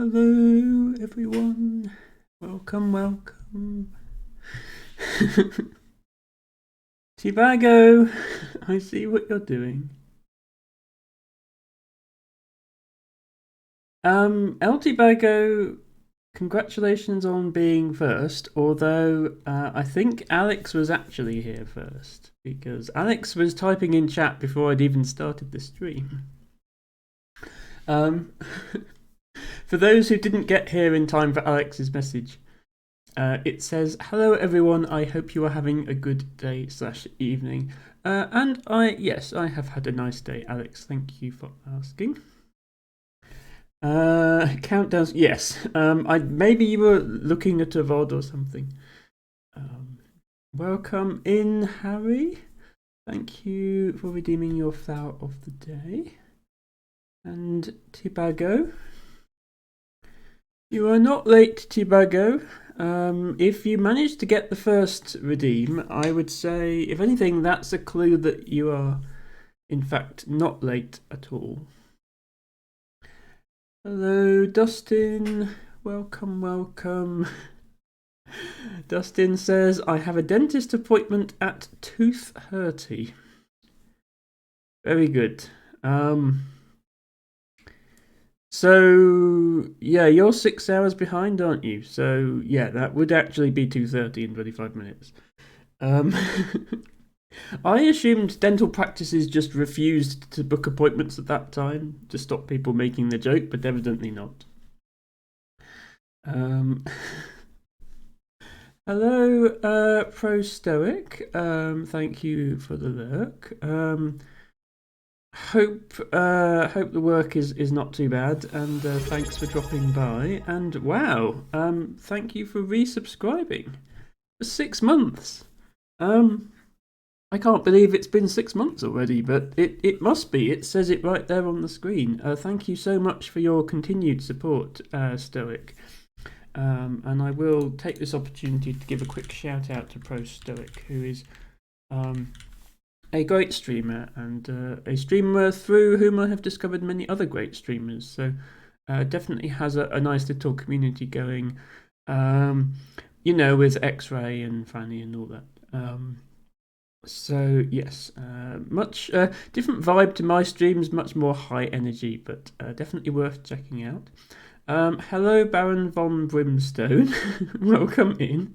Hello, everyone. Welcome, welcome. Tibago, I see what you're doing. El Tibago, congratulations on being first, although I think Alex was actually here first, because Alex was typing in chat before I'd even started the stream. Um, for those who didn't get here in time for Alex's message, it says, "Hello everyone, I hope you are having a good day/evening." And yes, I have had a nice day, Alex. Thank you for asking. Countdowns, yes. Maybe you were looking at a VOD or something. Welcome in, Harry. Thank you for redeeming your flower of the day. And Tibago. You are not late, Tibago. If you manage to get the first redeem, I would say, if anything, that's a clue that you are, in fact, not late at all. Hello, Dustin. Welcome, welcome. Dustin says, I have a dentist appointment at 2:30. Very good. So, yeah, you're 6 hours behind, aren't you? So, yeah, that would actually be 2:30 in 25 minutes. I assumed dental practices just refused to book appointments at that time to stop people making the joke, but evidently not. Hello, Pro Stoic. Thank you for the lurk. Hope the work is not too bad, and thanks for dropping by. And wow, thank you for resubscribing for 6 months. I can't believe it's been 6 months already, but it must be. It says it right there on the screen. Thank you so much for your continued support, Stoic. And I will take this opportunity to give a quick shout out to Pro Stoic, who is a great streamer and a streamer through whom I have discovered many other great streamers. So definitely has a nice little community going, with X-Ray and Fanny and all that. So yes, much different vibe to my streams, much more high energy, but definitely worth checking out. Hello, Baron von Brimstone. Welcome in.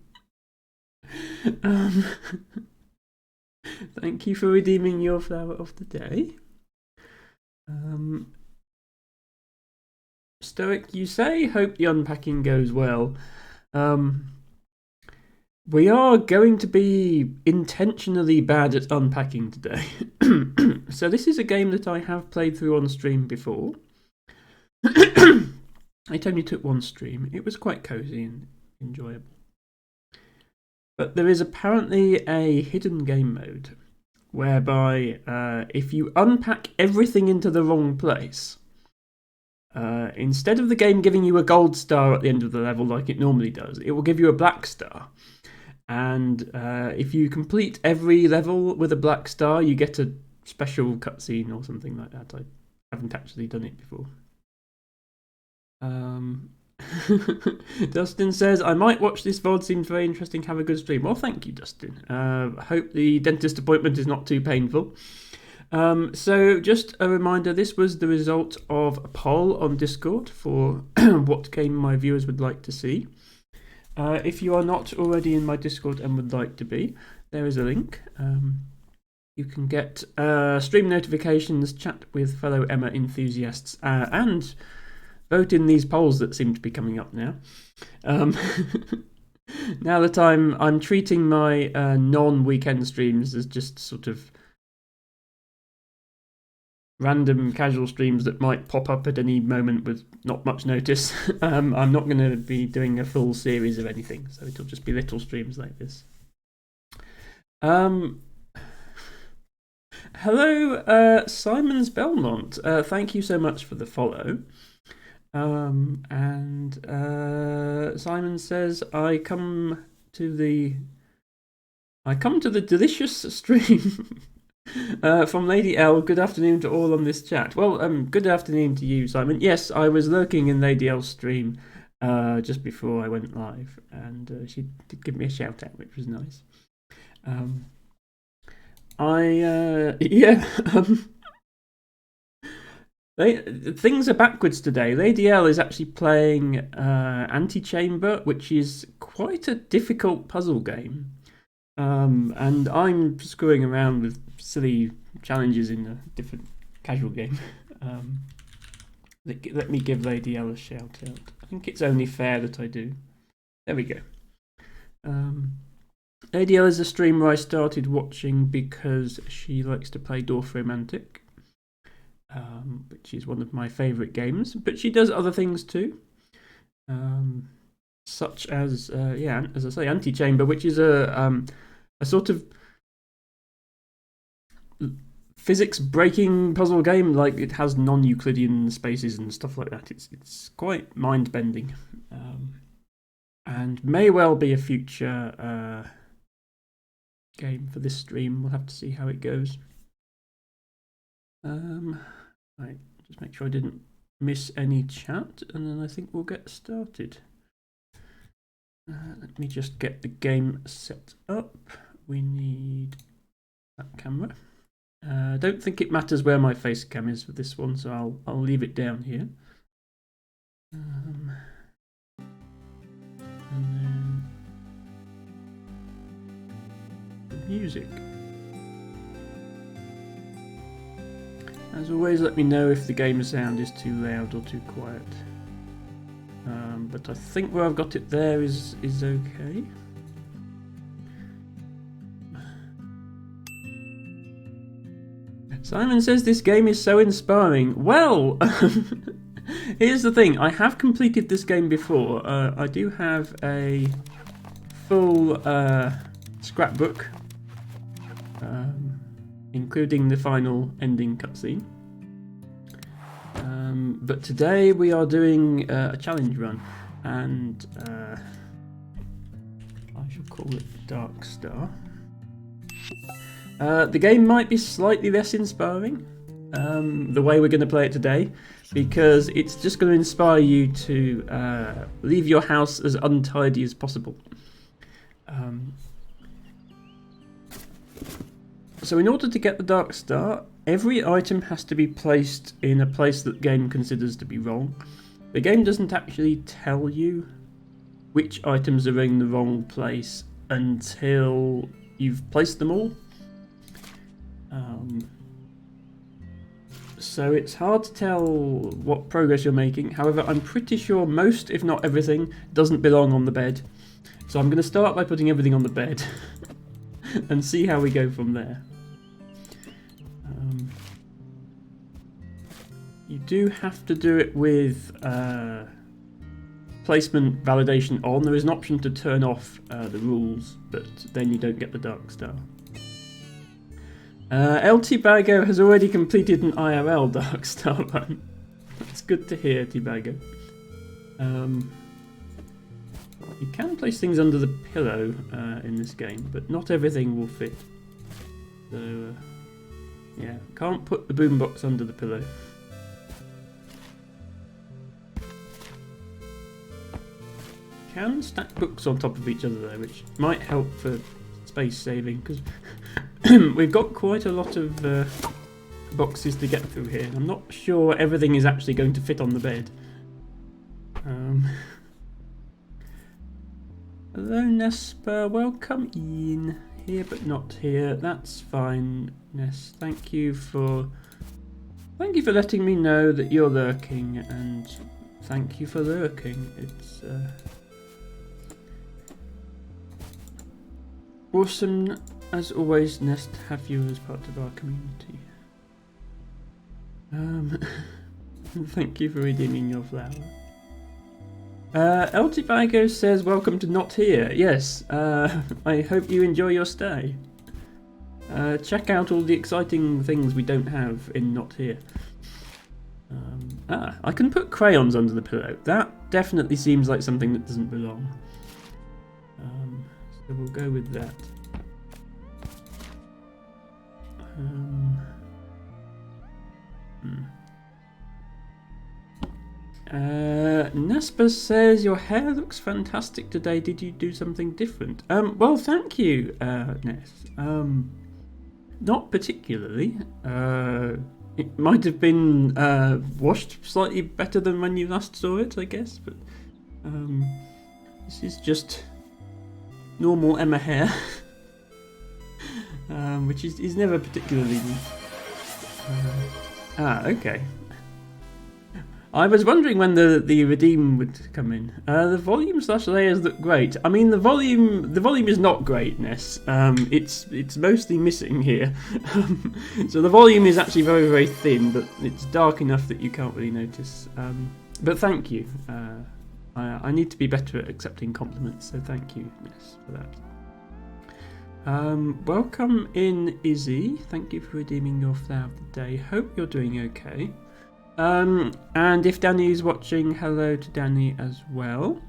Thank you for redeeming your flower of the day. Stoic, you say? Hope the unpacking goes well. We are going to be intentionally bad at unpacking today. So this is a game that I have played through on stream before. It only took one stream. It was quite cozy and enjoyable. But there is apparently a hidden game mode whereby if you unpack everything into the wrong place, instead of the game giving you a gold star at the end of the level like it normally does, it will give you a black star. And if you complete every level with a black star, you get a special cutscene or something like that. I haven't actually done it before. Dustin says, I might watch this VOD, seems very interesting, have a good stream. Well, thank you, Dustin. Hope the dentist appointment is not too painful. So just a reminder, this was the result of a poll on Discord for what game my viewers would like to see. If you are not already in my Discord and would like to be, there is a link. You can get stream notifications, chat with fellow Emma enthusiasts, and vote in these polls that seem to be coming up now. Now that I'm treating my non-weekend streams as just sort of random casual streams that might pop up at any moment with not much notice. I'm not going to be doing a full series of anything, so it'll just be little streams like this. Hello, Simons Belmont. Thank you so much for the follow. And Simon says, I come to the delicious stream. From Lady L, good afternoon to all on this chat. Well, good afternoon to you, Simon. Yes, I was lurking in Lady L's stream just before I went live, and she did give me a shout out, which was nice. Things are backwards today. Lady L is actually playing Antechamber, which is quite a difficult puzzle game. And I'm screwing around with silly challenges in a different casual game. Let me give Lady L a shout out. I think it's only fair that I do. There we go. Lady L is a streamer I started watching because she likes to play Dorfromantik, which is one of my favourite games. But she does other things too, such as as I say, Antechamber, which is a sort of physics breaking puzzle game. Like, it has non-Euclidean spaces and stuff like that. It's quite mind bending, and may well be a future game for this stream. We'll have to see how it goes. Right, just make sure I didn't miss any chat, and then I think we'll get started. Let me just get the game set up. We need that camera. I don't think it matters where my face cam is for this one, so I'll leave it down here. And then the music. As always, let me know if the game sound is too loud or too quiet. But I think where I've got it there is okay. Simon says this game is so inspiring. Well, here's the thing. I have completed this game before. I do have a full scrapbook, including the final ending cutscene. But today we are doing a challenge run, and I shall call it Dark Star. The game might be slightly less inspiring, the way we're going to play it today, because it's just going to inspire you to leave your house as untidy as possible. So in order to get the Dark Star, every item has to be placed in a place that the game considers to be wrong. The game doesn't actually tell you which items are in the wrong place until you've placed them all. So it's hard to tell what progress you're making. However, I'm pretty sure most, if not everything, doesn't belong on the bed. So I'm going to start by putting everything on the bed and see how we go from there. You do have to do it with placement validation on. There is an option to turn off the rules, but then you don't get the Dark Star. LT Bago has already completed an IRL Dark Star run. That's good to hear, T-Bago. You can place things under the pillow in this game, but not everything will fit. So, yeah, can't put the boombox under the pillow. Can stack books on top of each other though, which might help for space saving, because we've got quite a lot of boxes to get through here. I'm not sure everything is actually going to fit on the bed. Hello Nespa, welcome in. Here but not here. That's fine, Ness. Thank you for letting me know that you're lurking, and thank you for lurking. It's awesome as always, Nest, to have you as part of our community. Thank you for redeeming your flower. LT Bago says, welcome to Not Here. Yes, I hope you enjoy your stay. Check out all the exciting things we don't have in Not Here. I can put crayons under the pillow. That definitely seems like something that doesn't belong. So we'll go with that. Nespa says your hair looks fantastic today. Did you do something different? Well, thank you, Ness. Not particularly. It might have been washed slightly better than when you last saw it, I guess. But this is just normal Emma hair, which is never particularly. Okay. I was wondering when the redeem would come in. The volume / layers look great. I mean, the volume is not great, Ness. It's mostly missing here. So the volume is actually very, very thin, but it's dark enough that you can't really notice. But thank you. I need to be better at accepting compliments, so thank you, Ness, for that. Welcome in, Izzy. Thank you for redeeming your flower of the day. Hope you're doing okay. And if Danny is watching, hello to Danny as well.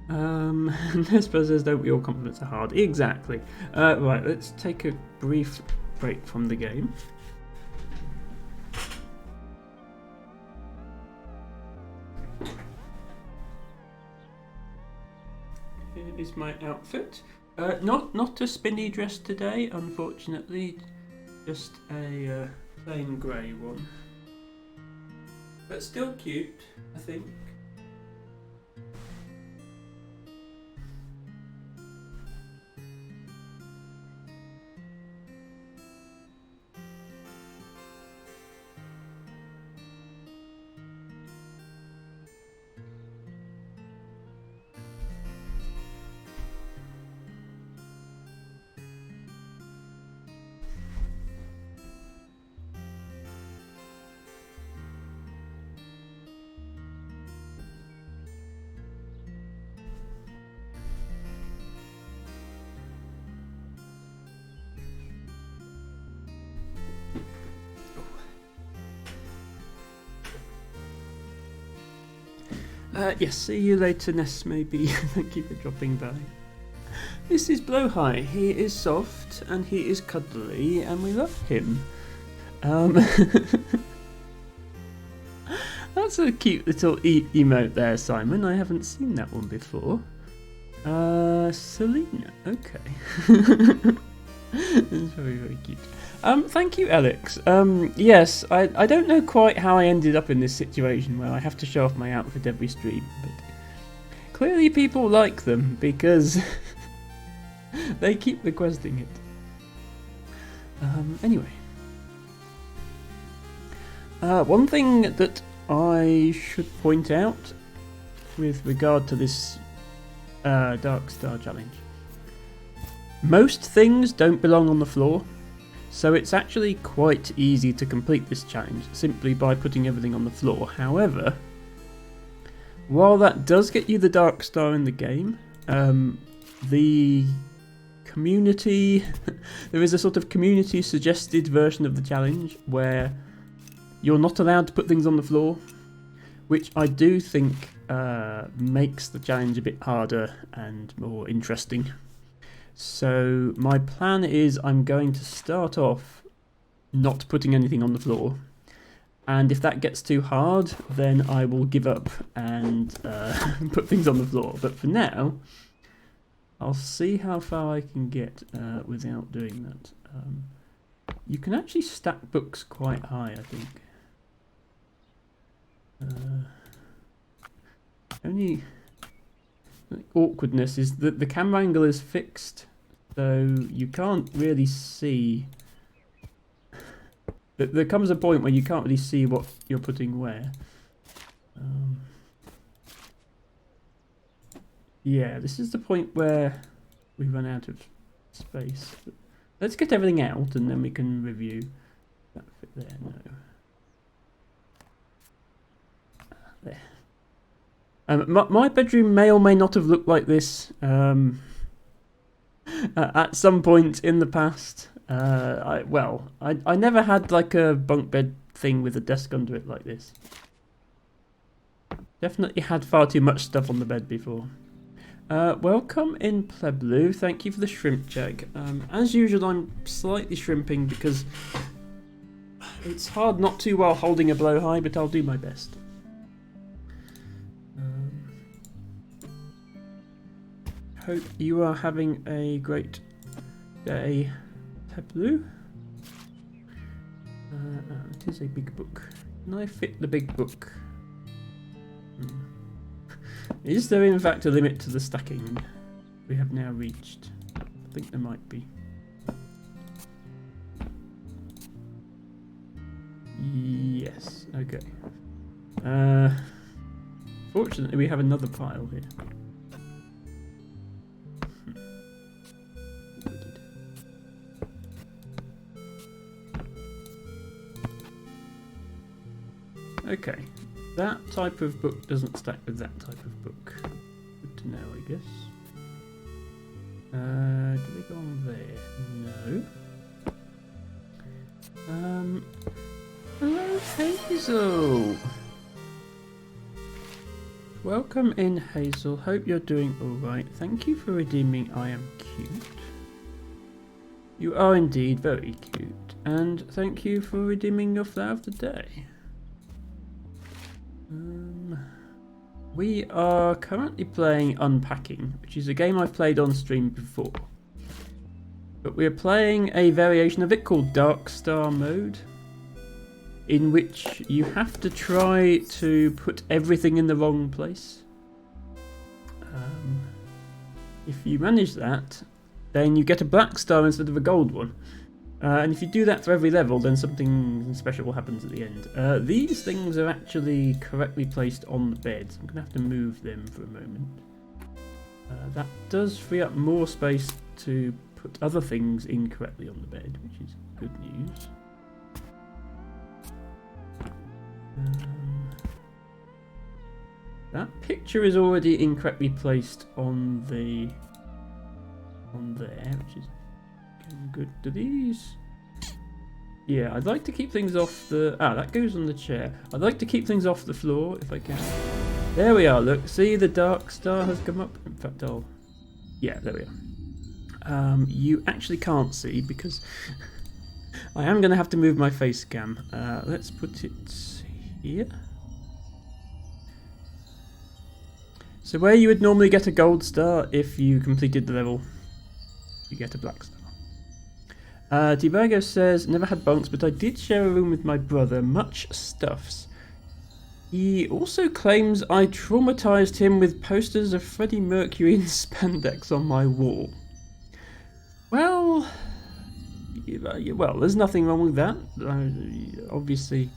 Nespa says, don't be all compliments are hard. Exactly. Right, let's take a brief break from the game. Here is my outfit. Not a spinny dress today, unfortunately. Just a plain grey one. But still cute, I think. Yes, see you later, Ness, maybe. Thank you for dropping by. This is Blowhigh. He is soft and he is cuddly and we love him. That's a cute little emote there, Simon. I haven't seen that one before. Selena, okay. That's very, very cute. Thank you, Alex. Yes, I don't know quite how I ended up in this situation where I have to show off my outfit every stream, but clearly people like them because they keep requesting it. Anyway. One thing that I should point out with regard to this Dark Star challenge. Most things don't belong on the floor. So it's actually quite easy to complete this challenge simply by putting everything on the floor. However, while that does get you the Dark Star in the game, the community... there is a sort of community suggested version of the challenge where you're not allowed to put things on the floor, which I do think makes the challenge a bit harder and more interesting. So my plan is I'm going to start off not putting anything on the floor, and if that gets too hard then I will give up and put things on the floor. But for now I'll see how far I can get without doing that. You can actually stack books quite high, I think. Only awkwardness is that the camera angle is fixed, so you can't really see. There comes a point where you can't really see what you're putting where. Yeah, this is the point where we run out of space. But let's get everything out and then we can review. That fit there? No. There. My bedroom may or may not have looked like this at some point in the past. I never had like a bunk bed thing with a desk under it like this. Definitely had far too much stuff on the bed before. Welcome in, Pleblu. Thank you for the shrimp check. As usual, I'm slightly shrimping because it's hard not to while holding a blowhigh, but I'll do my best. Hope you are having a great day, Tableau. It is a big book. Can I fit the big book? Is there in fact a limit to the stacking we have now reached? I think there might be. Yes, okay. Fortunately we have another pile here. Okay, that type of book doesn't stack with that type of book. Good to know, I guess. Do they go on there? No. Hello, Hazel! Welcome in, Hazel. Hope you're doing alright. Thank you for redeeming I am cute. You are indeed very cute. And thank you for redeeming your flower of the day. We are currently playing Unpacking, which is a game I've played on stream before. But we're playing a variation of it called Dark Star Mode, in which you have to try to put everything in the wrong place. If you manage that, then you get a black star instead of a gold one. And if you do that for every level, then something special happens at the end. These things are actually correctly placed on the bed, so I'm going to have to move them for a moment. That does free up more space to put other things incorrectly on the bed, which is good news. That picture is already incorrectly placed on there, which is good. Do these? Yeah, I'd like to keep things off the... that goes on the chair. I'd like to keep things off the floor if I can. There we are, look. See, the dark star has come up. In fact, yeah, there we are. You actually can't see because I am going to have to move my face cam. Let's put it here. So where you would normally get a gold star if you completed the level, you get a black star. Tibago says, never had bunks, but I did share a room with my brother. Much stuffs. He also claims I traumatized him with posters of Freddie Mercury in spandex on my wall. Well, there's nothing wrong with that. Obviously,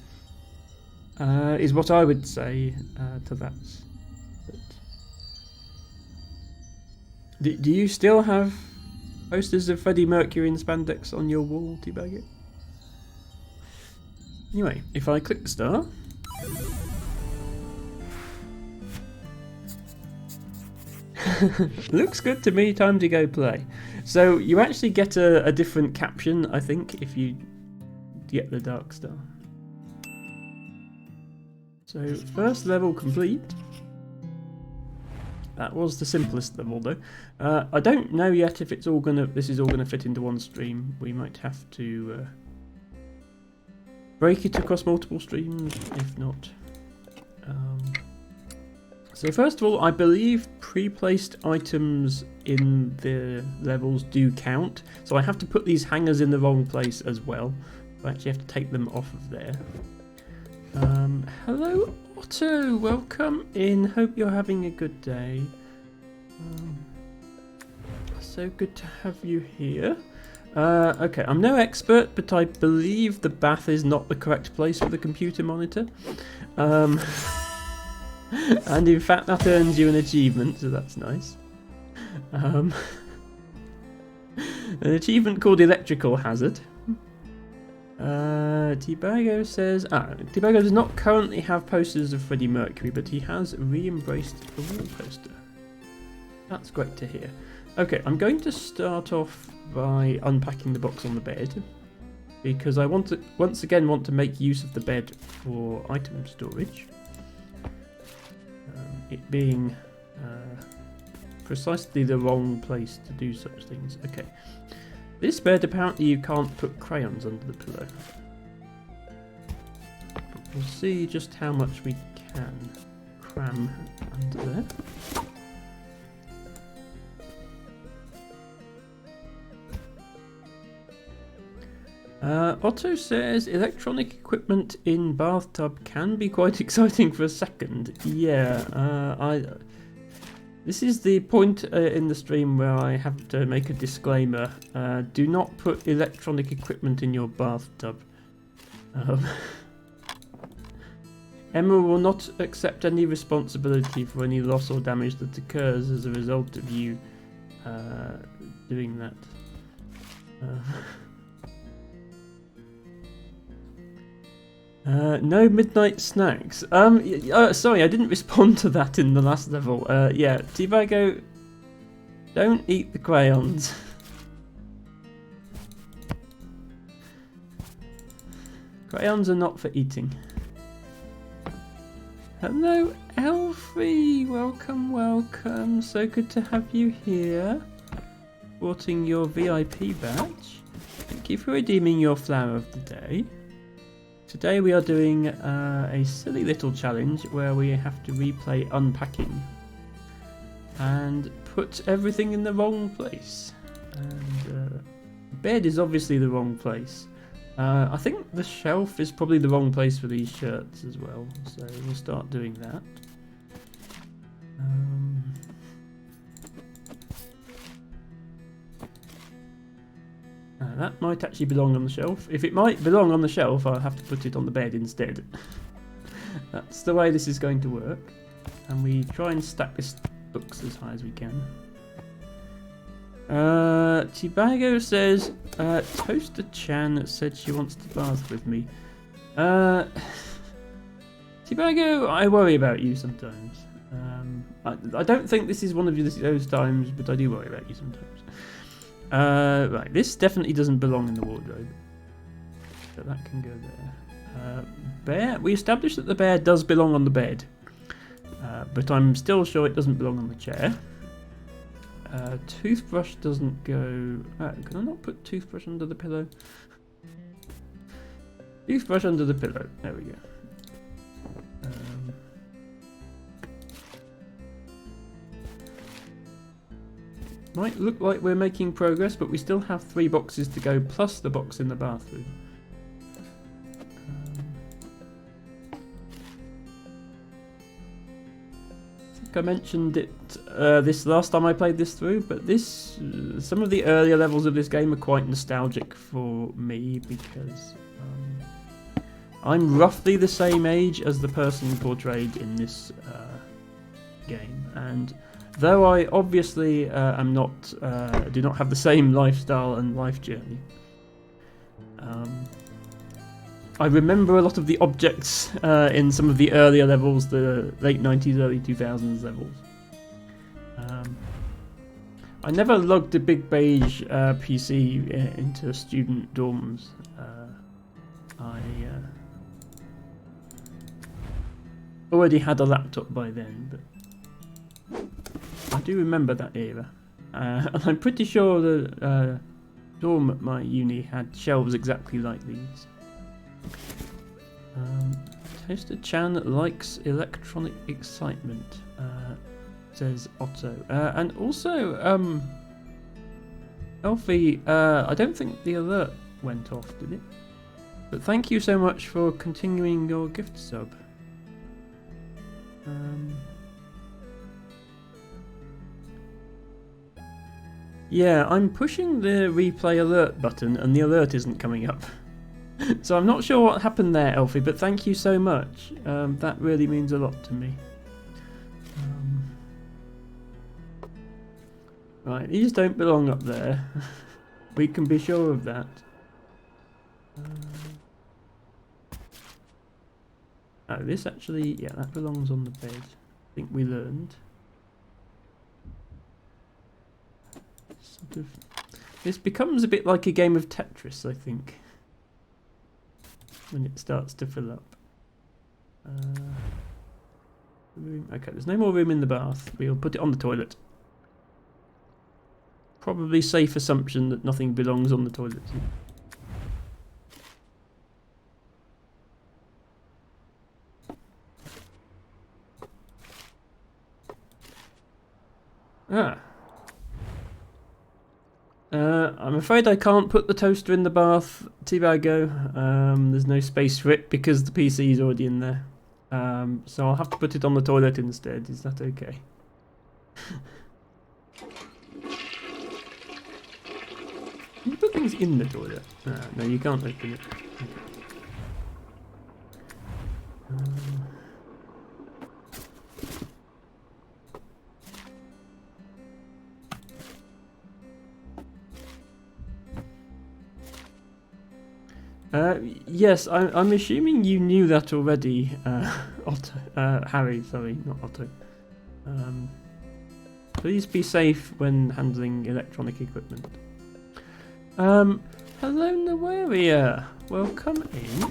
is what I would say to that. But do you still have posters of Freddie Mercury in spandex on your wall, Teabag? Anyway, if I click the star... Looks good to me, time to go play. So you actually get a different caption, I think, if you get the dark star. So first level complete. That was the simplest level though. I don't know yet if this is all gonna fit into one stream. We might have to break it across multiple streams, if not. So first of all, I believe pre-placed items in the levels do count. So I have to put these hangers in the wrong place as well. I actually have to take them off of there. Hello Otto, welcome in. Hope you're having a good day. So good to have you here. Okay, I'm no expert, but I believe the bath is not the correct place for the computer monitor. And in fact that earns you an achievement, so that's nice. An achievement called Electrical Hazard. Tibago says... Tibago does not currently have posters of Freddie Mercury, but he has re-embraced the wall poster. That's great to hear. Okay, I'm going to start off by unpacking the box on the bed, because I once again want to make use of the bed for item storage. It being precisely the wrong place to do such things. Okay. This bed, apparently you can't put crayons under the pillow. But we'll see just how much we can cram under there. Otto says electronic equipment in bathtub can be quite exciting for a second. Yeah, this is the point in the stream where I have to make a disclaimer. Do not put electronic equipment in your bathtub. Emma will not accept any responsibility for any loss or damage that occurs as a result of you doing that. No midnight snacks. Sorry, I didn't respond to that in the last level. Yeah, T-Bago, don't eat the crayons. Crayons are not for eating. Hello, Elfie. Welcome, welcome. So good to have you here. Sporting your VIP badge. Thank you for redeeming your flower of the day. Today we are doing a silly little challenge where we have to replay unpacking and put everything in the wrong place. And bed is obviously the wrong place. I think the shelf is probably the wrong place for these shirts as well, so we'll start doing that. That might actually belong on the shelf. If it might belong on the shelf, I'll have to put it on the bed instead. That's the way this is going to work. And we try and stack this books as high as we can. Tibago says, Toaster Chan said she wants to bath with me. Tibago, I worry about you sometimes. I don't think this is one of those times, but I do worry about you sometimes. Right, this definitely doesn't belong in the wardrobe. So that can go there. Bear, we established that the bear does belong on the bed. But I'm still sure it doesn't belong on the chair. Toothbrush doesn't go... can I not put toothbrush under the pillow? Toothbrush under the pillow. There we go. Might look like we're making progress, but we still have 3 boxes to go, plus the box in the bathroom. I think I mentioned it this last time I played this through, but this some of the earlier levels of this game are quite nostalgic for me because I'm roughly the same age as the person portrayed in this game, and though I obviously am not, do not have the same lifestyle and life journey, I remember a lot of the objects in some of the earlier levels, the late 90s, early 2000s levels. I never lugged a big beige PC into student dorms. I already had a laptop by then, but I do remember that era. And I'm pretty sure the dorm at my uni had shelves exactly like these. Toaster Chan likes electronic excitement, says Otto. And also, Elfie, I don't think the alert went off, did it? But thank you so much for continuing your gift sub. Yeah, I'm pushing the replay alert button and the alert isn't coming up. So I'm not sure what happened there, Elfie, but thank you so much. That really means a lot to me. Right, these don't belong up there. We can be sure of that. Oh, this actually, yeah, that belongs on the bed. I think we learned. Sort of, this becomes a bit like a game of Tetris, I think, when it starts to fill up. Okay, there's no more room in the bath. We'll put it on the toilet. Probably safe assumption that nothing belongs on the toilet. I'm afraid I can't put the toaster in the bath, Teabago. There's no space for it because the PC is already in there. So I'll have to put it on the toilet instead. Is that okay? Can you put things in the toilet? No, you can't open it. Yes, I'm assuming you knew that already, Otto. Harry, sorry, not Otto. Please be safe when handling electronic equipment. Hello, Nawaria. Welcome in.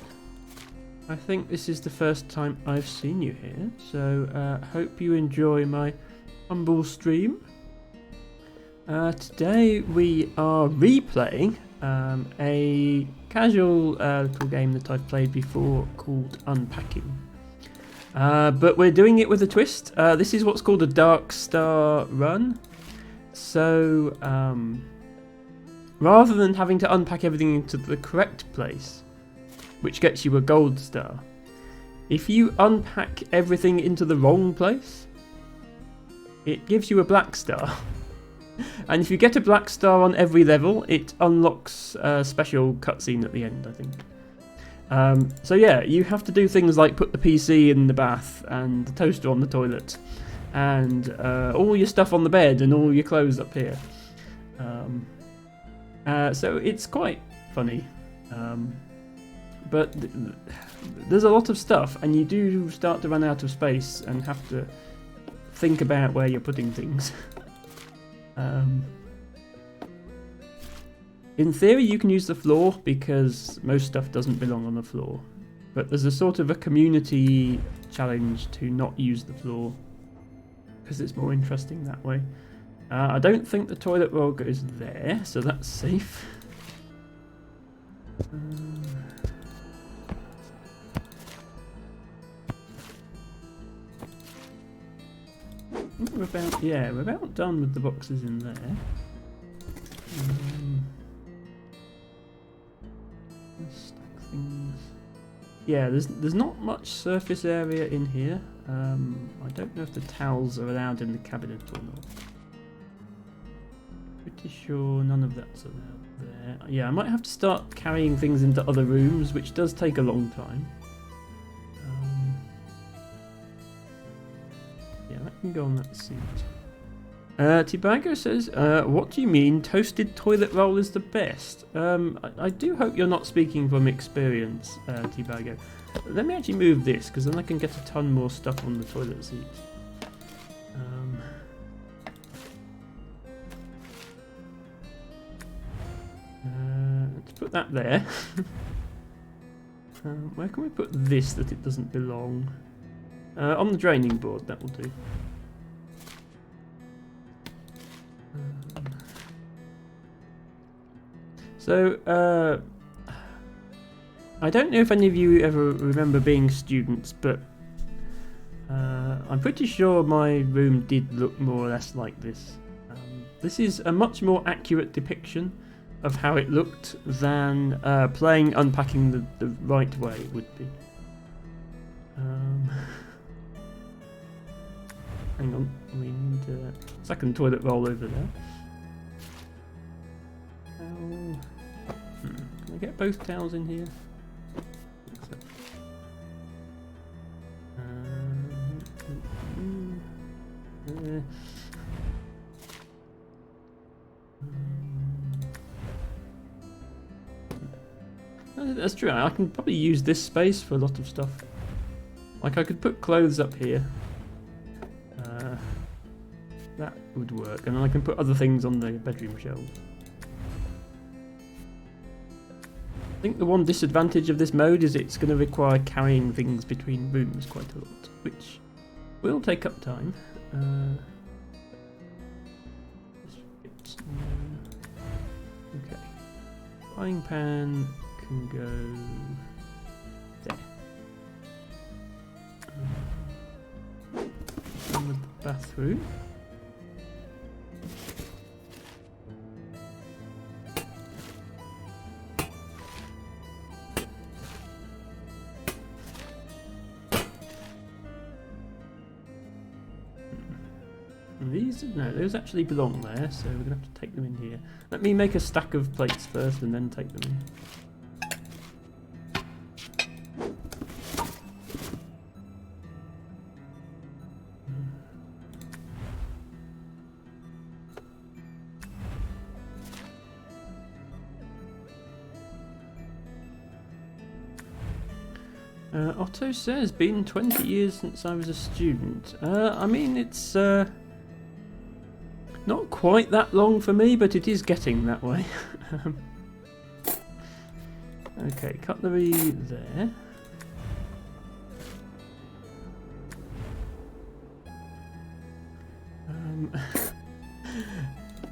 I think this is the first time I've seen you here, so hope you enjoy my humble stream. Today we are replaying a casual little game that I've played before called Unpacking. But we're doing it with a twist. This is what's called a Dark Star run. So rather than having to unpack everything into the correct place, which gets you a gold star, if you unpack everything into the wrong place, it gives you a black star. And if you get a black star on every level, it unlocks a special cutscene at the end, I think. So yeah, you have to do things like put the PC in the bath and the toaster on the toilet and all your stuff on the bed and all your clothes up here. So it's quite funny. But there's a lot of stuff, and you do start to run out of space and have to think about where you're putting things. In theory, you can use the floor because most stuff doesn't belong on the floor. But there's a sort of a community challenge to not use the floor because it's more interesting that way. I don't think the toilet roll goes there, so that's safe. We're about done with the boxes in there. Stack things. Yeah, there's not much surface area in here. I don't know if the towels are allowed in the cabinet or not. Pretty sure none of that's allowed there. Yeah, I might have to start carrying things into other rooms, which does take a long time. Yeah, that can go on that seat. Tibago says, what do you mean toasted toilet roll is the best? I do hope you're not speaking from experience, Tibago. Let me actually move this, because then I can get a ton more stuff on the toilet seat. Let's put that there. Where can we put this that it doesn't belong? On the draining board, that will do. So, I don't know if any of you ever remember being students, but I'm pretty sure my room did look more or less like this. This is a much more accurate depiction of how it looked than playing Unpacking the right way would be. Hang on, we need a second toilet roll over there. Can I get both towels in here? That's true, I can probably use this space for a lot of stuff. Like I could put clothes up here. That would work, and then I can put other things on the bedroom shelves. I think the one disadvantage of this mode is it's going to require carrying things between rooms quite a lot, which will take up time. Okay. Frying pan can go there. Done with the bathroom. these, no, those actually belong there, so we're going to have to take them in here. Let me make a stack of plates first and then take them in. Otto says, been 20 years since I was a student. I mean, it's not quite that long for me, but it is getting that way. Okay, cutlery there.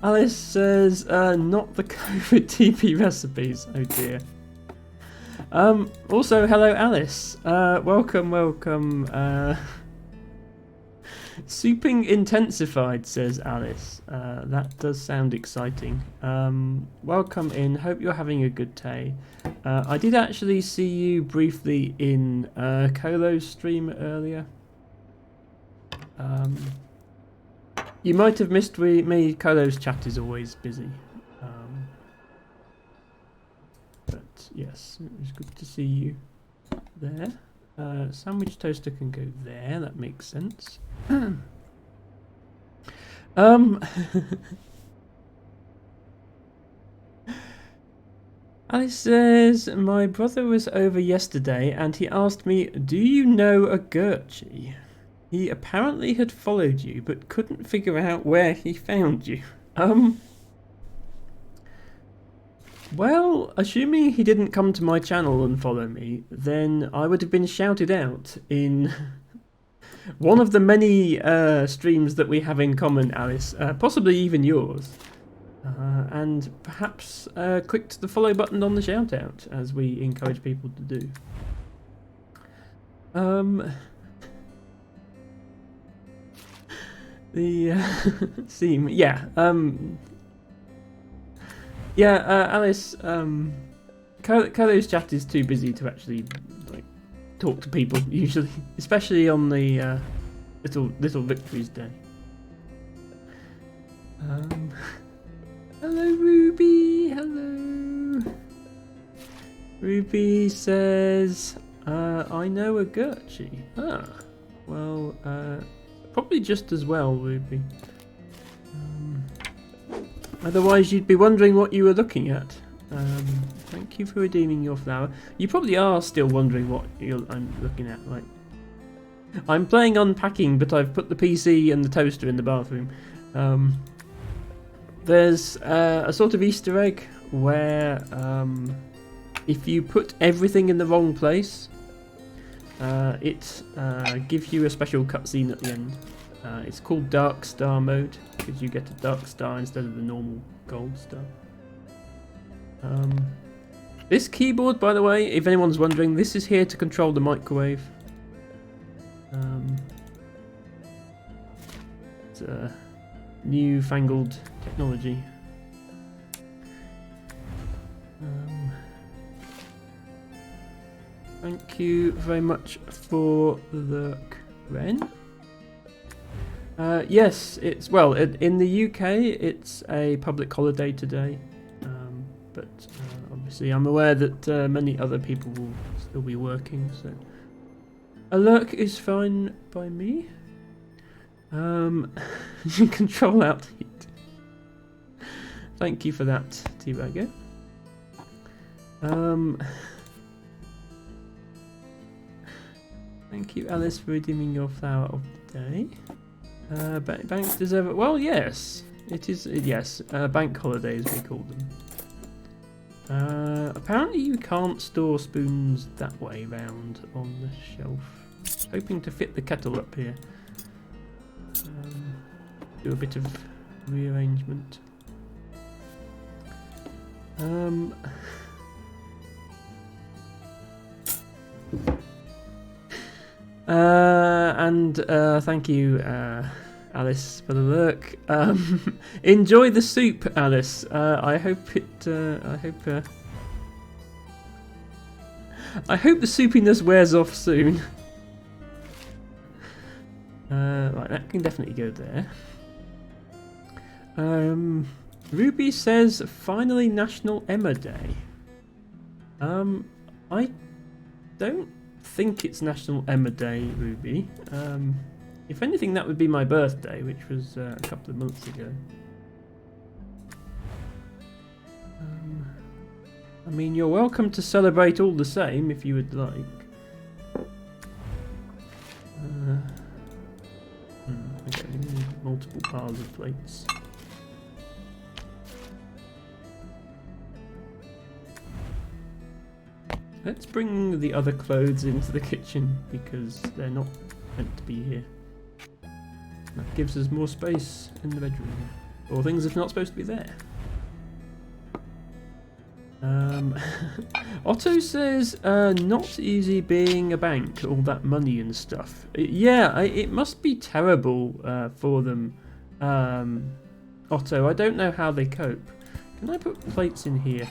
Alice says, not the COVID TP recipes. Oh dear. Also, hello Alice. Welcome. Souping intensified, says Alice. That does sound exciting. Welcome in. Hope you're having a good day. I did actually see you briefly in Kolo's stream earlier. You might have missed me. Kolo's chat is always busy. But yes, it was good to see you there. Sandwich toaster can go there. That makes sense. Alice says, my brother was over yesterday and he asked me, do you know a Gurchy? He apparently had followed you but couldn't figure out where he found you. Well, assuming he didn't come to my channel and follow me, then I would have been shouted out in one of the many streams that we have in common, Alice, possibly even yours. And perhaps clicked the follow button on the shout out, as we encourage people to do. The theme, yeah. Alice, Kolo's chat is too busy to actually like talk to people usually, especially on the little victories day. Hello Ruby, hello. Ruby says, I know a Gurchy. Ah, well, probably just as well, Ruby. Otherwise, you'd be wondering what you were looking at. Thank you for redeeming your flower. You probably are still wondering what I'm looking at. Like, I'm playing unpacking, but I've put the PC and the toaster in the bathroom. There's a sort of Easter egg where if you put everything in the wrong place, it gives you a special cutscene at the end. It's called Dark Star mode, because you get a Dark Star instead of the normal Gold Star. This keyboard, by the way, if anyone's wondering, this is here to control the microwave. It's a newfangled technology. Thank you very much for the Ren. Yes, it's, well, in the UK it's a public holiday today, but obviously I'm aware that many other people will still be working, so a lurk is fine by me. Control out heat. Thank you for that, T-Bagger. Thank you, Alice, for redeeming your flower of the day. Banks deserve it. Well, yes, it is. Yes, bank holidays we call them. Apparently, you can't store spoons that way round on the shelf. Hoping to fit the kettle up here. Do a bit of rearrangement. Thank you, Alice, for the lurk. Enjoy the soup, Alice. I hope it. I hope the soupiness wears off soon. Right, that can definitely go there. Ruby says finally National Emma Day. I don't think it's National Emma Day, Ruby. If anything, that would be my birthday, which was a couple of months ago. I mean, you're welcome to celebrate all the same if you would like. Okay, we need multiple piles of plates. Let's bring the other clothes into the kitchen because they're not meant to be here. That gives us more space in the bedroom. Or things are not supposed to be there. Otto says, not easy being a bank, all that money and stuff. It must be terrible for them, Otto. I don't know how they cope. Can I put plates in here?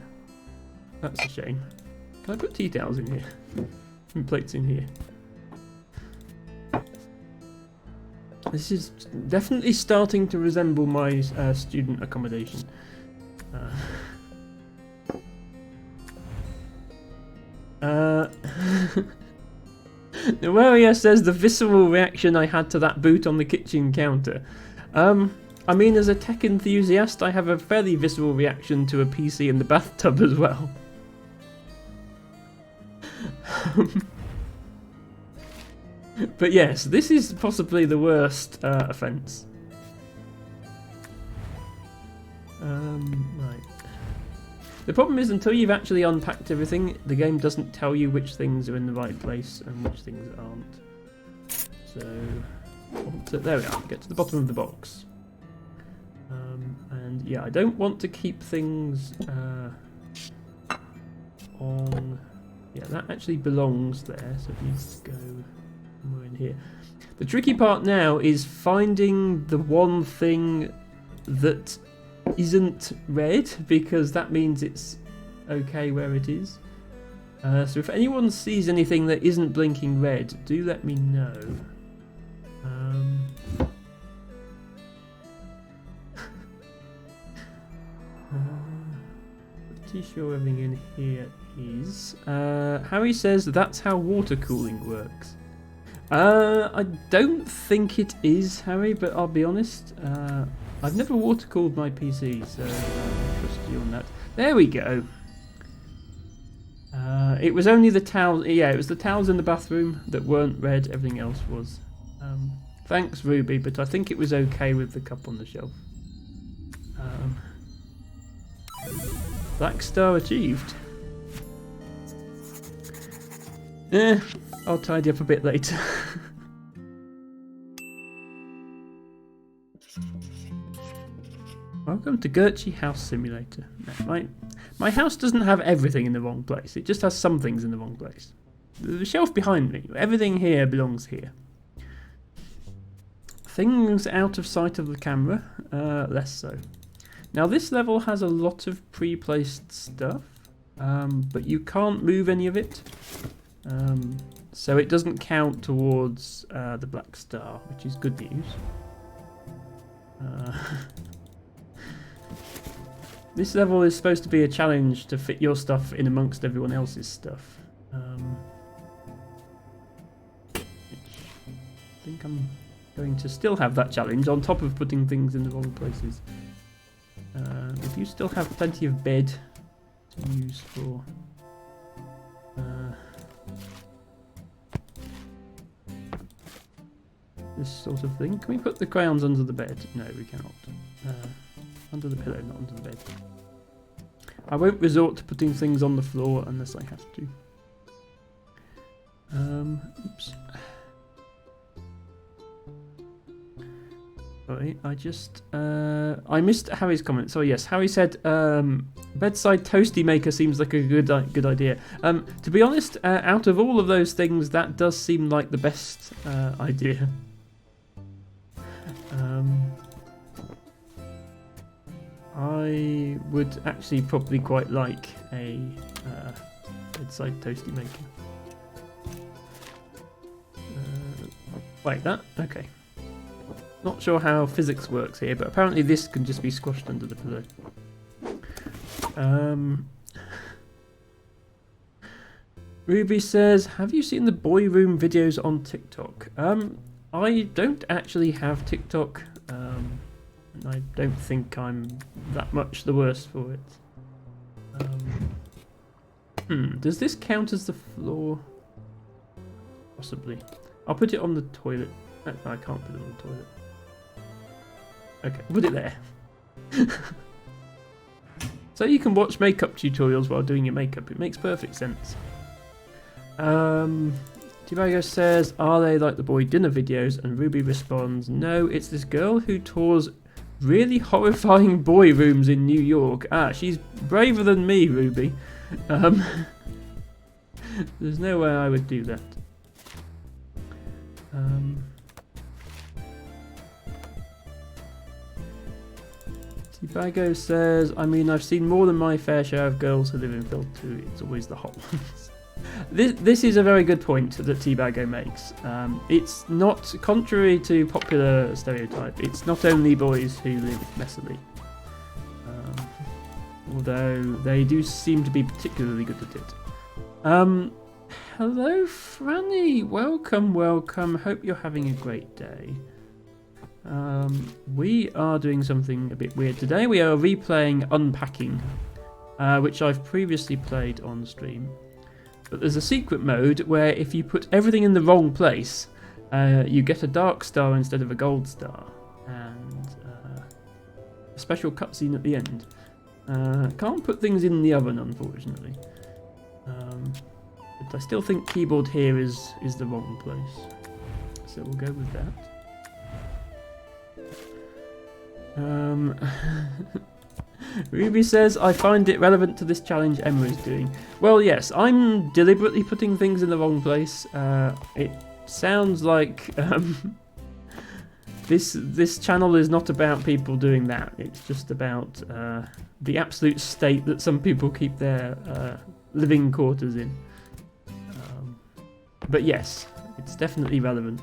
That's a shame. Can I put tea towels in here? And plates in here? This is definitely starting to resemble my student accommodation. Noelia says the visceral reaction I had to that boot on the kitchen counter. I mean, as a tech enthusiast, I have a fairly visceral reaction to a PC in the bathtub as well. But yes, this is possibly the worst offence. Right. The problem is, until you've actually unpacked everything, the game doesn't tell you which things are in the right place and which things aren't. So there we are. Get to the bottom of the box. And yeah, I don't want to keep things on. Yeah, that actually belongs there, so it needs to go somewhere in here. The tricky part now is finding the one thing that isn't red, because that means it's okay where it is. So if anyone sees anything that isn't blinking red, do let me know. Pretty sure everything in here is. Harry says that's how water cooling works. I don't think it is, Harry, but I'll be honest. I've never water cooled my PC, so I trust you on that. There we go. It was only the towels. Yeah, it was the towels in the bathroom that weren't red. Everything else was. Thanks, Ruby, but I think it was okay with the cup on the shelf. Black star achieved. I'll tidy up a bit later. Welcome to Gertrude House Simulator. My house doesn't have everything in the wrong place. It just has some things in the wrong place. The shelf behind me, everything here belongs here. Things out of sight of the camera, less so. Now this level has a lot of pre-placed stuff, but you can't move any of it. So it doesn't count towards the black star, which is good news. This level is supposed to be a challenge to fit your stuff in amongst everyone else's stuff. Which I think I'm going to still have that challenge on top of putting things in the wrong places. If you still have plenty of bed to use for this sort of thing. Can we put the crayons under the bed? No, we cannot. Under the pillow, not under the bed. I won't resort to putting things on the floor unless I have to. Oops. Sorry, I missed Harry's comment. So yes, Harry said bedside toasty maker seems like a good idea. To be honest, out of all of those things, that does seem like the best idea. I would actually probably quite like a bedside toasty maker. Like that? Okay. Not sure how physics works here, but apparently this can just be squashed under the pillow. Ruby says, have you seen the boy room videos on TikTok? I don't actually have TikTok. And I don't think I'm that much the worse for it. Does this count as the floor? Possibly. I'll put it on the toilet. No, I can't put it on the toilet. Okay, put it there. So you can watch makeup tutorials while doing your makeup. It makes perfect sense. Tibago says, are they like the boy dinner videos? And Ruby responds, no, it's this girl who tours really horrifying boy rooms in New York. Ah, she's braver than me, Ruby. There's no way I would do that. Tibago says, I mean, I've seen more than my fair share of girls who live in Phil 2. It's always the hot ones. This is a very good point that Tibago makes. It's not, contrary to popular stereotype, it's not only boys who live messily. Although they do seem to be particularly good at it. Hello, Franny. Welcome, welcome. Hope you're having a great day. We are doing something a bit weird today. We are replaying Unpacking, which I've previously played on stream. But there's a secret mode where if you put everything in the wrong place, you get a dark star instead of a gold star. And a special cutscene at the end. Can't put things in the oven, unfortunately. But I still think keyboard here is the wrong place. So we'll go with that. Ruby says, I find it relevant to this challenge Emma is doing. Well, yes, I'm deliberately putting things in the wrong place. It sounds like this channel is not about people doing that. It's just about the absolute state that some people keep their living quarters in. But yes, it's definitely relevant.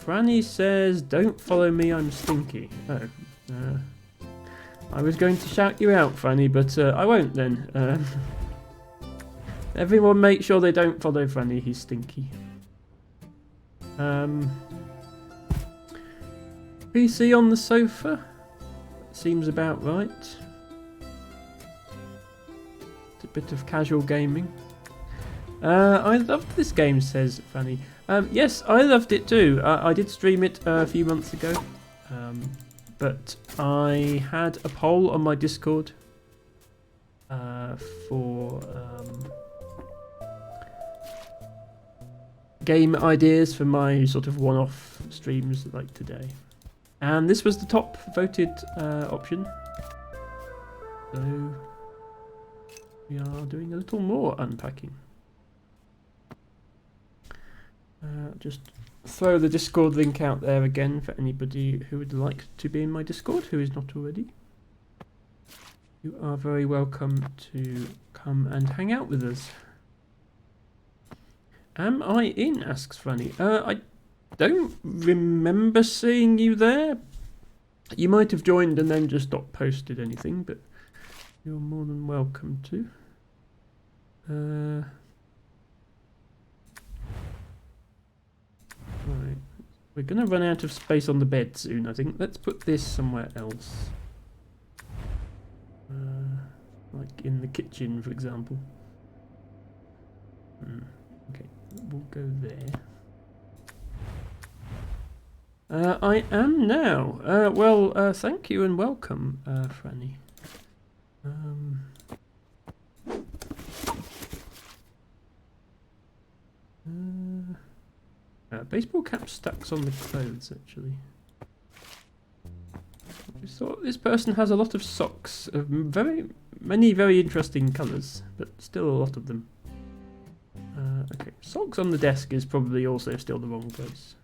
Franny says, don't follow me, I'm stinky. Oh, I was going to shout you out, Franny, but I won't then. Everyone make sure they don't follow Franny, he's stinky. PC on the sofa? Seems about right. It's a bit of casual gaming. I loved this game, says Franny. Yes, I loved it too. I did stream it a few months ago, but I had a poll on my Discord for game ideas for my sort of one-off streams like today. And this was the top voted option. So we are doing a little more unpacking. Just throw the Discord link out there again for anybody who would like to be in my Discord who is not already. You are very welcome to come and hang out with us. Am I in? Asks Franny. I don't remember seeing you there. You might have joined and then just not posted anything, but you're more than welcome to. Right, we're going to run out of space on the bed soon, I think. Let's put this somewhere else. Like in the kitchen, for example. Okay, we'll go there. I am now. Well, thank you and welcome, Franny. Baseball cap stacks on the clothes, actually. I thought this person has a lot of socks of many very interesting colours, but still a lot of them. Okay, socks on the desk is probably also still the wrong place.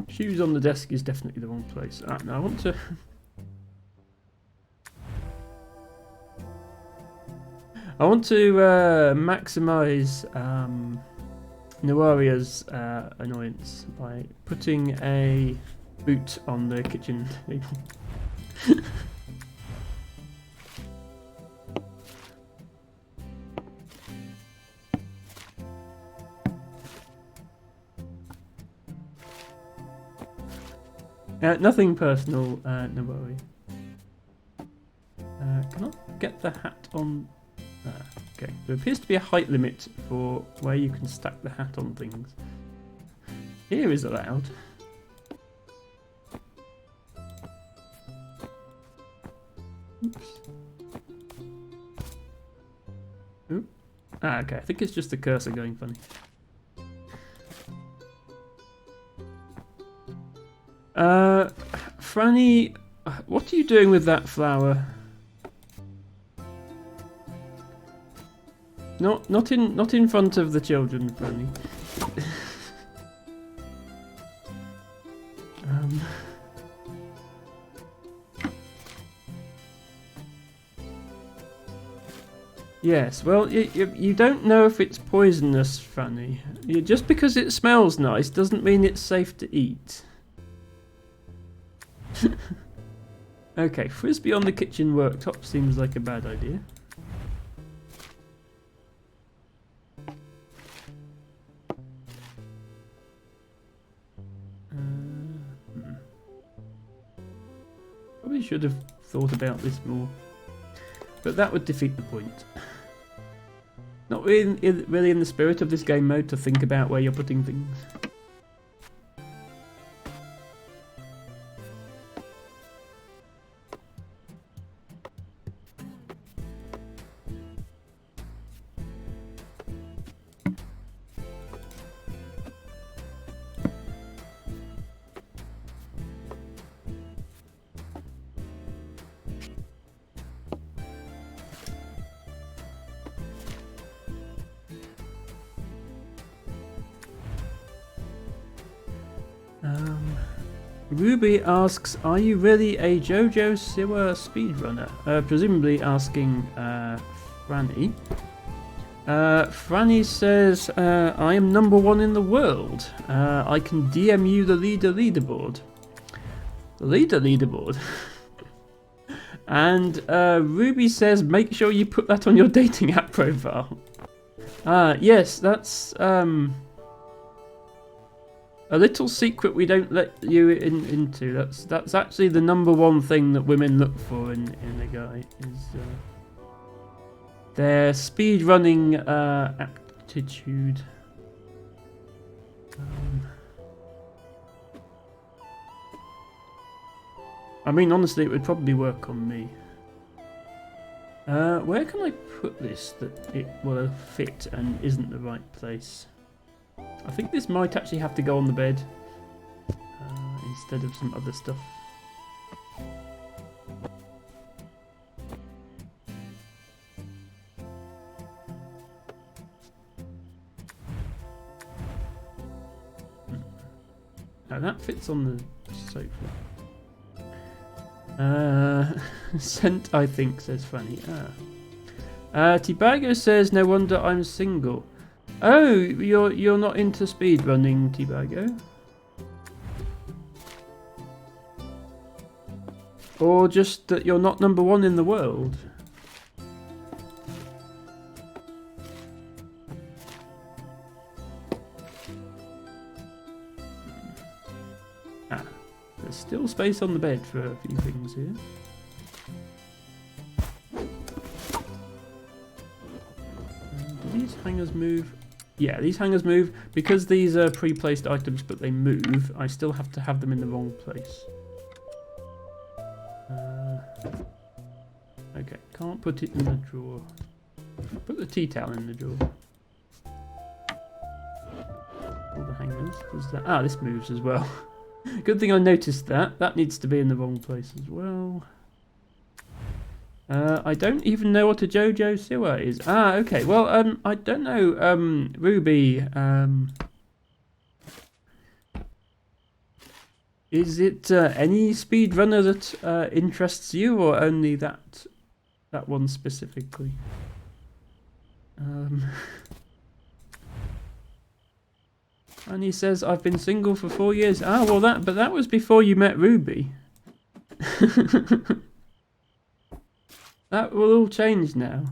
Shoes on the desk is definitely the wrong place. Now I want to... I want to maximise Nuaria's annoyance by putting a boot on the kitchen table. Nothing personal, no worry. Can I get the hat on? Okay, there appears to be a height limit for where you can stack the hat on things. Here is allowed. Oops. Oop. Ah, okay, I think it's just the cursor going funny. Franny, what are you doing with that flower? Not in front of the children, Franny. Yes, well, you don't know if it's poisonous, Franny. Just because it smells nice doesn't mean it's safe to eat. Okay, frisbee on the kitchen worktop seems like a bad idea. Probably should have thought about this more, but that would defeat the point. Not really in the spirit of this game mode to think about where you're putting things. Ruby asks, are you really a JoJo Siwa speedrunner? Presumably asking Franny. Franny says, I am #1 in the world. I can DM you the leaderboard. The leaderboard? And Ruby says, make sure you put that on your dating app profile. Yes, that's a little secret we don't let you into. That's actually the #1 thing that women look for in a guy is their speedrunning aptitude. I mean, honestly, it would probably work on me. Where can I put this that it will fit and isn't the right place? I think this might actually have to go on the bed instead of some other stuff. Now that fits on the sofa. Scent, I think, says Fanny. Tibago says, no wonder I'm single. Oh, you're not into speedrunning, Tibago? Or just that you're not #1 in the world? There's still space on the bed for a few things here. Do these hangers move? Yeah, these hangers move. Because these are pre-placed items but they move, I still have to have them in the wrong place. Okay, can't put it in the drawer. Put the tea towel in the drawer. All the hangers. Does that? Ah, this moves as well. Good thing I noticed that. That needs to be in the wrong place as well. I don't even know what a JoJo Siwa is. Ah, okay. Well, I don't know. Ruby, is it any speedrunner that interests you, or only that one specifically? And he says, I've been single for 4 years. Ah, well, but that was before you met Ruby. That will all change now.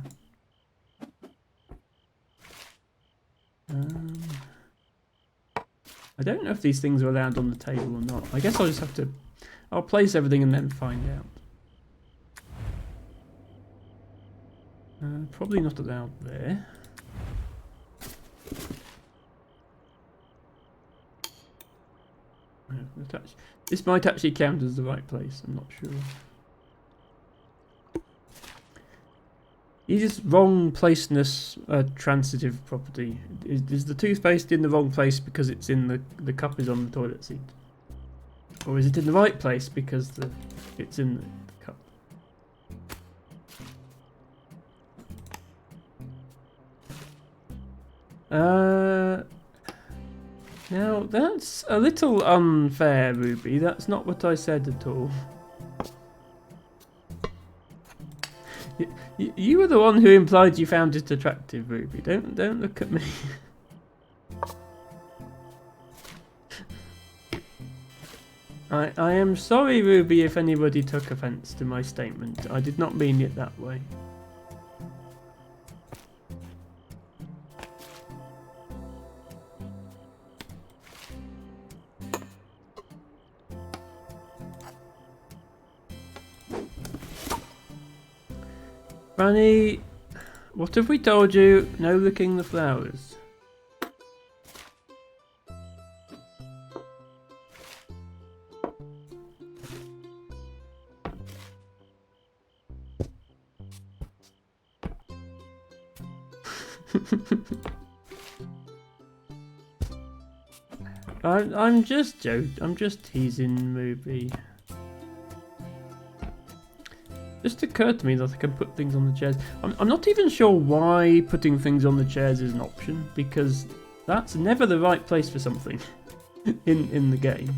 I don't know if these things are allowed on the table or not. I guess I'll just have to... I'll place everything and then find out. Probably not allowed there. This might actually count as the right place, I'm not sure. Is wrong placeness a transitive property? Is the toothpaste in the wrong place because it's in the cup is on the toilet seat? Or is it in the right place because it's in the cup? Now that's a little unfair, Ruby. That's not what I said at all. You were the one who implied you found it attractive, Ruby. Don't look at me. I am sorry, Ruby, if anybody took offence to my statement. I did not mean it that way. Granny, what have we told you? No licking the flowers. I'm just joking. I'm just teasing, Ruby. Just occurred to me that I can put things on the chairs. I'm not even sure why putting things on the chairs is an option, because that's never the right place for something in the game.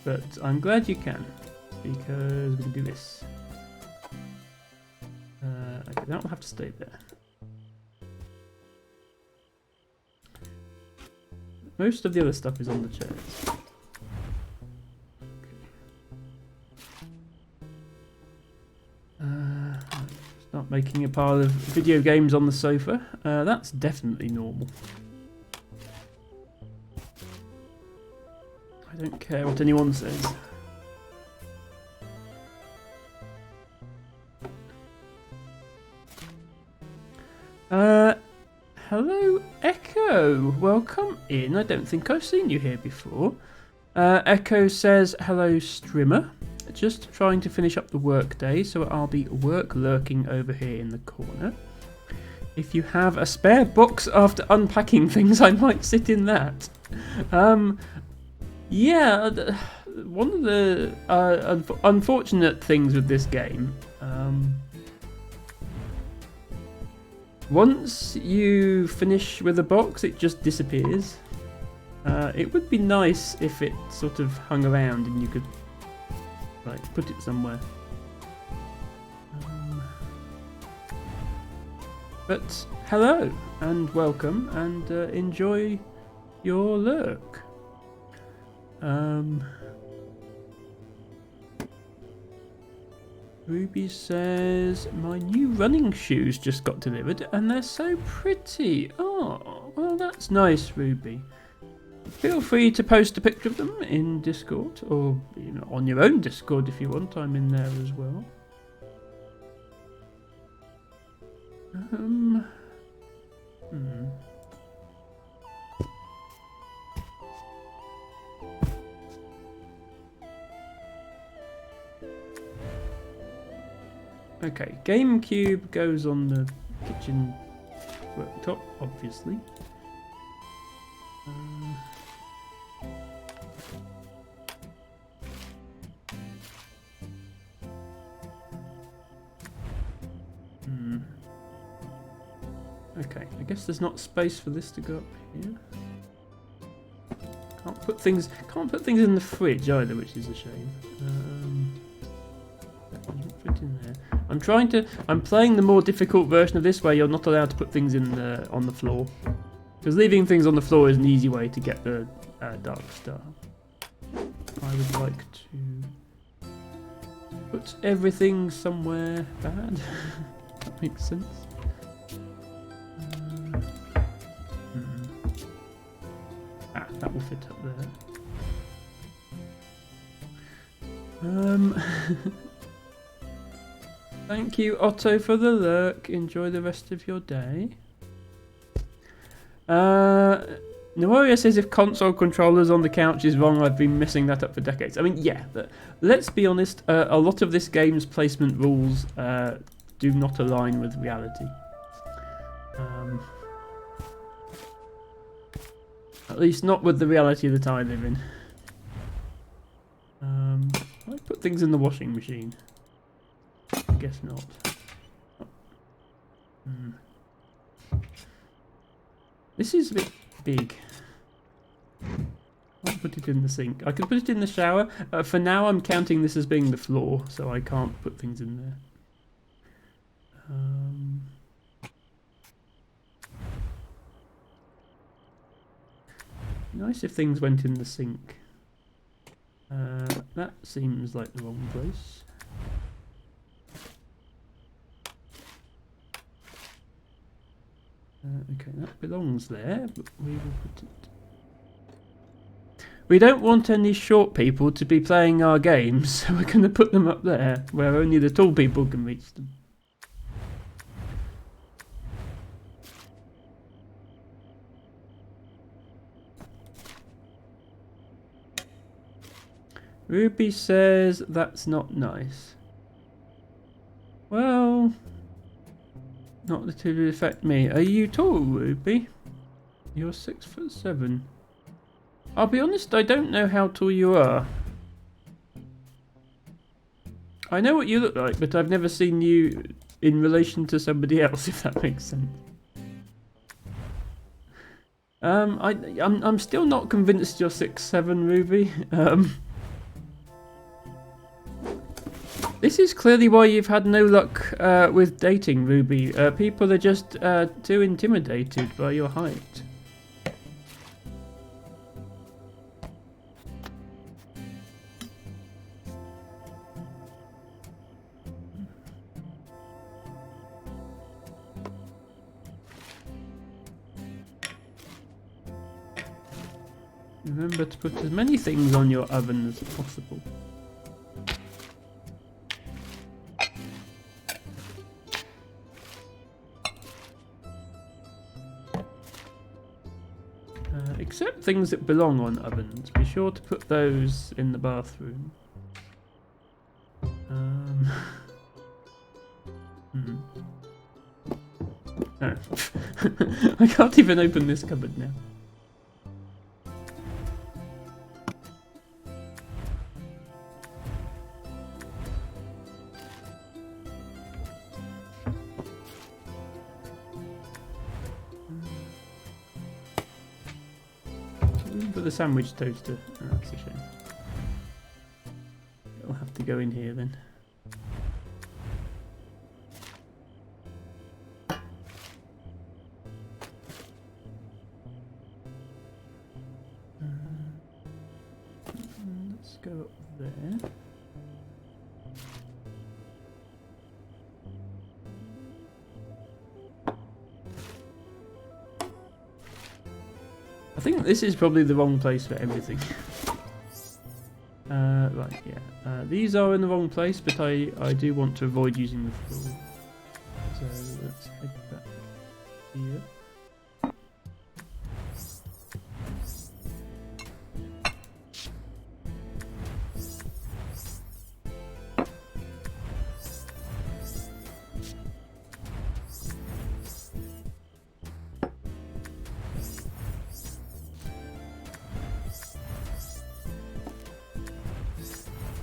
But I'm glad you can, because we can do this. Okay, that will have to stay there. Most of the other stuff is on the chairs. Start making a pile of video games on the sofa. That's definitely normal. I don't care what anyone says. Hello, Echo. Welcome in. I don't think I've seen you here before. Echo says, hello, streamer. Just trying to finish up the work day, so I'll be lurking over here in the corner. If you have a spare box after unpacking things, I might sit in that. Yeah, one of the unfortunate things with this game, once you finish with a box, it just disappears. It would be nice if it sort of hung around and you could put it somewhere. But hello and welcome and enjoy your lurk. Ruby says, my new running shoes just got delivered and they're so pretty. Oh, well that's nice, Ruby. Feel free to post a picture of them in Discord, or on your own Discord if you want. I'm in there as well. Okay, GameCube goes on the kitchen worktop, obviously. Okay, I guess there's not space for this to go up here. Can't put things in the fridge either, which is a shame. That doesn't fit in there. I'm playing the more difficult version of this where you're not allowed to put things in on the floor. Because leaving things on the floor is an easy way to get the dark star. I would like to put everything somewhere bad. That makes sense. That will fit up there. Thank you, Otto, for the lurk. Enjoy the rest of your day. Noaria says if console controllers on the couch is wrong, I've been messing that up for decades. I mean, yeah, but let's be honest, a lot of this game's placement rules do not align with reality. At least not with the reality that I live in. I put things in the washing machine. I guess not. This is a bit big. I'll put it in the sink. I could put it in the shower. For now, I'm counting this as being the floor, so I can't put things in there. Nice if things went in the sink. That seems like the wrong place. Okay, that belongs there, but we will put it... We don't want any short people to be playing our games, so we're going to put them up there, where only the tall people can reach them. Ruby says that's not nice. Well... Not that it would affect me. Are you tall, Ruby? You're 6'7". I'll be honest, I don't know how tall you are. I know what you look like, but I've never seen you in relation to somebody else, if that makes sense. I'm still not convinced you're 6'7", Ruby. This is clearly why you've had no luck with dating, Ruby. People are just too intimidated by your height. Remember to put as many things on your oven as possible. Except things that belong on ovens. Be sure to put those in the bathroom. Oh. I can't even open this cupboard now. Put the sandwich toaster. Oh, that's a shame. It'll have to go in here then. Let's go up there. I think this is probably the wrong place for everything. Right, yeah. These are in the wrong place, but I do want to avoid using the floor. So let's head back here.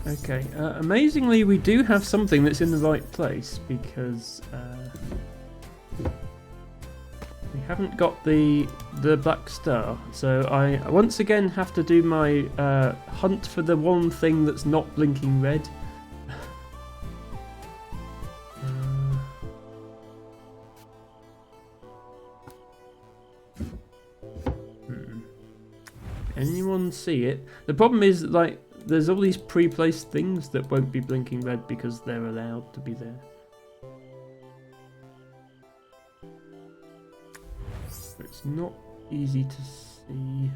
Okay, amazingly we do have something that's in the right place because we haven't got the black star, so I once again have to do my hunt for the one thing that's not blinking red. anyone see it? The problem is, like, there's all these pre-placed things that won't be blinking red because they're allowed to be there. It's not easy to see.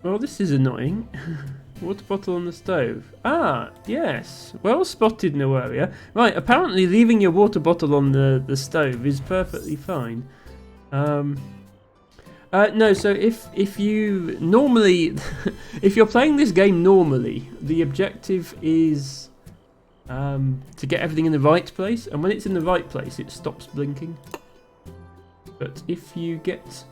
Well, this is annoying. Water bottle on the stove. Ah, yes. Well spotted, Noaria. Right, apparently leaving your water bottle on the stove is perfectly fine. No, so if you normally... if you're playing this game normally, the objective is to get everything in the right place. And when it's in the right place, it stops blinking. But if you get...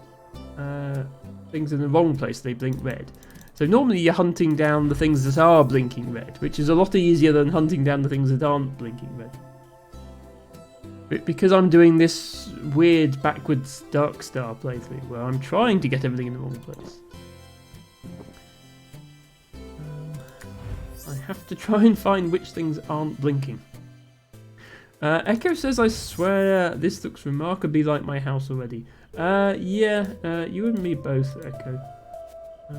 things in the wrong place, they blink red. So normally you're hunting down the things that are blinking red, which is a lot easier than hunting down the things that aren't blinking red. But because I'm doing this weird backwards Dark Star playthrough where I'm trying to get everything in the wrong place, I have to try and find which things aren't blinking. Echo says, I swear this looks remarkably like my house already. Yeah, you and me both, Echo. I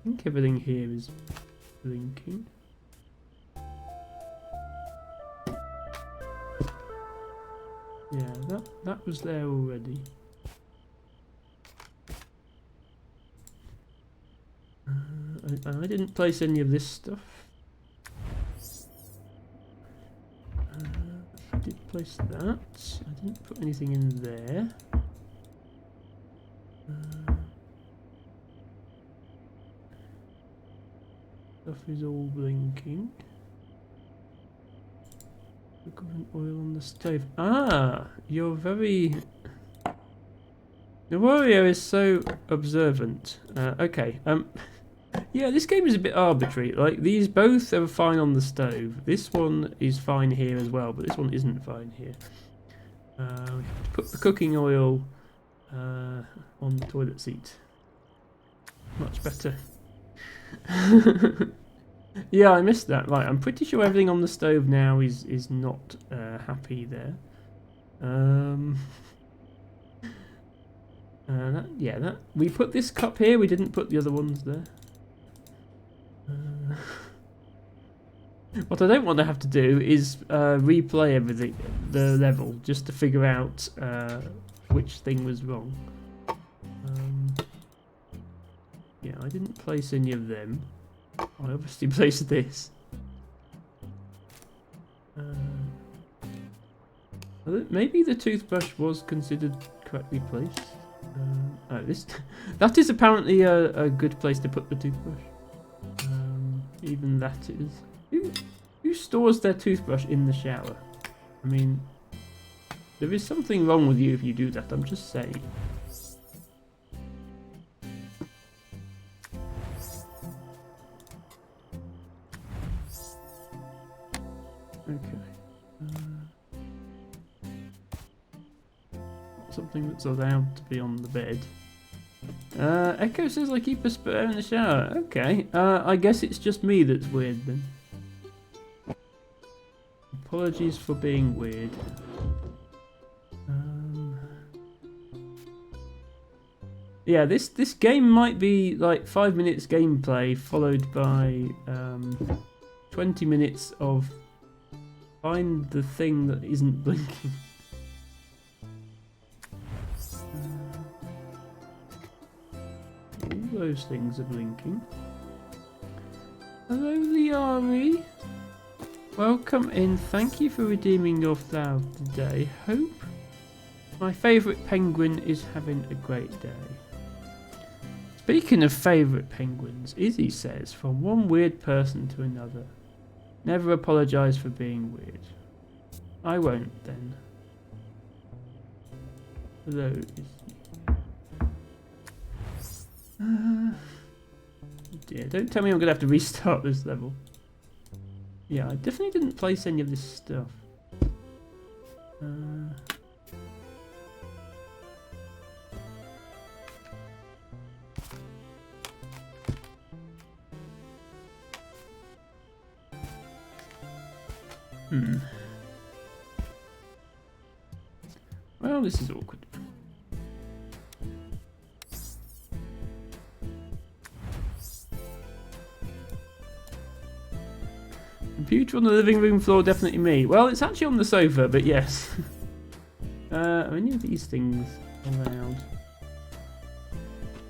think everything here is blinking. Yeah, that was there already. I didn't place any of this stuff. I did place that. I didn't put anything in there. Stuff is all blinking. Coconut oil on the stove. Ah, you're very... The warrior is so observant. Okay. Yeah, this game is a bit arbitrary. Like, these both are fine on the stove. This one is fine here as well, but this one isn't fine here. We have to put the cooking oil on the toilet seat. Much better. Yeah, I missed that. Right, I'm pretty sure everything on the stove now is not happy there. We put this cup here. We didn't put the other ones there. What I don't want to have to do is replay everything, the level, just to figure out which thing was wrong. Yeah, I didn't place any of them. I obviously placed this. Maybe the toothbrush was considered correctly placed. Oh, that is apparently a good place to put the toothbrush. Even that is. Who stores their toothbrush in the shower? I mean, there is something wrong with you if you do that. I'm just saying. Okay. Something that's allowed to be on the bed. Echo says I keep a spare in the shower. Okay. I guess it's just me that's weird then. Apologies for being weird. Yeah, this game might be like 5 minutes gameplay followed by 20 minutes of find the thing that isn't blinking. All those things are blinking. Hello, Liari. Welcome in. Thank you for redeeming your flower today. Hope my favourite penguin is having a great day. Speaking of favourite penguins, Izzy says, from one weird person to another, never apologise for being weird. I won't then. Hello, Izzy. dear. Don't tell me I'm going to have to restart this level. Yeah, I definitely didn't place any of this stuff. Well, this is awkward. Computer on the living room floor, definitely me. Well, it's actually on the sofa, but yes. Are any of these things allowed?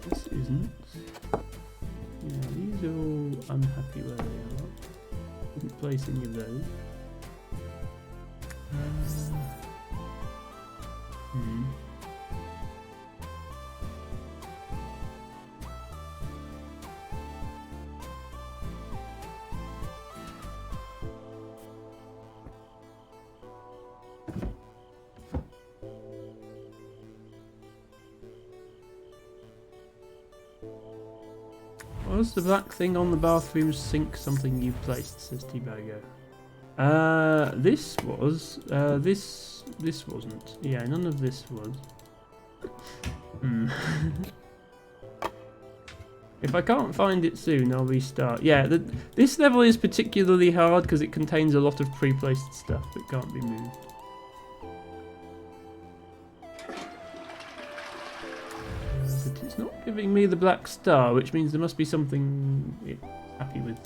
This isn't. Yeah, these are all unhappy where they are. Didn't place any of those. Was the black thing on the bathroom sink something you placed, says T-Bago. This was. This wasn't. Yeah, none of this was. If I can't find it soon, I'll restart. Yeah, this level is particularly hard because it contains a lot of pre-placed stuff that can't be moved. But it's not giving me the black star, which means there must be something it's happy with.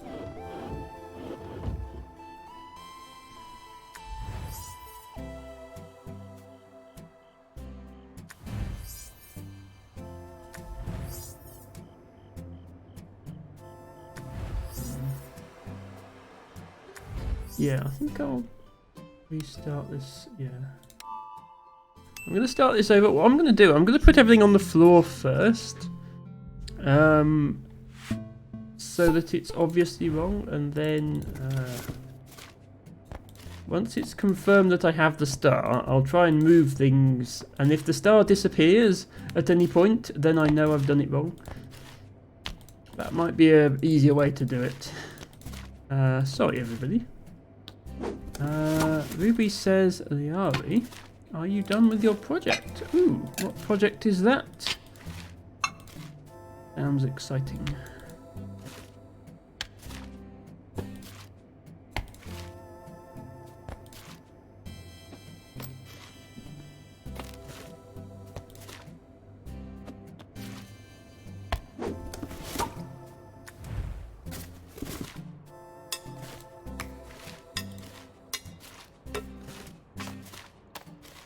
Yeah, I think I'll restart this. Yeah. I'm going to start this over. What I'm going to do, I'm going to put everything on the floor first. So that it's obviously wrong. And then once it's confirmed that I have the star, I'll try and move things. And if the star disappears at any point, then I know I've done it wrong. That might be an easier way to do it. Sorry, everybody. Ruby says, Liari, are you done with your project? Ooh, what project is that? Sounds exciting.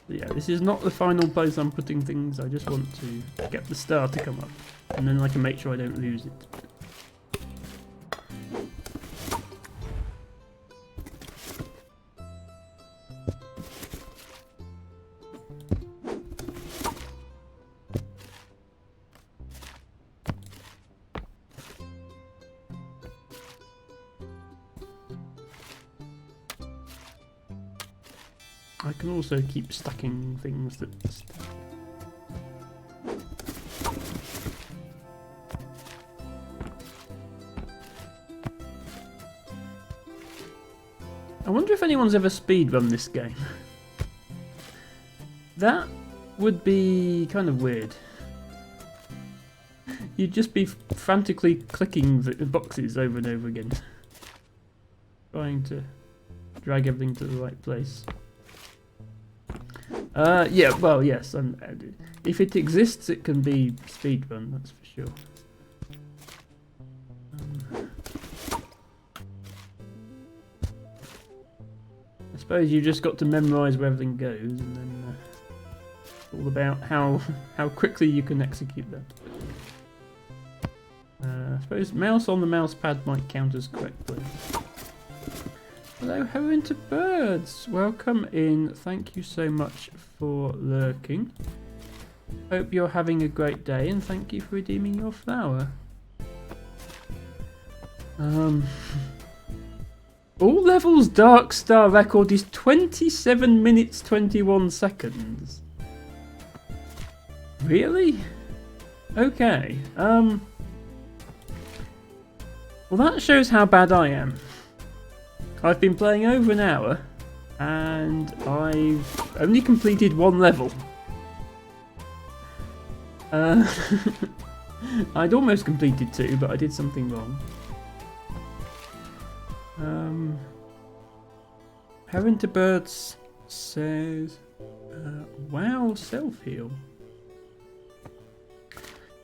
Yeah, this is not the final place I'm putting things. I just want to get the star to come up, and then I can make sure I don't lose it. I can also keep stacking things that stack. I wonder if anyone's ever speedrun this game. That would be kind of weird. You'd just be frantically clicking the boxes over and over again, trying to drag everything to the right place. Yeah, well, yes. If it exists, it can be speedrun, that's for sure. I suppose you just got to memorise where everything goes, and then it's all about how quickly you can execute that. I suppose mouse on the mouse pad might count as correctly. Hello, hello into birds. Welcome in. Thank you so much for lurking. Hope you're having a great day, and thank you for redeeming your flower. All levels Dark Star record is 27 minutes 21 seconds. Really? Okay. Well, that shows how bad I am. I've been playing over an hour, and I've only completed one level. I'd almost completed 2, but I did something wrong. Heron to Birds says, wow, self-heal.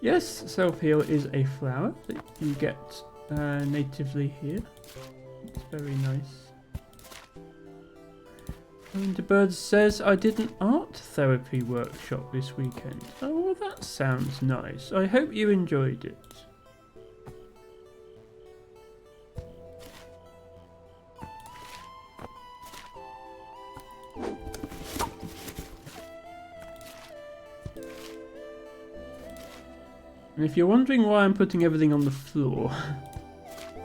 Yes, self-heal is a flower that you get natively here. It's very nice. Heron to Birds says, I did an art therapy workshop this weekend. Oh, well, that sounds nice. I hope you enjoyed it. And if you're wondering why I'm putting everything on the floor,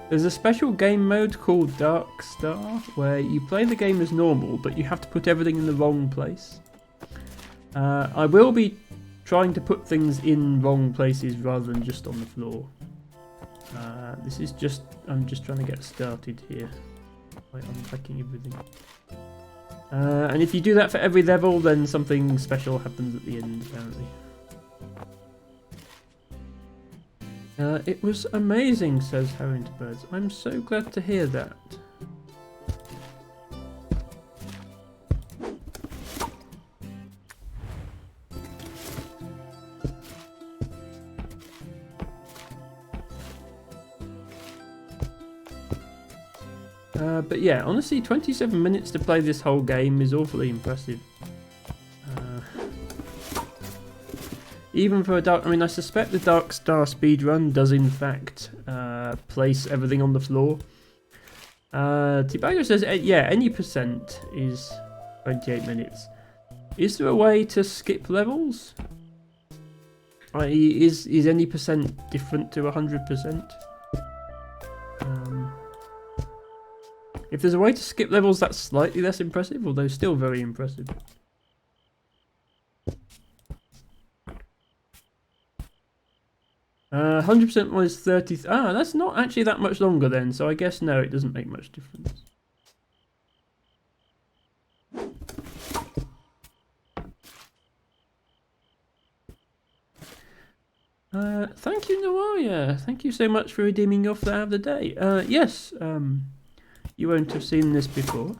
there's a special game mode called Dark Star where you play the game as normal, but you have to put everything in the wrong place. I will be trying to put things in wrong places rather than just on the floor. This is just, I'm just trying to get started here by unpacking everything. And if you do that for every level, then something special happens at the end, apparently. It was amazing, says Heron to Birds. I'm so glad to hear that. But yeah, honestly, 27 minutes to play this whole game is awfully impressive. Even for a dark, I mean, I suspect the Dark Star speedrun does in fact place everything on the floor. Tibago says, yeah, any percent is 28 minutes. Is there a way to skip levels? I.e., is any percent different to 100%? If there's a way to skip levels, that's slightly less impressive, although still very impressive. 100% was 30. That's not actually that much longer then, so I guess no, it doesn't make much difference. Thank you, Noaya. Thank you so much for redeeming your flower of the day. Yes, you won't have seen this before.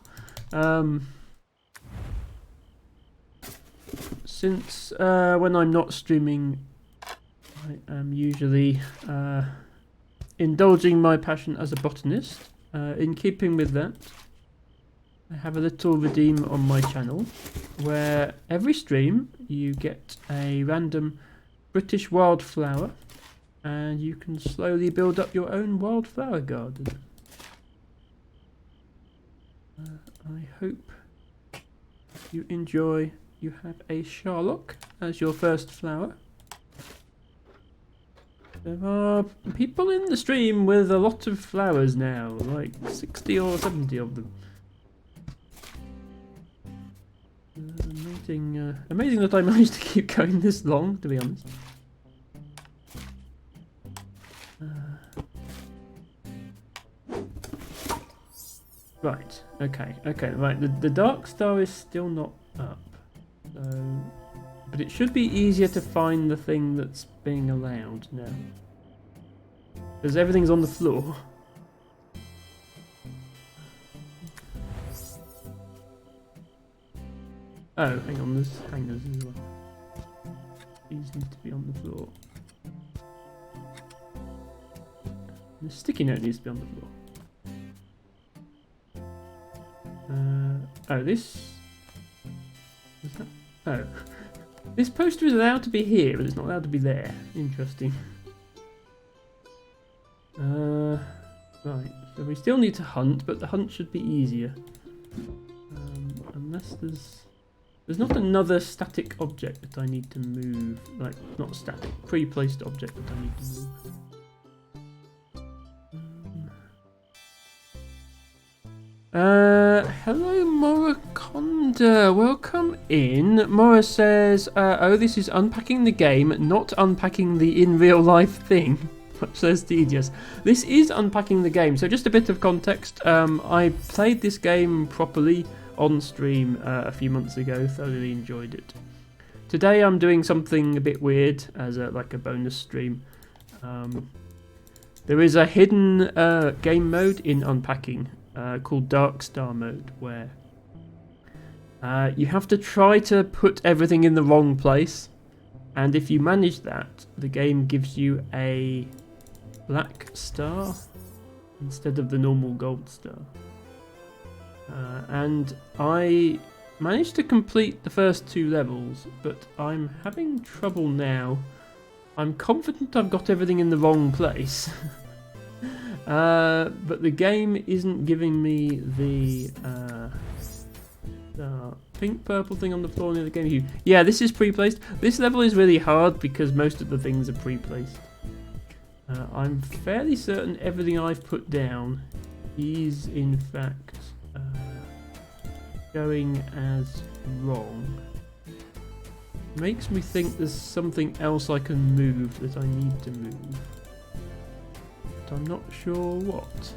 Since when I'm not streaming, I am usually indulging my passion as a botanist. In keeping with that, I have a little redeem on my channel where every stream you get a random British wildflower and you can slowly build up your own wildflower garden. I hope you enjoy. You have a Sherlock as your first flower. There are people in the stream with a lot of flowers now, like 60 or 70 of them. Amazing that I managed to keep going this long, to be honest. Right, okay, right. The Dark Star is still not up. So, but it should be easier to find the thing that's being allowed now. Because everything's on the floor. Oh, hang on, there's hangers as well. These need to be on the floor. The sticky note needs to be on the floor. Oh, this... Is that... Oh. This poster is allowed to be here, but it's not allowed to be there. Interesting. Right. So we still need to hunt, but the hunt should be easier. Unless there's not another static object that I need to move. Like, not static, pre-placed object that I need to move. Hello Moraconda, welcome in. Mora says, oh, this is unpacking the game, not unpacking the in real life thing. Much less tedious. This is unpacking the game, so just a bit of context. I played this game properly on stream a few months ago, thoroughly enjoyed it. Today I'm doing something a bit weird as like a bonus stream. There is a hidden game mode in unpacking called Dark Star mode, where you have to try to put everything in the wrong place, and if you manage that, the game gives you a black star instead of the normal gold star. And I managed to complete the first 2 levels, but I'm having trouble now. I'm confident I've got everything in the wrong place. But the game isn't giving me the pink purple thing on the floor near the game view. Yeah, this is pre-placed. This level is really hard because most of the things are pre-placed. I'm fairly certain everything I've put down is in fact going as wrong. Makes me think there's something else I can move that I need to move, but I'm not sure what.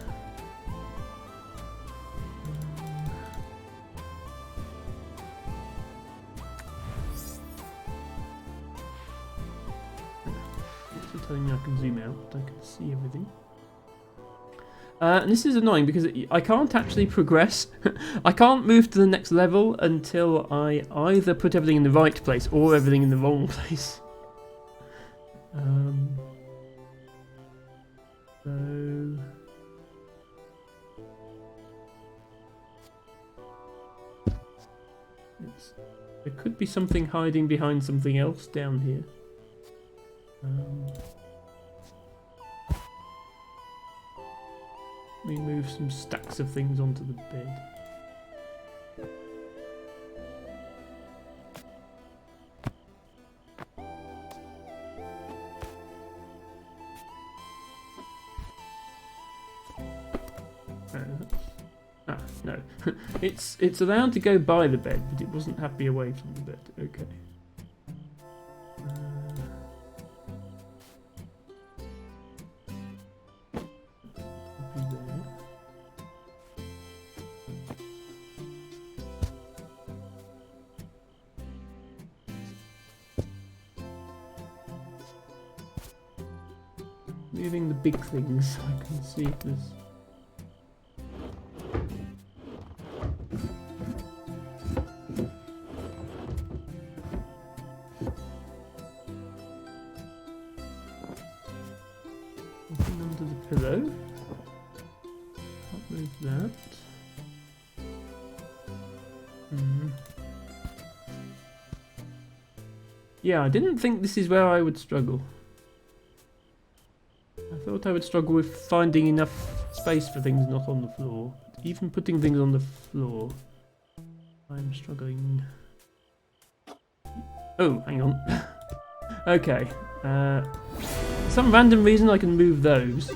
It's telling me I can zoom out, I can see everything. And this is annoying because I can't actually progress. I can't move to the next level until I either put everything in the right place or everything in the wrong place. So there could be something hiding behind something else down here. Let me move some stacks of things onto the bed. No. It's allowed to go by the bed, but it wasn't happy away from the bed. Okay. Moving the big things so I can see if there's... Nothing under the pillow. Can't move that. Yeah, I didn't think this is where I would struggle. I thought I would struggle with finding enough space for things not on the floor. Even putting things on the floor, I'm struggling. Oh, hang on. Okay. Some random reason I can move those.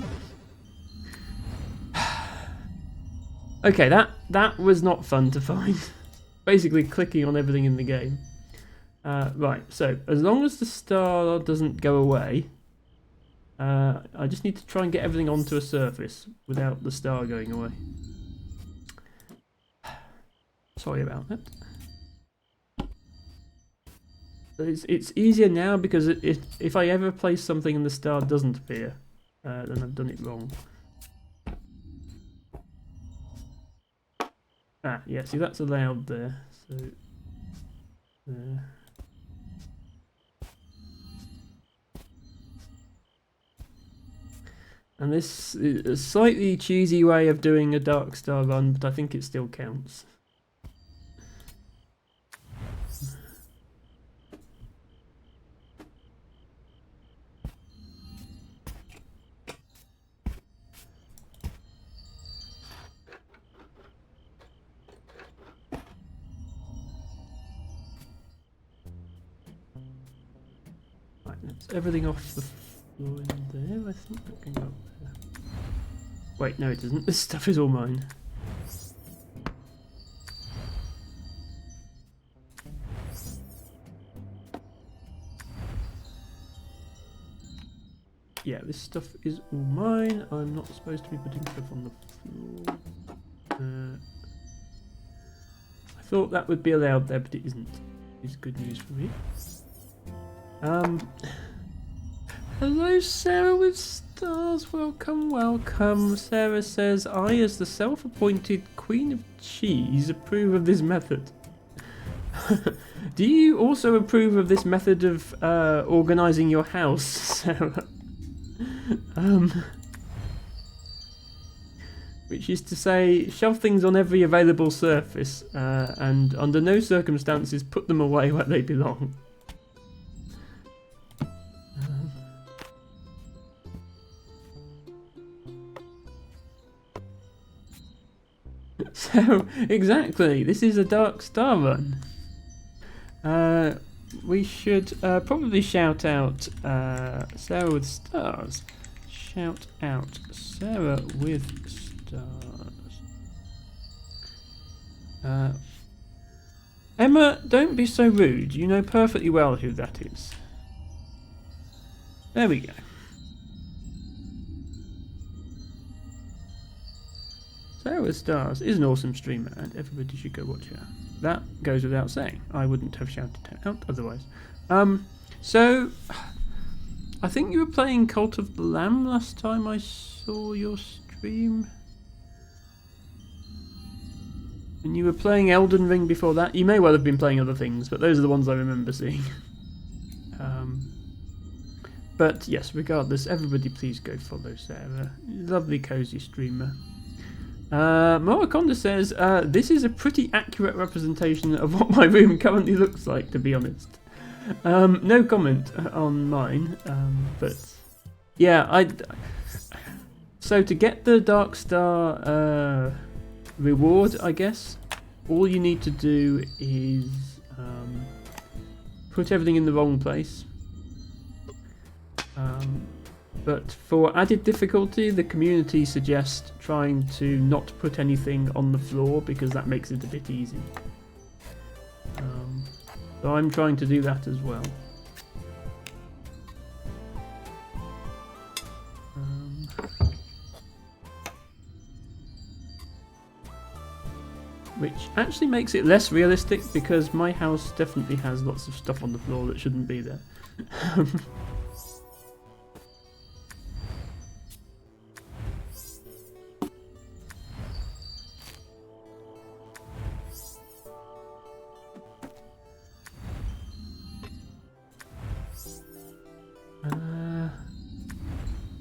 Okay, that was not fun to find. Basically clicking on everything in the game. Right, so as long as the star doesn't go away, I just need to try and get everything onto a surface without the star going away. Sorry about that. It's easier now because if I ever place something and the star doesn't appear, then I've done it wrong. Ah, yeah, see that's allowed there. So there. And this is a slightly cheesy way of doing a Dark Star run, but I think it still counts. Right, that's everything off the floor in there. I think that can go up there. Wait, no it doesn't. This stuff is all mine. yeah, this stuff is all mine. I'm not supposed to be putting stuff on the floor. I thought that would be allowed there, but it isn't. It's good news for me. Hello, Sarah with stars. Welcome, welcome. Sarah says, I, as the self-appointed Queen of Cheese, approve of this method. Do you also approve of this method of organising your house, Sarah? Which is to say, shove things on every available surface and under no circumstances put them away where they belong. So, exactly, this is a Dark Star run. We should probably shout out Sarah with stars. Shout out Sarah with stars. Emma, don't be so rude. You know perfectly well who that is. There we go. Sarah with stars is an awesome streamer, and everybody should go watch her. That goes without saying. I wouldn't have shouted it out otherwise. So I think you were playing Cult of the Lamb last time I saw your stream. And you were playing Elden Ring before that. You may well have been playing other things, but those are the ones I remember seeing. But yes, regardless, everybody please go follow Sarah. Lovely, cozy streamer. Moraconda says, this is a pretty accurate representation of what my room currently looks like, to be honest. No comment on mine, but yeah, so to get the Dark Star reward, I guess, all you need to do is put everything in the wrong place. But for added difficulty, the community suggests trying to not put anything on the floor because that makes it a bit easy. So I'm trying to do that as well. Which actually makes it less realistic because my house definitely has lots of stuff on the floor that shouldn't be there.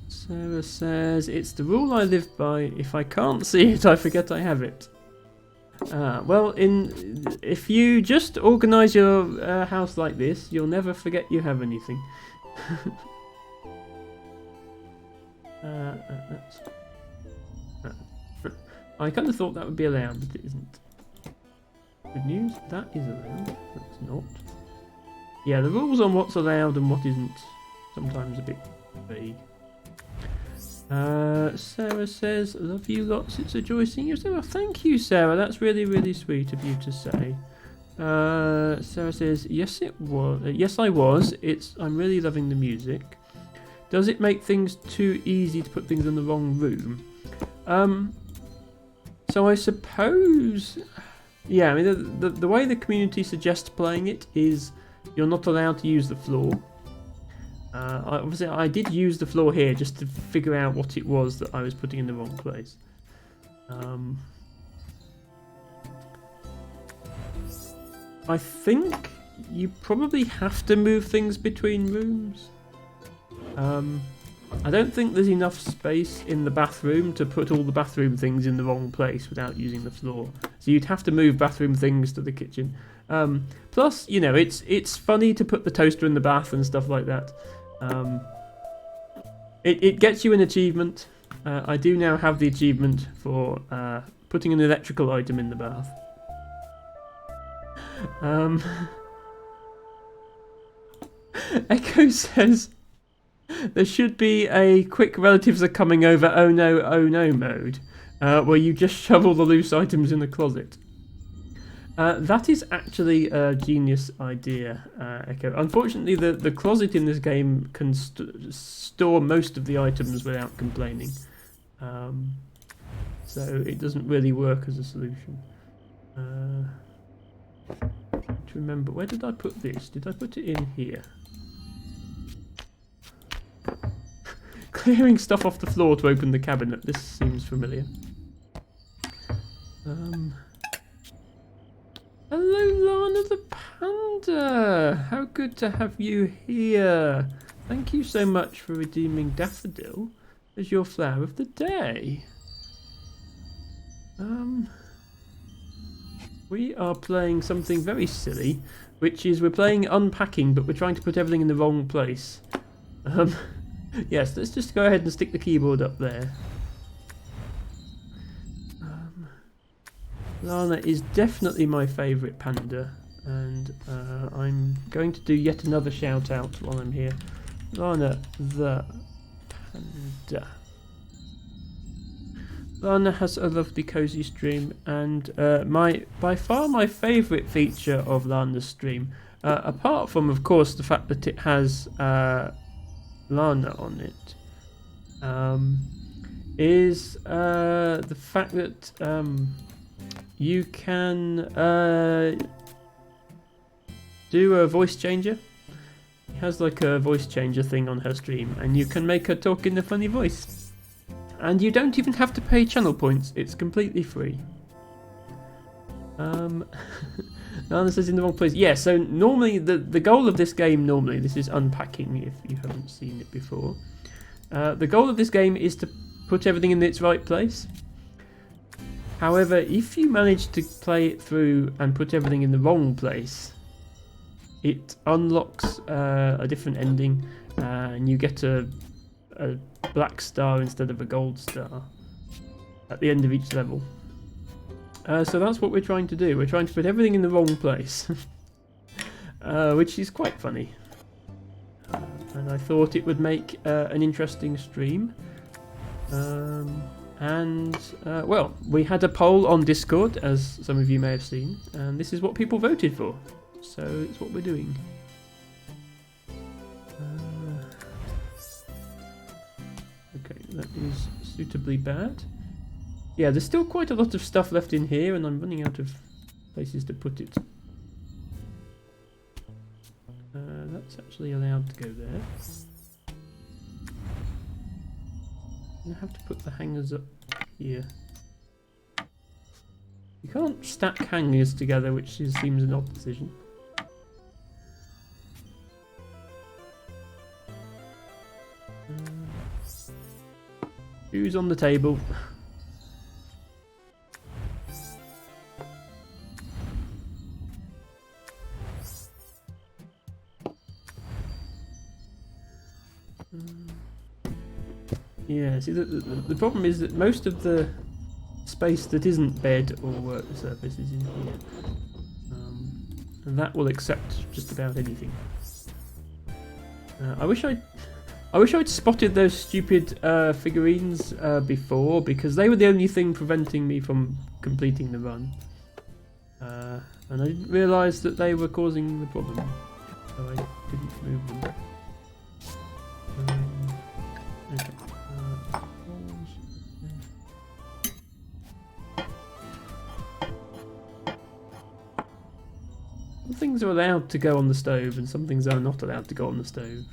Sarah says, it's the rule I live by. If I can't see it, I forget I have it. Well, if you just organise your house like this, you'll never forget you have anything. I kind of thought that would be allowed, but it isn't. Good news, that is allowed. That's not. Yeah, the rules on what's allowed and what isn't sometimes a bit vague. Sarah says, love you lots, it's a joy seeing you. Sarah, thank you, Sarah, that's really, really sweet of you to say. Sarah says, yes it was, yes I was, I'm really loving the music. Does it make things too easy to put things in the wrong room? So I suppose, yeah, I mean the way the community suggests playing it is you're not allowed to use the floor. Obviously, I did use the floor here just to figure out what it was that I was putting in the wrong place. I think you probably have to move things between rooms. I don't think there's enough space in the bathroom to put all the bathroom things in the wrong place without using the floor. So you'd have to move bathroom things to the kitchen. Plus, you know, it's funny to put the toaster in the bath and stuff like that. It gets you an achievement. I do now have the achievement for putting an electrical item in the bath. Echo says there should be a quick relatives are coming over oh no mode where you just shove all the loose items in the closet. That is actually a genius idea, Echo. Unfortunately, the closet in this game can store most of the items without complaining. So it doesn't really work as a solution. To remember, where did I put this? Did I put it in here? Clearing stuff off the floor to open the cabinet. This seems familiar. Hello, Lana the Panda! How good to have you here. Thank you so much for redeeming Daffodil as your flower of the day. We are playing something very silly, which is we're playing unpacking, but we're trying to put everything in the wrong place. Yes, let's just go ahead and stick the keyboard up there. Lana is definitely my favourite panda, and I'm going to do yet another shout out while I'm here. Lana the Panda. Lana has a lovely cozy stream, and by far my favourite feature of Lana's stream, apart from of course the fact that it has Lana on it, is the fact that you can do a voice changer. It has like a voice changer thing on her stream, and you can make her talk in a funny voice. And you don't even have to pay channel points, it's completely free. Nana says in the wrong place. Yeah, so normally the goal of this game, this is unpacking if you haven't seen it before. The goal of this game is to put everything in its right place. However, if you manage to play it through and put everything in the wrong place, it unlocks a different ending, and you get a black star instead of a gold star at the end of each level. So that's what we're trying to do. We're trying to put everything in the wrong place, which is quite funny. And I thought it would make an interesting stream. Well, we had a poll on Discord, as some of you may have seen, and this is what people voted for. So it's what we're doing. Okay, that is suitably bad. Yeah, there's still quite a lot of stuff left in here, and I'm running out of places to put it. That's actually allowed to go there. I have to put the hangers up here. You can't stack hangers together, which seems an odd decision. Who's on the table? Yeah, see, the problem is that most of the space that isn't bed or work surface is in here. And that will accept just about anything. I wish I'd spotted those stupid figurines before, because they were the only thing preventing me from completing the run. And I didn't realise that they were causing the problem, so I didn't move them. Okay. Some things are allowed to go on the stove and some things are not allowed to go on the stove.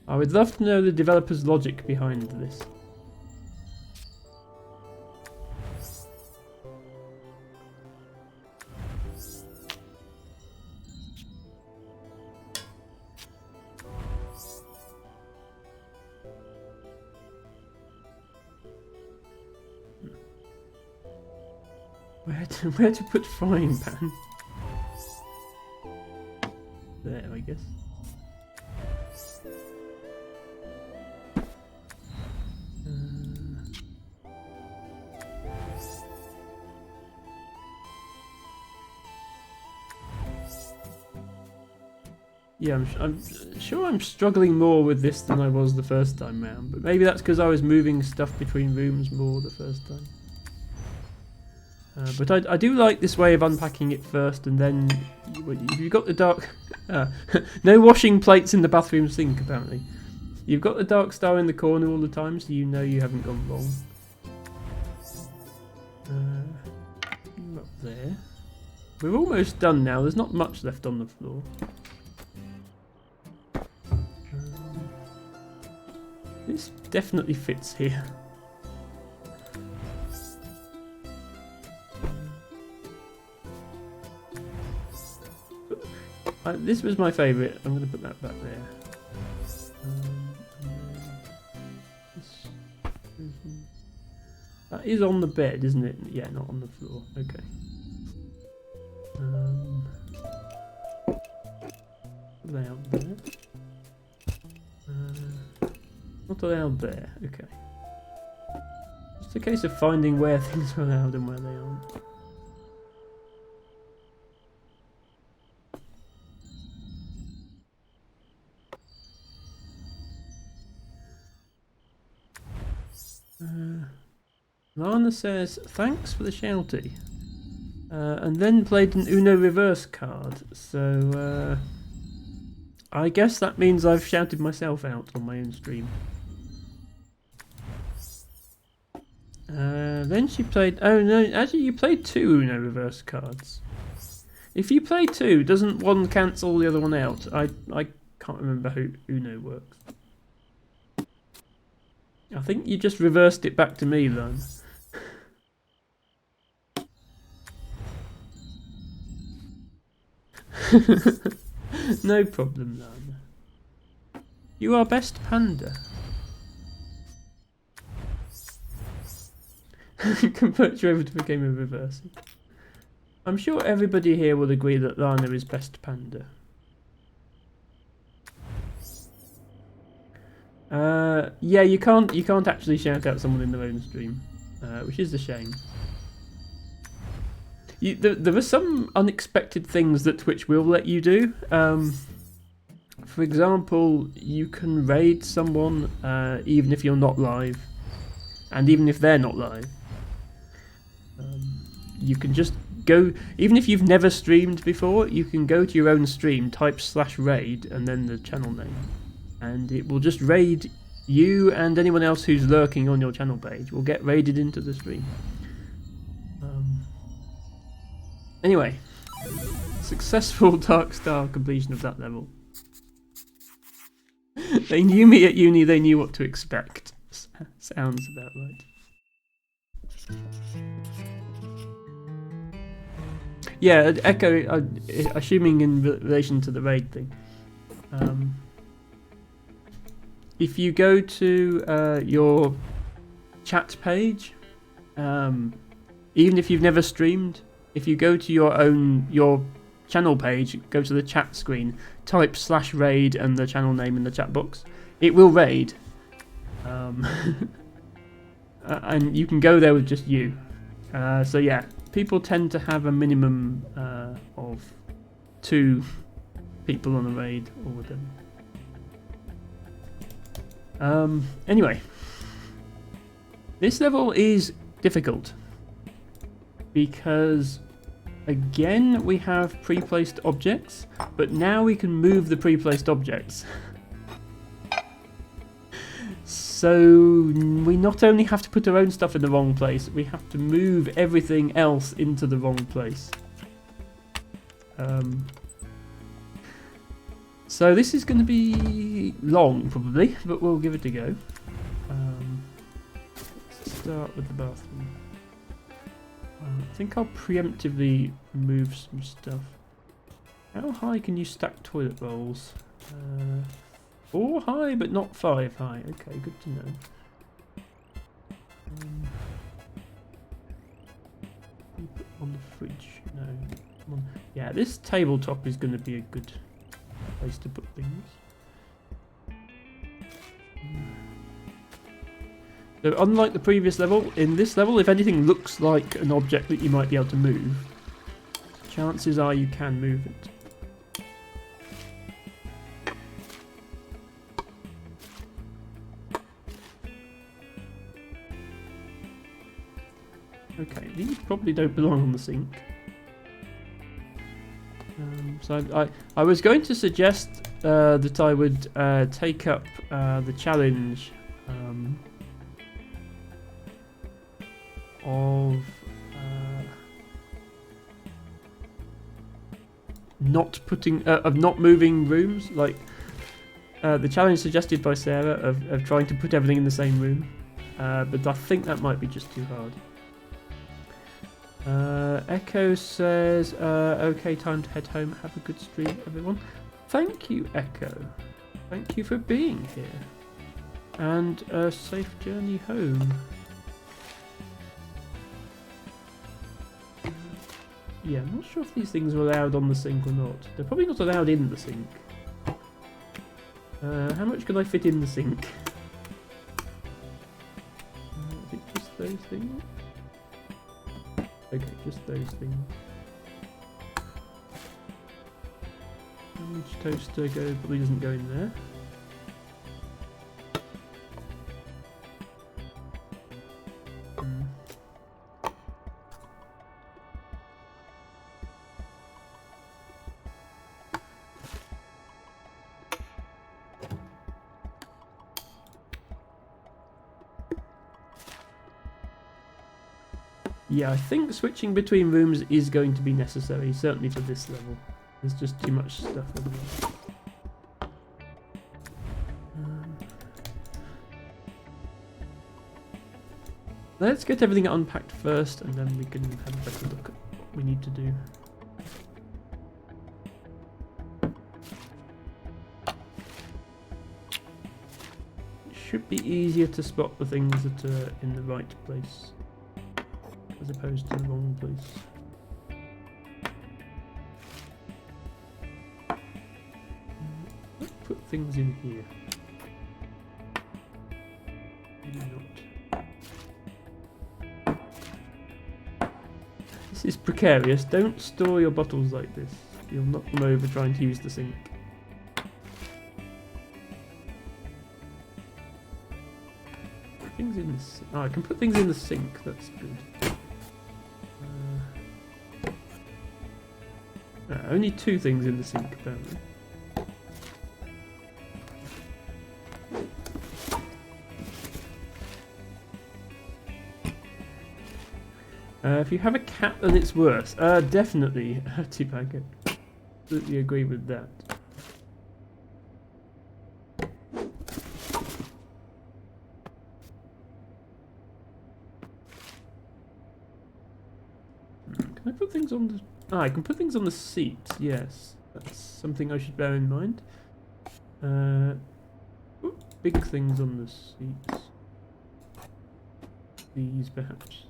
I would love to know the developer's logic behind this. Where to put frying pan? There, I guess. Yeah, I'm sure I'm struggling more with this than I was the first time round, but maybe that's because I was moving stuff between rooms more the first time. But I do like this way of unpacking it first, and then you've got the dark... no washing plates in the bathroom sink, apparently. You've got the dark star in the corner all the time, so you know you haven't gone wrong. Up there. We're almost done now. There's not much left on the floor. This definitely fits here. This was my favourite. I'm going to put that back there. That is on the bed, isn't it? Yeah, not on the floor. Okay. Allowed there. Not allowed there. Okay. It's a case of finding where things are allowed and where they aren't. Lana says, thanks for the shouty. And then played an Uno reverse card. So, I guess that means I've shouted myself out on my own stream. Then she played... Oh no, actually you played 2 Uno reverse cards. If you play 2, doesn't one cancel the other one out? I can't remember how Uno works. I think you just reversed it back to me then. No problem, Lana. You are best panda. Convert you over to a game of reversing. I'm sure everybody here will agree that Lana is best panda. Yeah, you can't actually shout out someone in their own stream, which is a shame. There are some unexpected things that Twitch will let you do. For example, you can raid someone even if you're not live, and even if they're not live. You can just go, even if you've never streamed before, you can go to your own stream, type /raid, and then the channel name, and it will just raid you, and anyone else who's lurking on your channel page will get raided into the stream. Anyway, successful Dark Star completion of that level. They knew me at uni, they knew what to expect. Sounds about right. Yeah, Echo, assuming in relation to the raid thing. If you go to your chat page, even if you've never streamed, if you go to your channel page, go to the chat screen, type /raid and the channel name in the chat box, it will raid. And you can go there with just you. So yeah, people tend to have a minimum of 2 people on a raid or whatever. Anyway, this level is difficult because again we have pre-placed objects, but now we can move the pre-placed objects. So we not only have to put our own stuff in the wrong place, we have to move everything else into the wrong place. So this is going to be long, probably, but we'll give it a go. Let's start with the bathroom. I think I'll preemptively move some stuff. How high can you stack toilet rolls? 4 high, but not 5 high. Okay, good to know. Put on the fridge. No. Come on. Yeah, this tabletop is going to be a good place to put things. So unlike the previous level, in this level, if anything looks like an object that you might be able to move, chances are you can move it. Okay, these probably don't belong on the sink. So I was going to suggest that I would take up the challenge of not moving rooms, like the challenge suggested by Sarah of trying to put everything in the same room, but I think that might be just too hard. Echo says, okay, time to head home. Have a good stream, everyone. Thank you, Echo. Thank you for being here. And a safe journey home. Yeah, I'm not sure if these things are allowed on the sink or not. They're probably not allowed in the sink. How much can I fit in the sink? Is it just those things? Okay, just those things. Which toaster probably doesn't go in there. Yeah, I think switching between rooms is going to be necessary, certainly for this level. There's just too much stuff otherwise. Let's get everything unpacked first, and then we can have a better look at what we need to do. It should be easier to spot the things that are in the right place, as opposed to the wrong place. Let's put things in here. Maybe not. This is precarious. Don't store your bottles like this. You'll knock them over trying to use the sink. Things in this. Oh, I can put things in the sink. That's good. Only 2 things in the sink, apparently. If you have a cat, then it's worse. Definitely, T-Packet. Absolutely agree with that. Can I put things on the... Ah, I can put things on the seat, yes. That's something I should bear in mind. Big things on the seats. These, perhaps.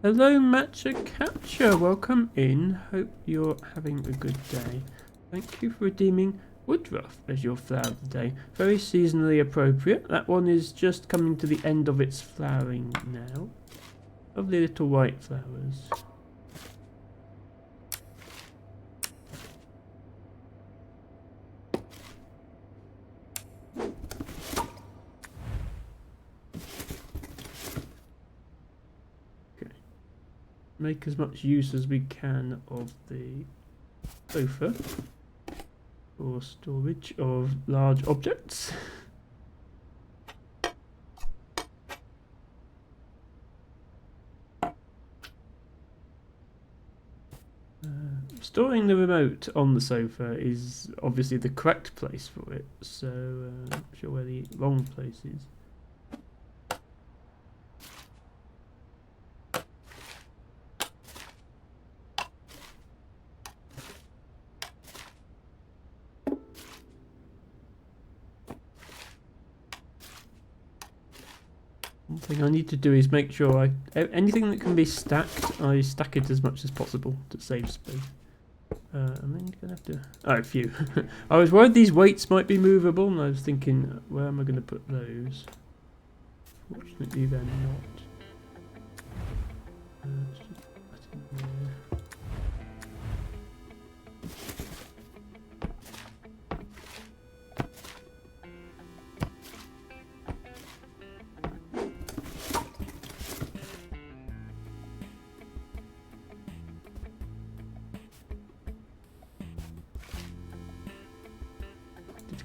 Hello, Matcha Capture. Welcome in. Hope you're having a good day. Thank you for redeeming Woodruff as your flower of the day. Very seasonally appropriate. That one is just coming to the end of its flowering now. Lovely little white flowers. Make as much use as we can of the sofa for storage of large objects. Storing the remote on the sofa is obviously the correct place for it, so I'm not sure where the wrong place is. One thing I need to do is make sure anything that can be stacked, I stack it as much as possible to save space. And then you're going to have to... Oh, phew. I was worried these weights might be movable, and I was thinking, where am I going to put those? Fortunately, they're not. Let's just put that in there.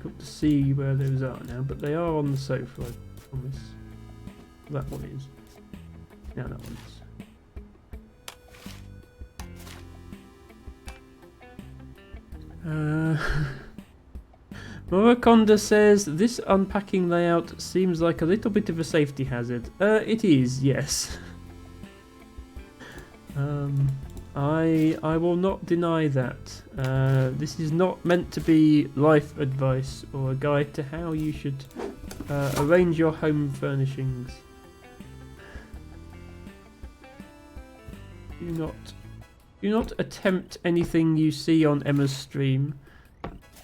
difficult to see where those are now, but they are on the sofa, I promise. That one is. Now that one is. Moraconda says, this unpacking layout seems like a little bit of a safety hazard. It is, yes. I will not deny that. This is not meant to be life advice or a guide to how you should arrange your home furnishings. Do not attempt anything you see on Emma's stream.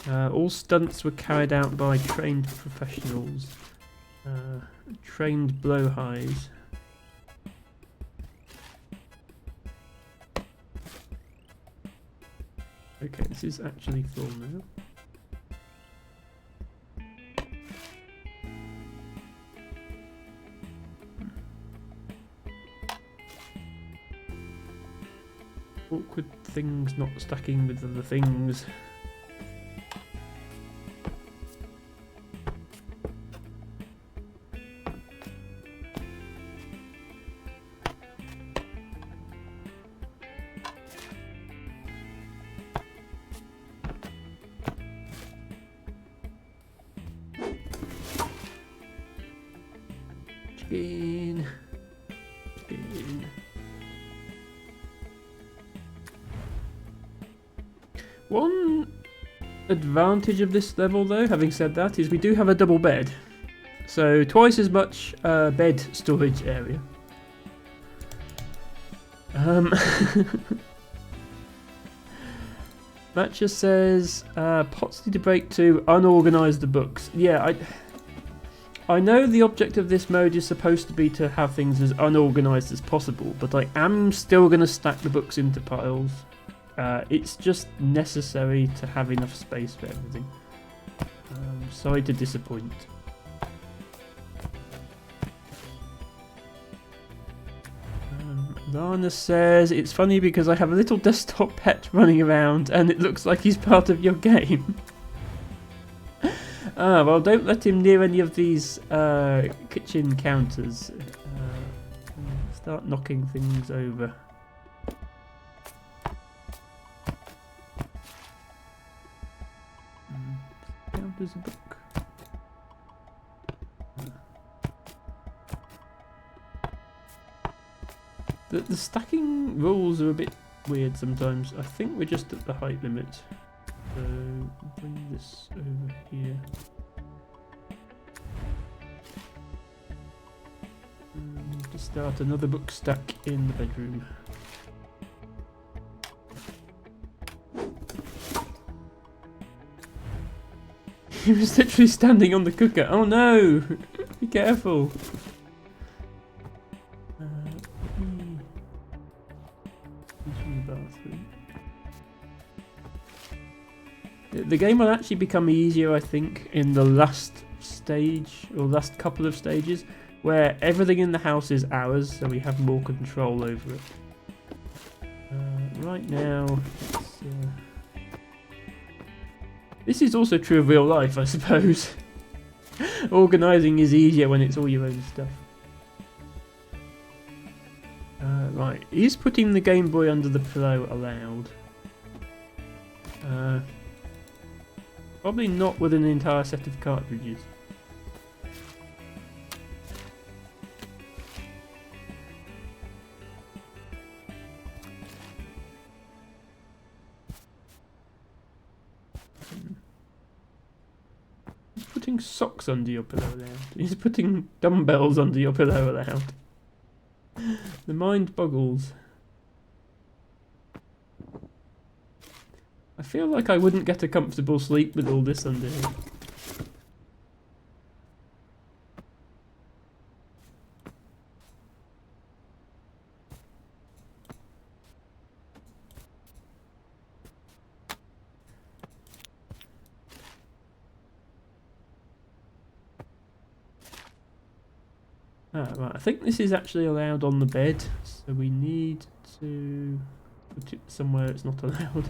All stunts were carried out by trained professionals, trained blowhighs. Okay, this is actually full now. Awkward things not stacking with other things. Chicken. Chicken. One advantage of this level, though, having said that, is we do have a double bed. So twice as much bed storage area. Matcha says, pots need to break to unorganise the books. Yeah, I know the object of this mode is supposed to be to have things as unorganised as possible, but I am still going to stack the books into piles. It's just necessary to have enough space for everything. Sorry to disappoint. Lana says, it's funny because I have a little desktop pet running around and it looks like he's part of your game. Well, don't let him near any of these kitchen counters. Start knocking things over. Counters a book. The stacking rules are a bit weird sometimes. I think we're just at the height limit. So bring this over here. To start another book stack in the bedroom. He was literally standing on the cooker. Oh no! Be careful. The game will actually become easier, I think, in the last stage, or last couple of stages, where everything in the house is ours, so we have more control over it. Right now, this is also true of real life, I suppose. Organising is easier when it's all your own stuff. Right, is putting the Game Boy under the pillow allowed? Probably not with an entire set of cartridges. He's putting socks under your pillow allowed. He's putting dumbbells under your pillow allowed. The mind boggles. I feel like I wouldn't get a comfortable sleep with all this under here. Right, I think this is actually allowed on the bed, so we need to put it somewhere it's not allowed.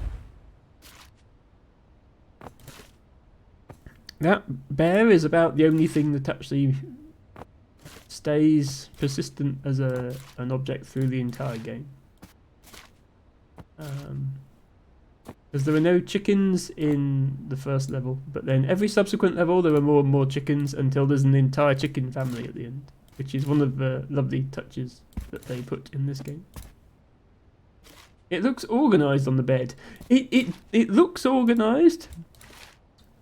That bear is about the only thing that actually stays persistent as an object through the entire game. Because there were no chickens in the first level, but then every subsequent level there were more and more chickens until there's an entire chicken family at the end, which is one of the lovely touches that they put in this game. It looks organised on the bed. It looks organised,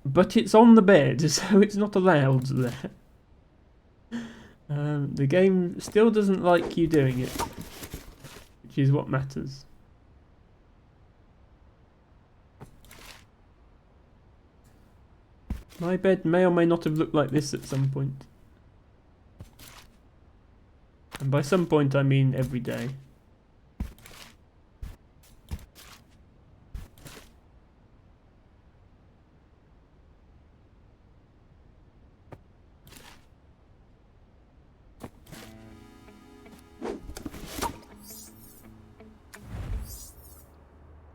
but it's on the bed, so it's not allowed there. The game still doesn't like you doing it, which is what matters. My bed may or may not have looked like this at some point. And by some point I mean every day.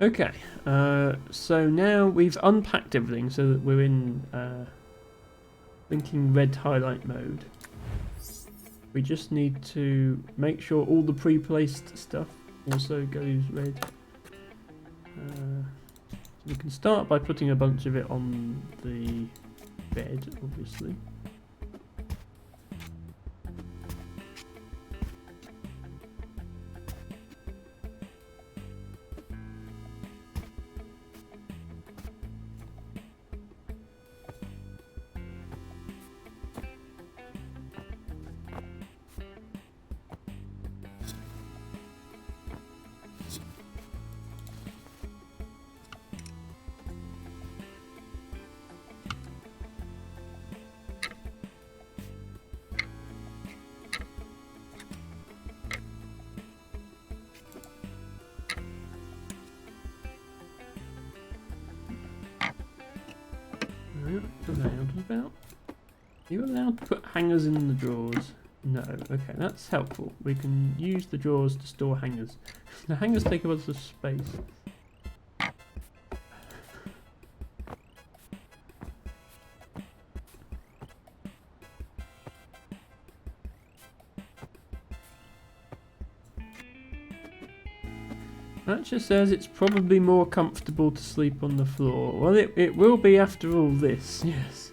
Okay, so now we've unpacked everything so that we're in blinking red highlight mode. We just need to make sure all the pre-placed stuff also goes red. So we can start by putting a bunch of it on the bed, obviously. About? Are you allowed to put hangers in the drawers? No. Okay, that's helpful. We can use the drawers to store hangers. The hangers take up a lot of space. That just says it's probably more comfortable to sleep on the floor. Well, it will be after all this, yes.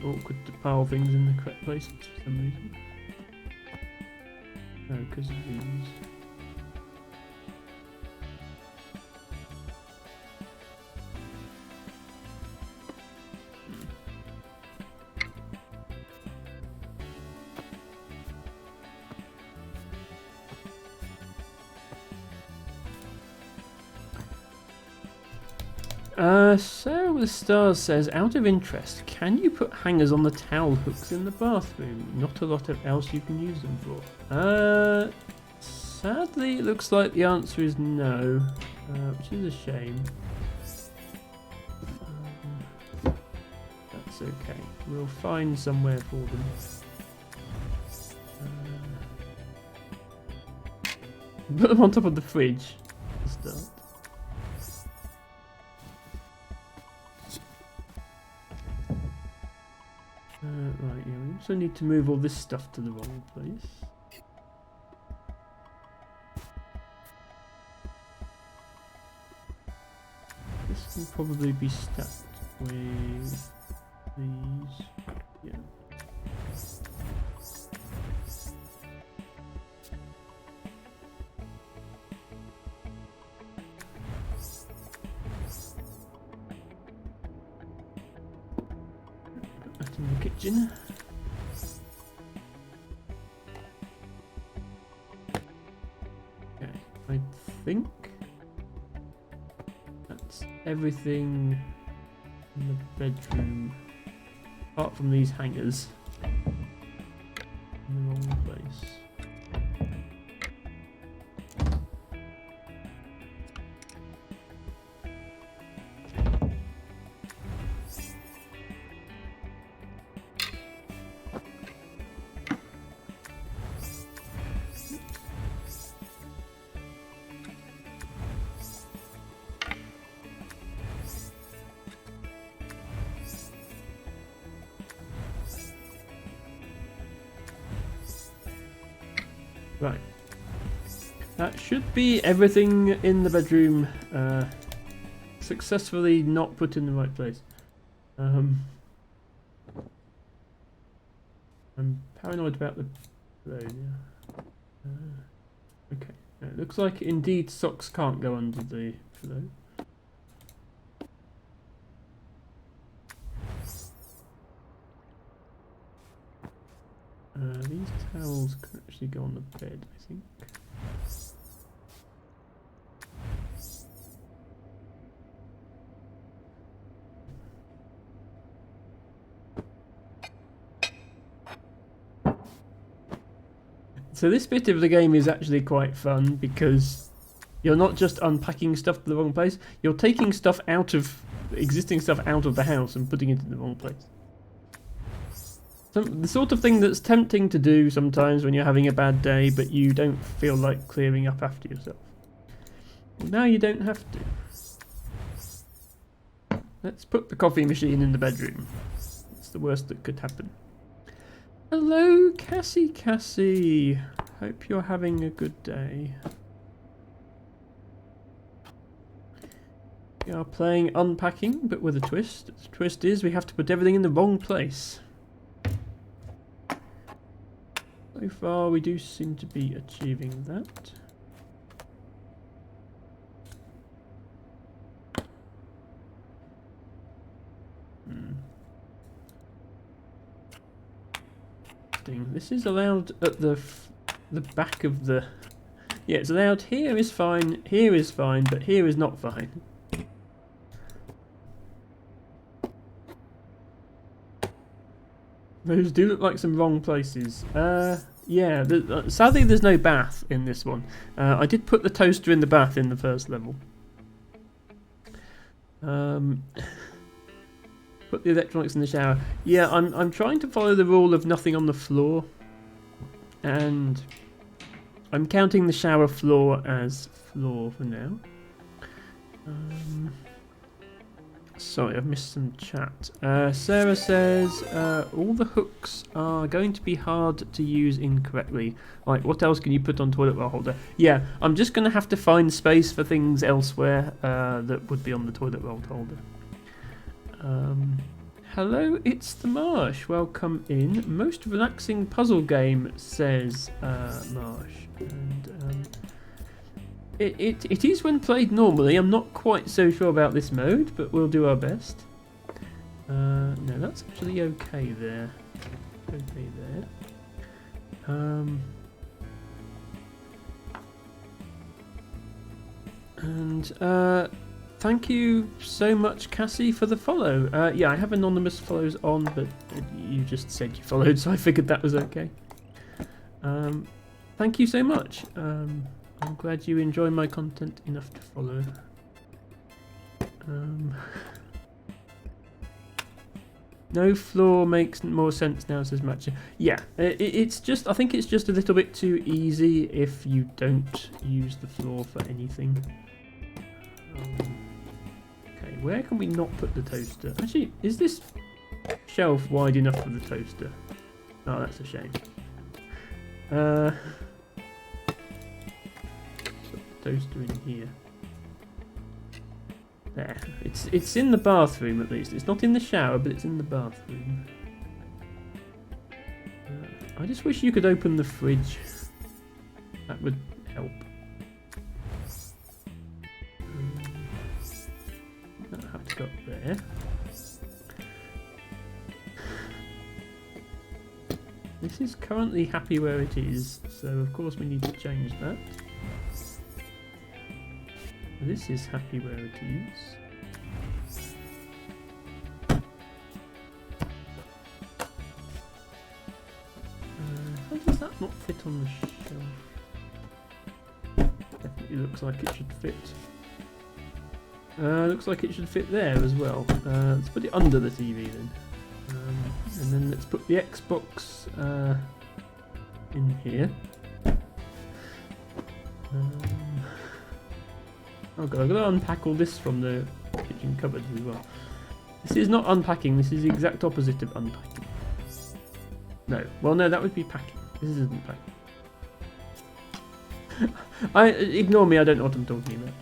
Awkward to pile things in the correct places for some reason. No, because of these. So the stars says, out of interest, can you put hangers on the towel hooks in the bathroom? Not a lot of else you can use them for. Sadly, it looks like the answer is no, which is a shame. That's okay. We'll find somewhere for them. Put them on top of the fridge to start. Right, yeah, we also need to move all this stuff to the wrong place. This can probably be stacked with these. Yeah. Put that in the kitchen. Okay, I think that's everything in the bedroom, apart from these hangers, in the wrong place. Right. That should be everything in the bedroom successfully not put in the right place. I'm paranoid about the pillow, yeah. Okay. It looks like indeed socks can't go under the pillow. These towels can actually go on the bed, I think. So this bit of the game is actually quite fun because you're not just unpacking stuff to the wrong place, you're taking stuff out of existing stuff out of the house and putting it in the wrong place. The sort of thing that's tempting to do sometimes when you're having a bad day but you don't feel like clearing up after yourself. Now you don't have to. Let's put the coffee machine in the bedroom. It's the worst that could happen. Hello, Cassie. Hope you're having a good day. We are playing unpacking, but with a twist. The twist is we have to put everything in the wrong place. So far, we do seem to be achieving that. This is allowed at the back of the... Yeah, it's allowed here is fine, but here is not fine. Those do look like some wrong places. Yeah, sadly there's no bath in this one. I did put the toaster in the bath in the first level. Put the electronics in the shower. Yeah, I'm trying to follow the rule of nothing on the floor, and I'm counting the shower floor as floor for now. Sorry, I've missed some chat. Sarah says all the hooks are going to be hard to use incorrectly. Like, what else can you put on toilet roll holder? Yeah, I'm just going to have to find space for things elsewhere that would be on the toilet roll holder. Hello, it's the Marsh. Welcome in. Most relaxing puzzle game, says Marsh. And it is when played normally. I'm not quite so sure about this mode, but we'll do our best. No, that's actually okay there. Okay there. Thank you so much, Cassie, for the follow. Yeah, I have anonymous follows on, but you just said you followed, so I figured that was okay. Thank you so much. I'm glad you enjoy my content enough to follow. No floor makes more sense now, says Matcha. Yeah, it's just, I think it's just a little bit too easy if you don't use the floor for anything. Okay, where can we not put the toaster? Actually, is this shelf wide enough for the toaster? Oh, that's a shame. Put the toaster in here. There. It's in the bathroom at least. It's not in the shower, but it's in the bathroom. I just wish you could open the fridge. That would help. That'll have to go up there. This is currently happy where it is, so of course we need to change that. This is happy where it is. How does that not fit on the shelf? Definitely looks like it should fit. Looks like it should fit there as well. Let's put it under the TV then. And then let's put the Xbox in here. Oh god, I've got to unpack all this from the kitchen cupboards as well. This is not unpacking, this is the exact opposite of unpacking. No, well no, that would be packing. This isn't packing. Ignore me, I don't know what I'm talking about.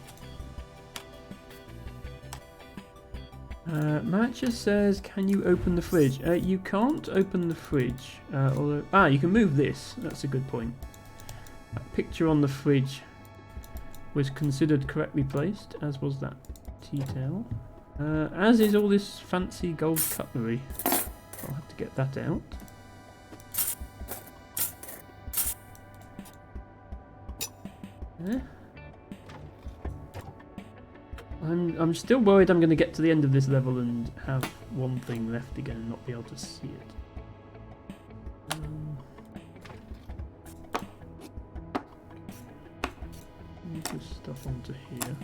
Matcha says, can you open the fridge? You can't open the fridge. Although, you can move this. That's a good point. That picture on the fridge was considered correctly placed, as was that tea towel. As is all this fancy gold cutlery. I'll have to get that out. Yeah. I'm still worried I'm going to get to the end of this level and have one thing left again and not be able to see it. Move this stuff onto here.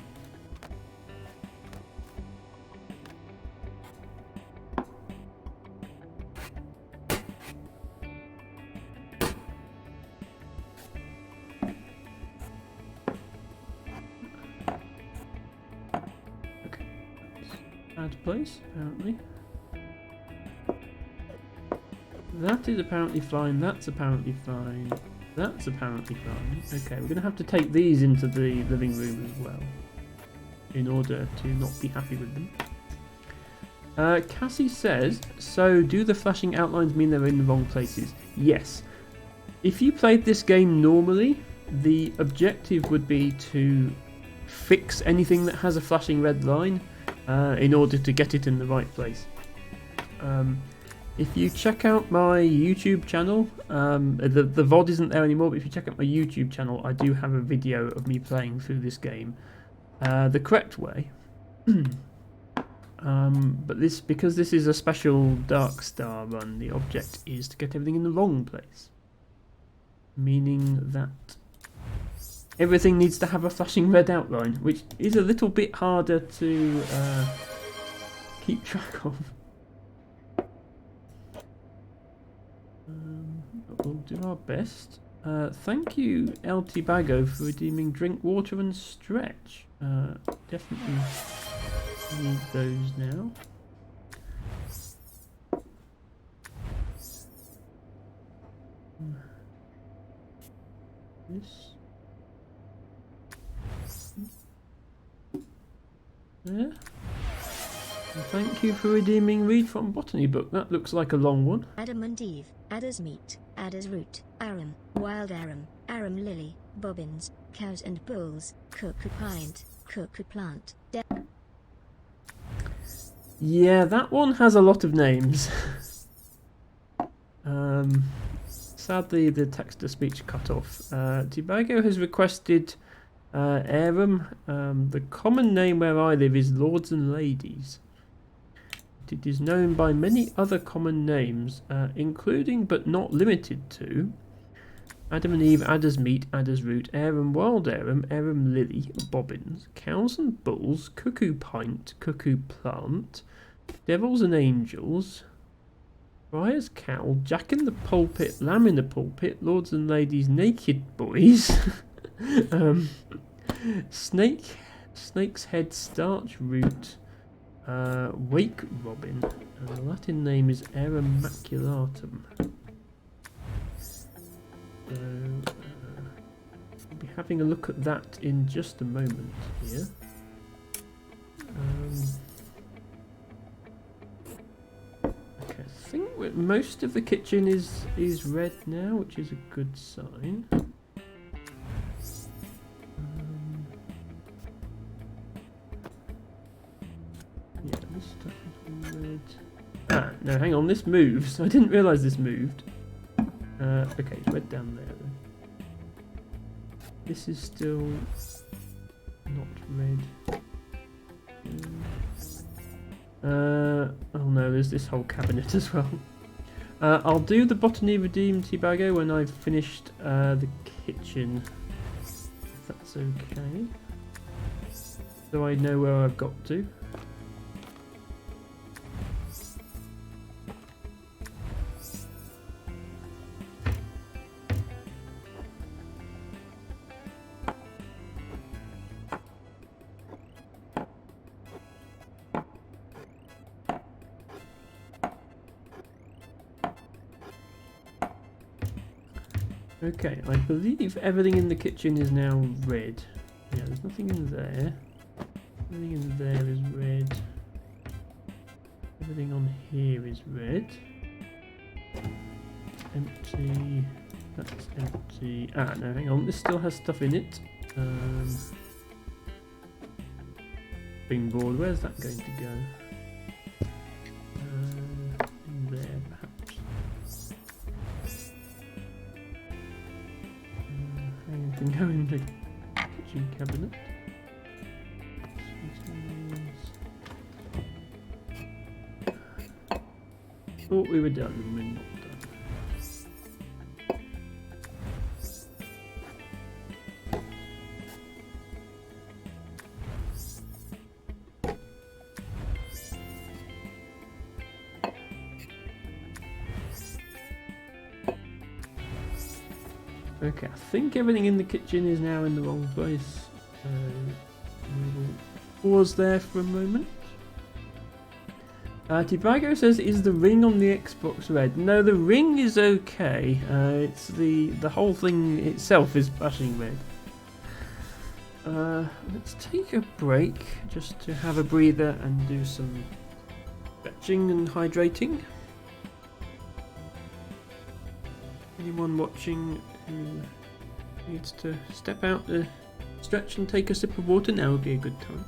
Add place, apparently. That is apparently fine, that's apparently fine, that's apparently fine. Okay, we're going to have to take these into the living room as well, in order to not be happy with them. Cassie says, so do the flashing outlines mean they're in the wrong places? Yes. If you played this game normally, the objective would be to fix anything that has a flashing red line, in order to get it in the right place. If you check out my YouTube channel, the VOD isn't there anymore, but if you check out my YouTube channel, I do have a video of me playing through this game the correct way. But because this is a special Dark Star run, the object is to get everything in the wrong place. Meaning that everything needs to have a flashing red outline, which is a little bit harder to keep track of. But we'll do our best. Thank you, LT Bago, for redeeming drink, water and stretch. Definitely need those now. This. Yeah. And thank you for redeeming Read from Botany Book. That looks like a long one. Adam and Eve, Adder's Meat, Adder's Root, Arum, Wild Arum, Arum Lily, Bobbins, Cows and Bulls, Cuckoo Pint, Cuckoo Plant. Yeah, that one has a lot of names. Sadly, the text-to-speech cut off. Tibago has requested Arum. The common name where I live is Lords and Ladies. It is known by many other common names, including but not limited to Adam and Eve, Adder's Meat, Adder's Root, Arum, Wild Arum, Arum Lily, Bobbins, Cows and Bulls, Cuckoo Pint, Cuckoo Plant, Devils and Angels, Friar's Cowl, Jack in the Pulpit, Lamb in the Pulpit, Lords and Ladies, Naked Boys, Snake's Head, Starch Root, Wake Robin, and the Latin name is Arum Maculatum. So, I'll be having a look at that in just a moment here. Okay, I think most of the kitchen is red now, which is a good sign. Yeah, this stuff is red. Ah, no, hang on, this moves. I didn't realise this moved. Okay, it's red down there then. This is still not red. Oh no, there's this whole cabinet as well. I'll do the Botany Redeemed Tibago when I've finished the kitchen, if that's okay. So I know where I've got to. Okay, I believe everything in the kitchen is now red. Yeah, there's nothing in there. Everything in there is red. Everything on here is red. Empty. That's empty. Ah, no, hang on. This still has stuff in it. Spring board, where's that going to go? In there, perhaps. Anything go in the kitchen cabinet? Thought we were done and we're not done. Okay, I think everything in the kitchen is now in the wrong place. We will pause there for a moment. Tibago says, "Is the ring on the Xbox red?" No, the ring is okay. It's the whole thing itself is flashing red. Let's take a break just to have a breather and do some stretching and hydrating. Anyone watching who needs to step out to stretch and take a sip of water, now would be a good time.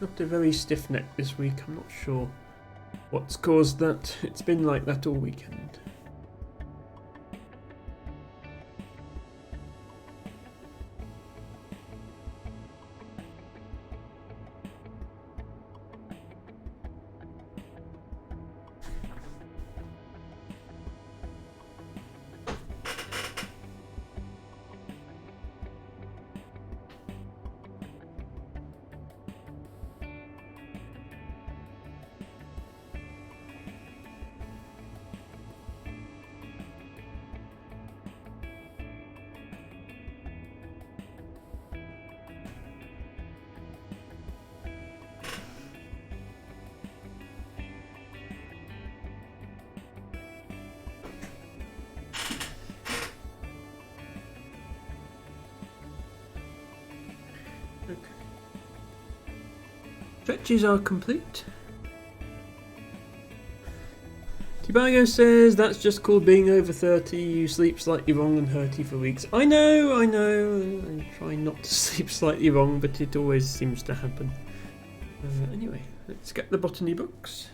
Not a very stiff neck this week. I'm not sure what's caused that. It's been like that all weekend. Okay. Stretches are complete. Tibago says, "That's just called being over 30. You sleep slightly wrong and hurty for weeks." I know. I try not to sleep slightly wrong, but it always seems to happen. Anyway, let's get the botany books.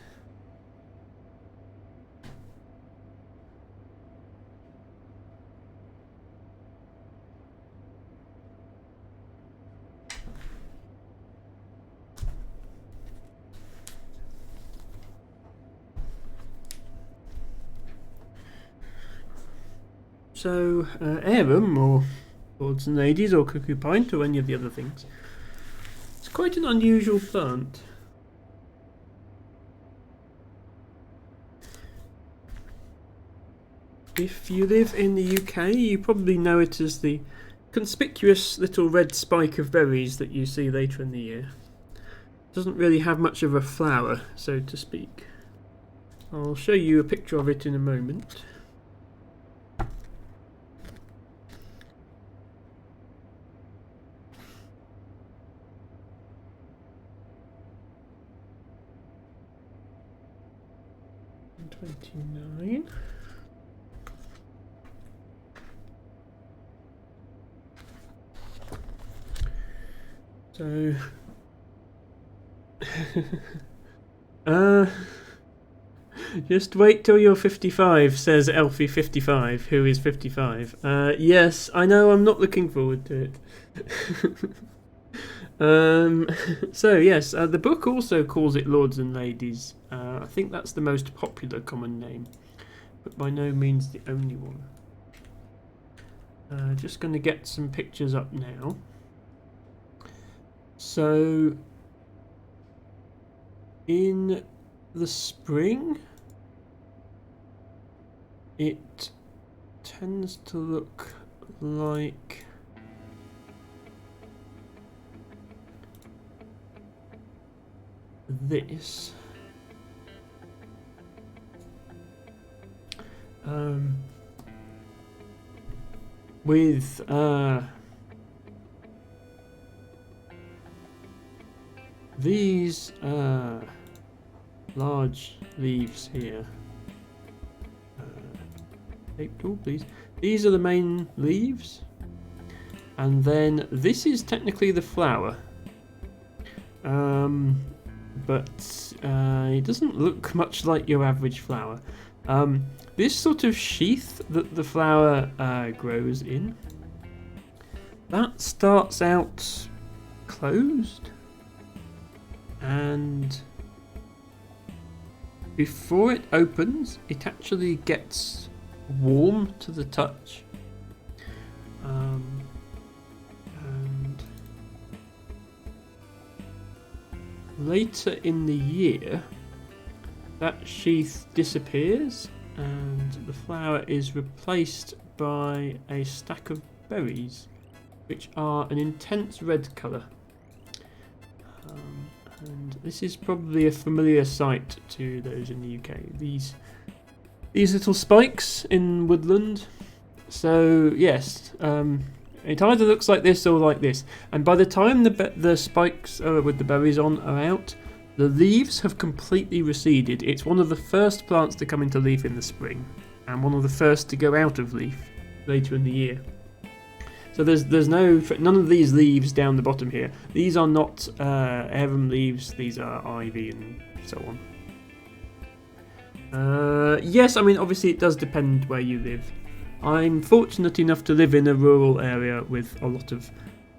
So, Arum, or Lords and Ladies, or Cuckoo Pint, or any of the other things. It's quite an unusual plant. If you live in the UK, you probably know it as the conspicuous little red spike of berries that you see later in the year. It doesn't really have much of a flower, so to speak. I'll show you a picture of it in a moment. 129. So, just wait till you're 55, says Elfie55, who is 55. Yes, I know, I'm not looking forward to it. So, yes, the book also calls it Lords and Ladies. I think that's the most popular common name, but by no means the only one. Just going to get some pictures up now. So, in the spring, it tends to look like this. With these large leaves here. April, please. These are the main leaves, and then this is technically the flower. But it doesn't look much like your average flower. This sort of sheath that the flower grows in, that starts out closed, and before it opens, it actually gets warm to the touch. And later in the year, that sheath disappears and the flower is replaced by a stack of berries, which are an intense red colour. And this is probably a familiar sight to those in the UK. These little spikes in woodland. So yes, it either looks like this or like this. And by the time the spikes with the berries on are out, the leaves have completely receded. It's one of the first plants to come into leaf in the spring, and one of the first to go out of leaf later in the year. So there's none of these leaves down the bottom here. These are not arum leaves. These are ivy and so on. Yes, I mean obviously it does depend where you live. I'm fortunate enough to live in a rural area with a lot of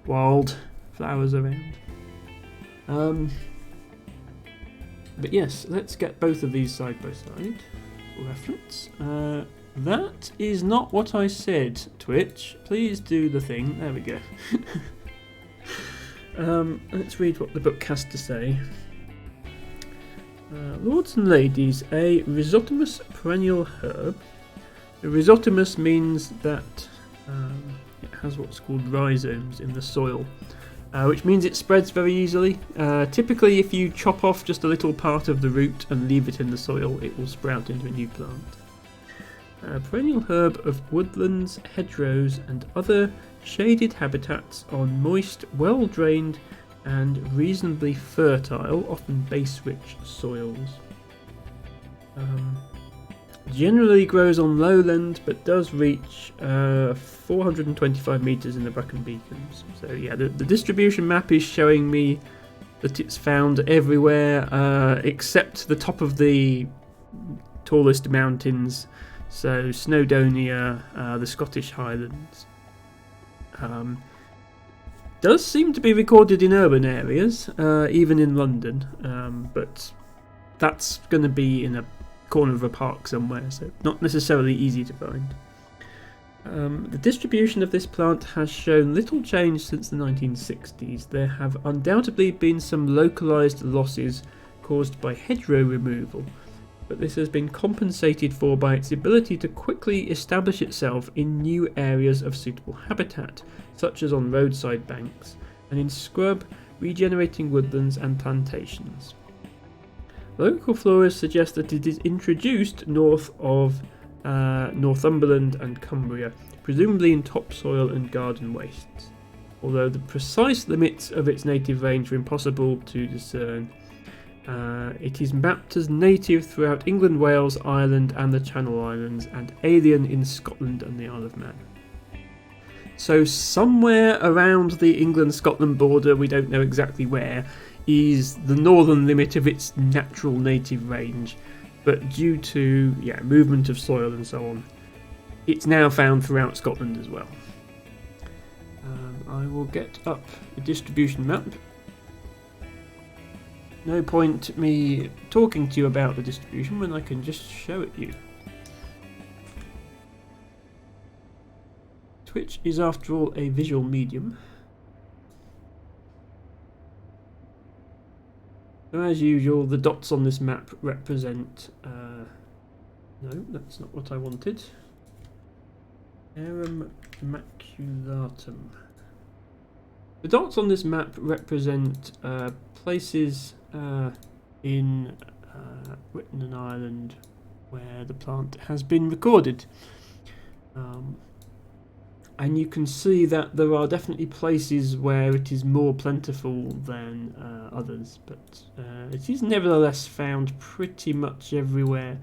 wild flowers around. But yes, let's get both of these side by side for reference. That is not what I said, Twitch. Please do the thing. There we go. Let's read what the book has to say. Lords and ladies, a rhizotomous perennial herb. The rhizotomous means that it has what's called rhizomes in the soil, which means it spreads very easily. Typically, if you chop off just a little part of the root and leave it in the soil, it will sprout into a new plant. A perennial herb of woodlands, hedgerows and other shaded habitats on moist, well-drained and reasonably fertile, often base-rich soils. Generally grows on lowland, but does reach 425 metres in the Brecon Beacons. So yeah, the distribution map is showing me that it's found everywhere except the top of the tallest mountains. So Snowdonia, the Scottish Highlands. Does seem to be recorded in urban areas, even in London, but that's going to be in a corner of a park somewhere, so not necessarily easy to find. The distribution of this plant has shown little change since the 1960s. There have undoubtedly been some localised losses caused by hedgerow removal, but this has been compensated for by its ability to quickly establish itself in new areas of suitable habitat, such as on roadside banks, and in scrub, regenerating woodlands and plantations. Local florists suggest that it is introduced north of Northumberland and Cumbria, presumably in topsoil and garden wastes, although the precise limits of its native range are impossible to discern. It is mapped as native throughout England, Wales, Ireland and the Channel Islands, and alien in Scotland and the Isle of Man. So somewhere around the England-Scotland border, we don't know exactly where, is the northern limit of its natural native range, but due to movement of soil and so on, it's now found throughout Scotland as well. I will get up the distribution map. No point me talking to you about the distribution when I can just show it you. Twitch is, after all, a visual medium. So as usual, the dots on this map represent... no, that's not what I wanted. Arum maculatum. The dots on this map represent places in Britain and Ireland where the plant has been recorded. And you can see that there are definitely places where it is more plentiful than others, but it is nevertheless found pretty much everywhere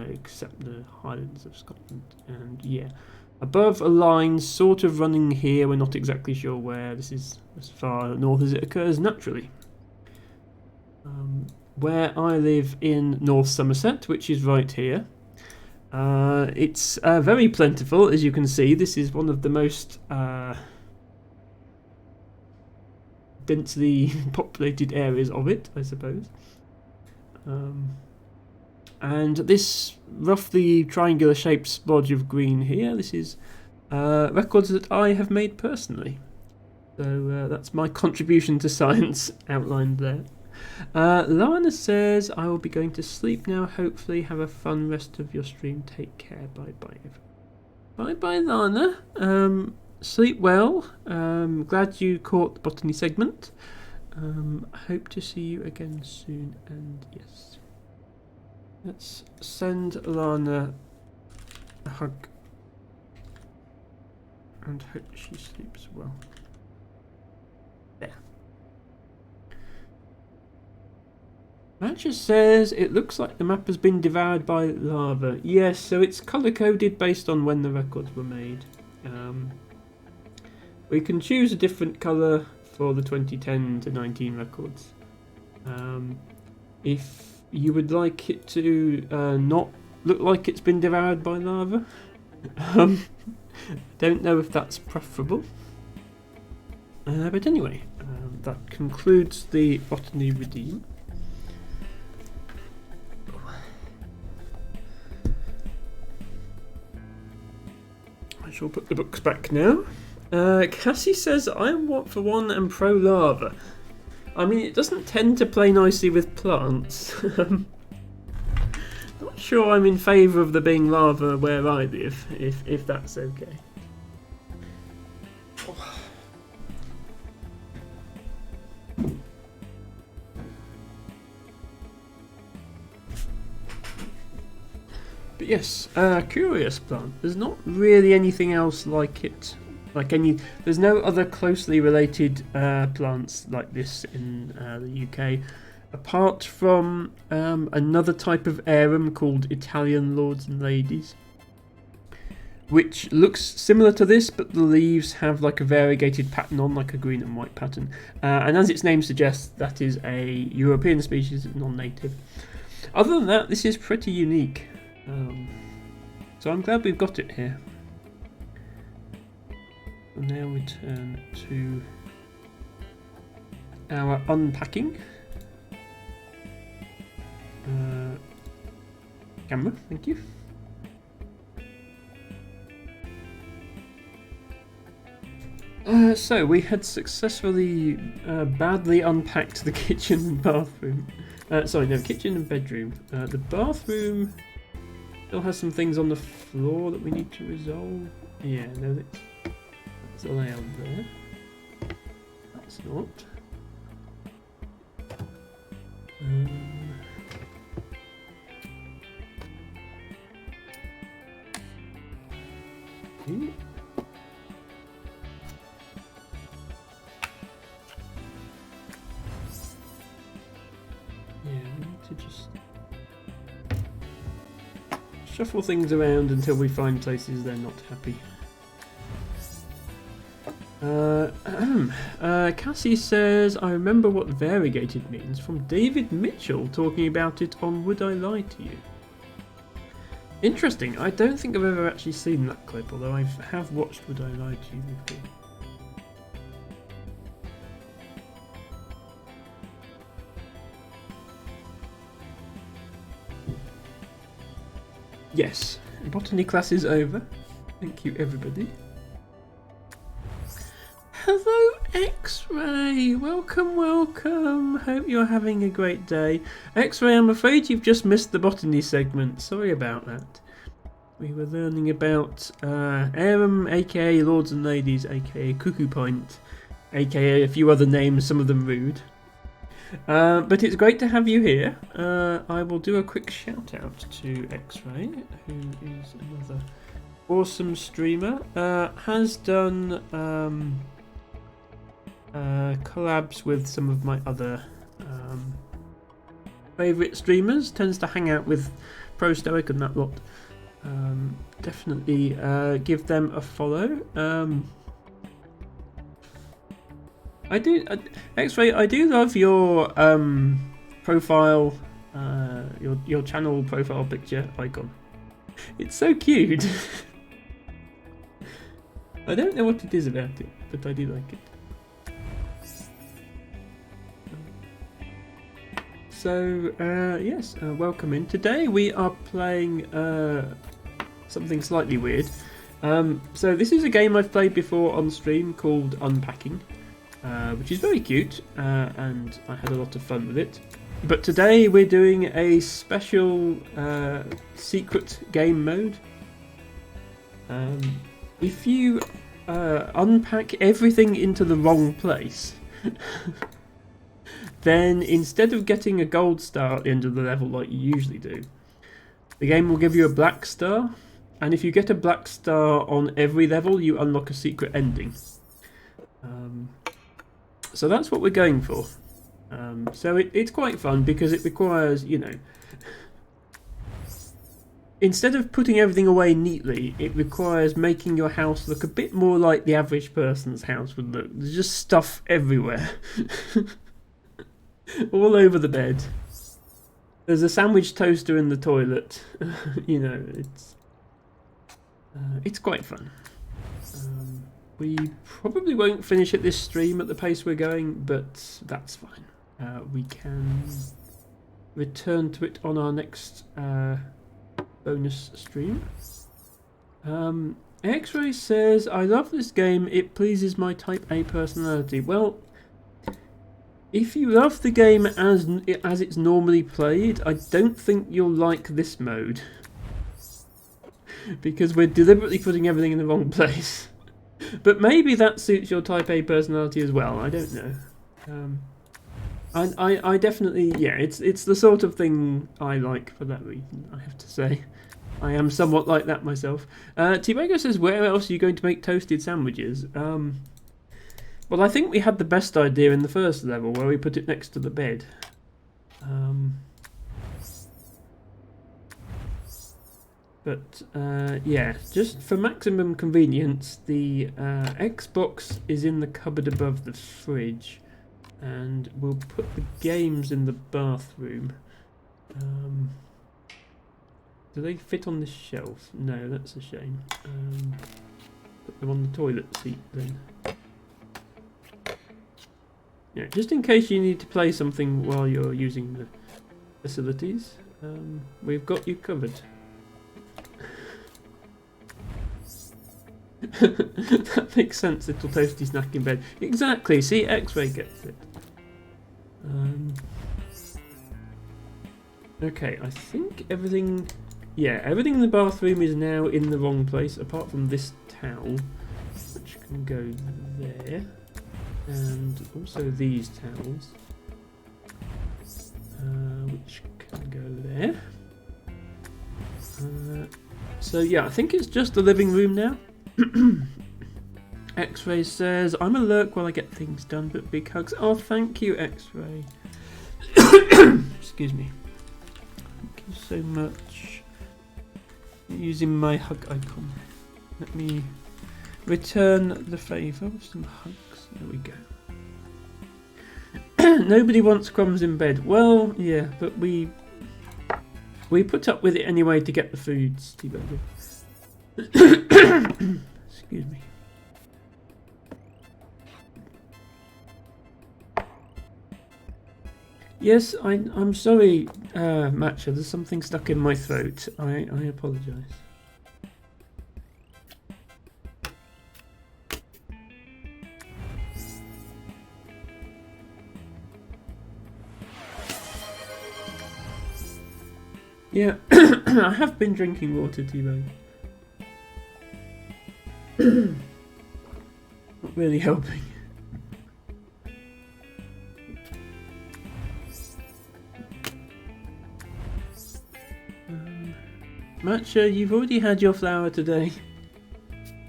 except the Highlands of Scotland. And above a line sort of running here, we're not exactly sure where. This is as far north as it occurs naturally. Where I live in North Somerset, which is right here, it's very plentiful, as you can see. This is one of the most densely populated areas of it, I suppose. And this roughly triangular shaped splodge of green here, this is records that I have made personally. So that's my contribution to science outlined there. Lana says, I will be going to sleep now. Hopefully have a fun rest of your stream. Take care. Bye bye. Bye bye, Lana. Sleep well. Glad you caught the botany segment. Hope to see you again soon. And yes, let's send Lana a hug and hope she sleeps well. There. Matcha says it looks like the map has been devoured by lava. Yes, so it's colour-coded based on when the records were made. We can choose a different colour for the 2010 to 19 records. If you would like it to not look like it's been devoured by lava, don't know if that's preferable. But anyway, that concludes the Botany Redeem. I shall put the books back now. Cassie says, I for one am pro lava. I mean, it doesn't tend to play nicely with plants. Not sure I'm in favour of there being lava where I live, if that's okay. But yes, curious plant. There's not really anything else like it. There's no other closely related plants like this in the UK, apart from another type of arum called Italian Lords and Ladies, which looks similar to this, but the leaves have like a variegated pattern on, like a green and white pattern. And as its name suggests, that is a European species, non-native. Other than that, this is pretty unique. So I'm glad we've got it here. And now we turn to our unpacking camera, thank you. So we had successfully badly unpacked the kitchen and bathroom. Kitchen and bedroom. The bathroom still has some things on the floor that we need to resolve. Yeah, no, that's allowed there. That's not. Okay. to just shuffle things around until we find places they're not happy. Cassie says, I remember what variegated means from David Mitchell talking about it on Would I Lie to You? Interesting. I don't think I've ever actually seen that clip, although I have watched Would I Lie to You before. Yes, botany class is over. Thank you, everybody. Hello, X-Ray. Welcome, welcome. Hope you're having a great day. X-Ray, I'm afraid you've just missed the botany segment. Sorry about that. We were learning about Arum, aka Lords and Ladies, aka Cuckoo Point, aka a few other names, some of them rude. But it's great to have you here. I will do a quick shout out to X-Ray, who is another awesome streamer. Has done collabs with some of my other favourite streamers. Tends to hang out with Pro Stoic and that lot. Definitely give them a follow. I do, X-Ray. I do love your profile, your channel profile picture icon. It's so cute. I don't know what it is about it, but I do like it. So yes, welcome in. Today we are playing something slightly weird. So this is a game I've played before on stream called Unpacking. Which is very cute, and I had a lot of fun with it. But today we're doing a special secret game mode. If you unpack everything into the wrong place, then instead of getting a gold star at the end of the level like you usually do, the game will give you a black star, and if you get a black star on every level, you unlock a secret ending. So that's what we're going for. So it's quite fun because it requires, you know, instead of putting everything away neatly, it requires making your house look a bit more like the average person's house would look. There's just stuff everywhere. All over the bed. There's a sandwich toaster in the toilet. You know, it's quite fun. We probably won't finish at this stream at the pace we're going, but that's fine. We can return to it on our next bonus stream. X-Ray says, I love this game, it pleases my type A personality. Well, if you love the game as it's normally played, I don't think you'll like this mode. Because we're deliberately putting everything in the wrong place. But maybe that suits your type A personality as well, I don't know. I definitely, yeah, it's the sort of thing I like for that reason, I have to say. I am somewhat like that myself. T-Bago says, where else are you going to make toasted sandwiches? Well, I think we had the best idea in the first level, where we put it next to the bed. But yeah, just for maximum convenience, the Xbox is in the cupboard above the fridge, and we'll put the games in the bathroom. Do they fit on this shelf? No, that's a shame. Put them on the toilet seat then. Yeah, just in case you need to play something while you're using the facilities, we've got you covered. That makes sense, little toasty snack in bed. Exactly, see, X-Ray gets it. Okay, I think everything... Yeah, everything in the bathroom is now in the wrong place, apart from this towel, which can go there. And also these towels, which can go there. So yeah, I think it's just the living room now. X-Ray says, I'm a lurk while I get things done, but big hugs. Oh, thank you, X-Ray. Excuse me. you so much. Using my hug icon. Let me return the favour with some hugs. There we go. Nobody wants crumbs in bed. Well, yeah, but we put up with it anyway to get the food, Steve. Excuse me. Yes, I'm sorry, Matcha. There's something stuck in my throat. I apologise. Yeah, I have been drinking water, T-Bag. Not really helping. Matcha, you've already had your flower today.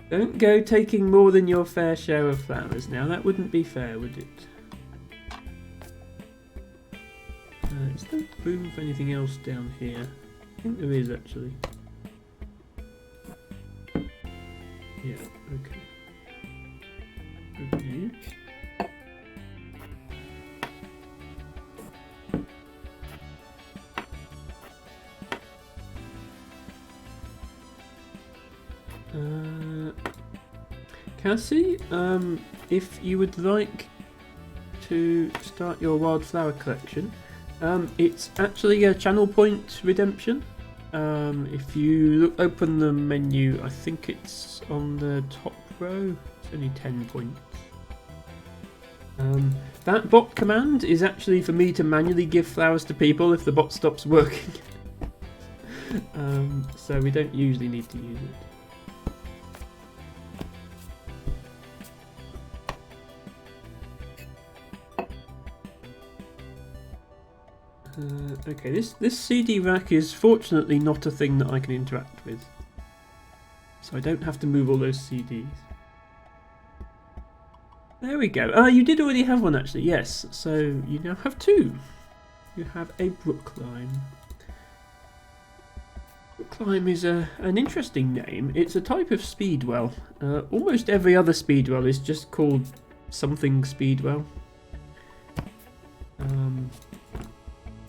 Don't go taking more than your fair share of flowers now. That wouldn't be fair, would it? Is there room for anything else down here? I think there is, actually. Yeah, okay. Good news. Cassie, if you would like to start your wildflower collection, it's actually a channel point redemption. If you open the menu, I think it's on the top row. It's only 10 points. That bot command is actually for me to manually give flowers to people if the bot stops working. So we don't usually need to use it. Okay, this CD rack is fortunately not a thing that I can interact with. So I don't have to move all those CDs. There we go. You did already have one actually, yes. So you now have two. You have a Brookline. Brookline is an interesting name. It's a type of speedwell. Almost every other speedwell is just called something speedwell.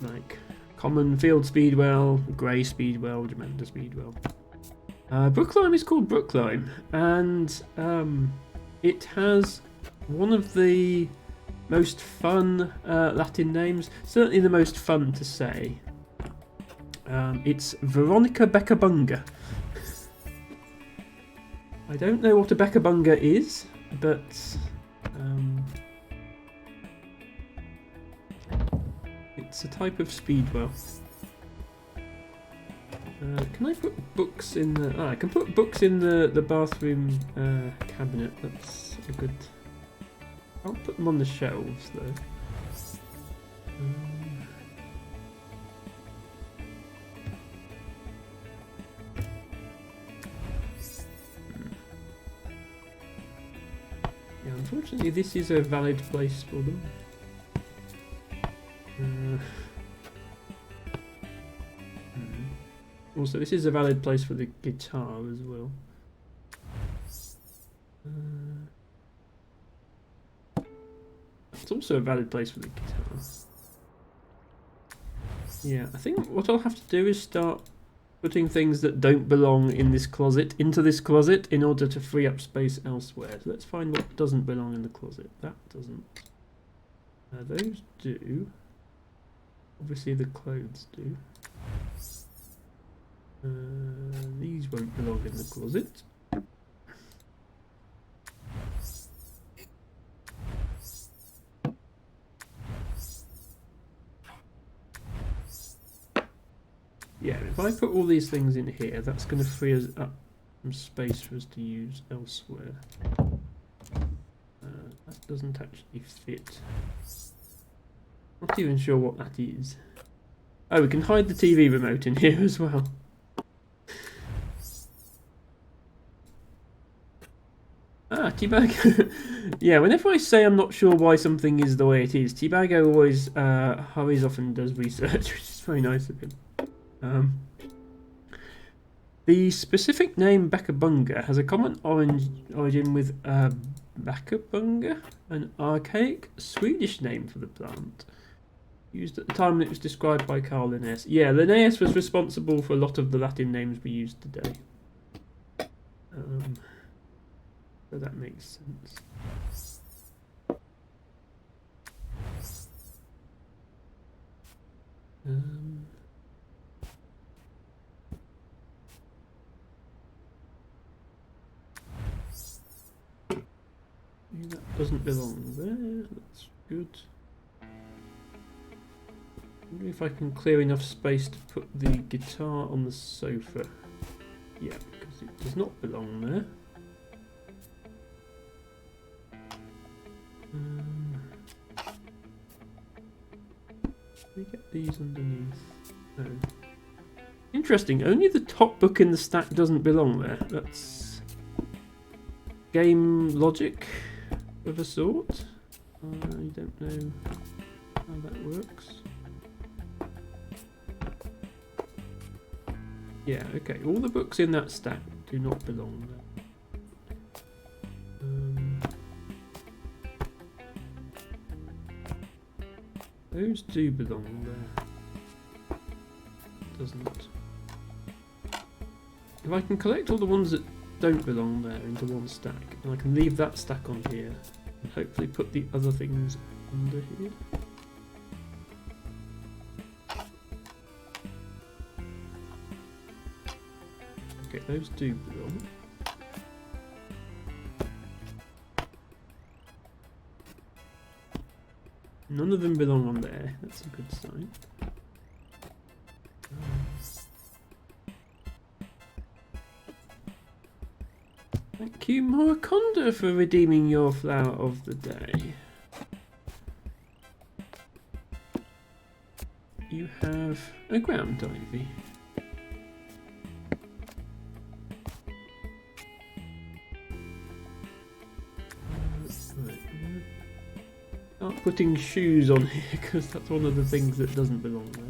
Like common field speedwell, grey speedwell, Jamanda speedwell. Brookline is called Brookline, and it has one of the most fun Latin names, certainly the most fun to say. It's Veronica Beccabunga. I don't know what a Beccabunga is, but it's a type of speedwell. Can I put books in the... I can put books in the bathroom cabinet. That's a good... I'll put them on the shelves, though. Yeah, unfortunately, this is a valid place for them. Also, this is a valid place for the guitar as well. It's also a valid place for the guitar. Yeah, I think what I'll have to do is start putting things that don't belong in this closet into this closet in order to free up space elsewhere. So let's find what doesn't belong in the closet. That doesn't. Those do. Obviously the clothes do. These won't belong in the closet. Yeah, if I put all these things in here, that's going to free us up some space for us to use elsewhere. That doesn't actually fit. Not even sure what that is. Oh, we can hide the TV remote in here as well. Teabag. Yeah, whenever I say I'm not sure why something is the way it is, Teabag always hurries off and does research, which is very nice of him. Um, the specific name Bakabunga has a common origin with Bakabunga, an archaic Swedish name for the plant, used at the time when it was described by Carl Linnaeus. Yeah, Linnaeus was responsible for a lot of the Latin names we use today. So that makes sense. That doesn't belong there. That's good. Wonder if I can clear enough space to put the guitar on the sofa. Yeah, because it does not belong there. We get these underneath. No. Interesting. Only the top book in the stack doesn't belong there. That's game logic of a sort. I don't know how that works. Yeah, okay. All the books in that stack do not belong there. Those do belong there. Doesn't. If I can collect all the ones that don't belong there into one stack, and I can leave that stack on here, and hopefully put the other things under here. Okay, those do belong. None of them belong on there. That's a good sign. Thank you, Moraconda, for redeeming your flower of the day. You have a ground ivy. Start putting shoes on here because that's one of the things that doesn't belong there.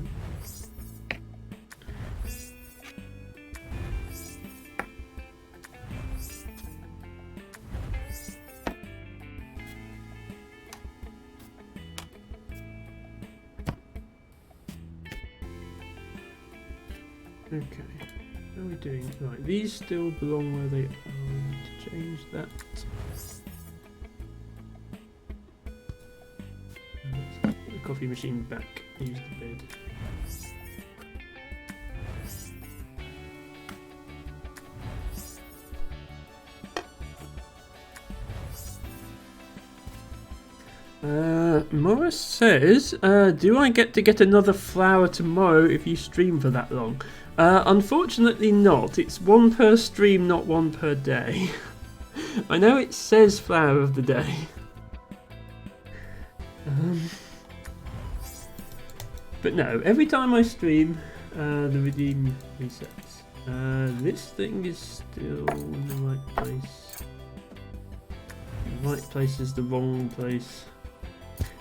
Okay, how are we doing? Right, these still belong where they are. I need to change that. Let's put the coffee machine back. Use the bed. Morris says, do I get to get another flower tomorrow if you stream for that long? Unfortunately not. It's one per stream, not one per day. I know it says flower of the day. But no, every time I stream, the redeem resets. This thing is still in the right place. The right place is the wrong place.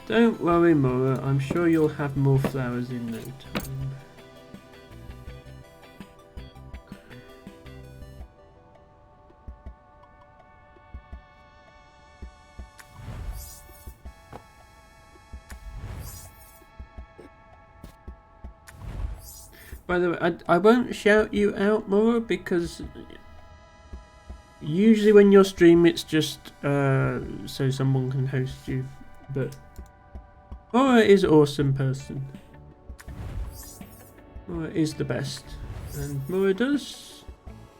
Don't worry, Mora, I'm sure you'll have more flowers in no time. By the way, I won't shout you out, Mora, because usually when you're streaming it's just so someone can host you, but Mora is an awesome person. Mora is the best. And Mora does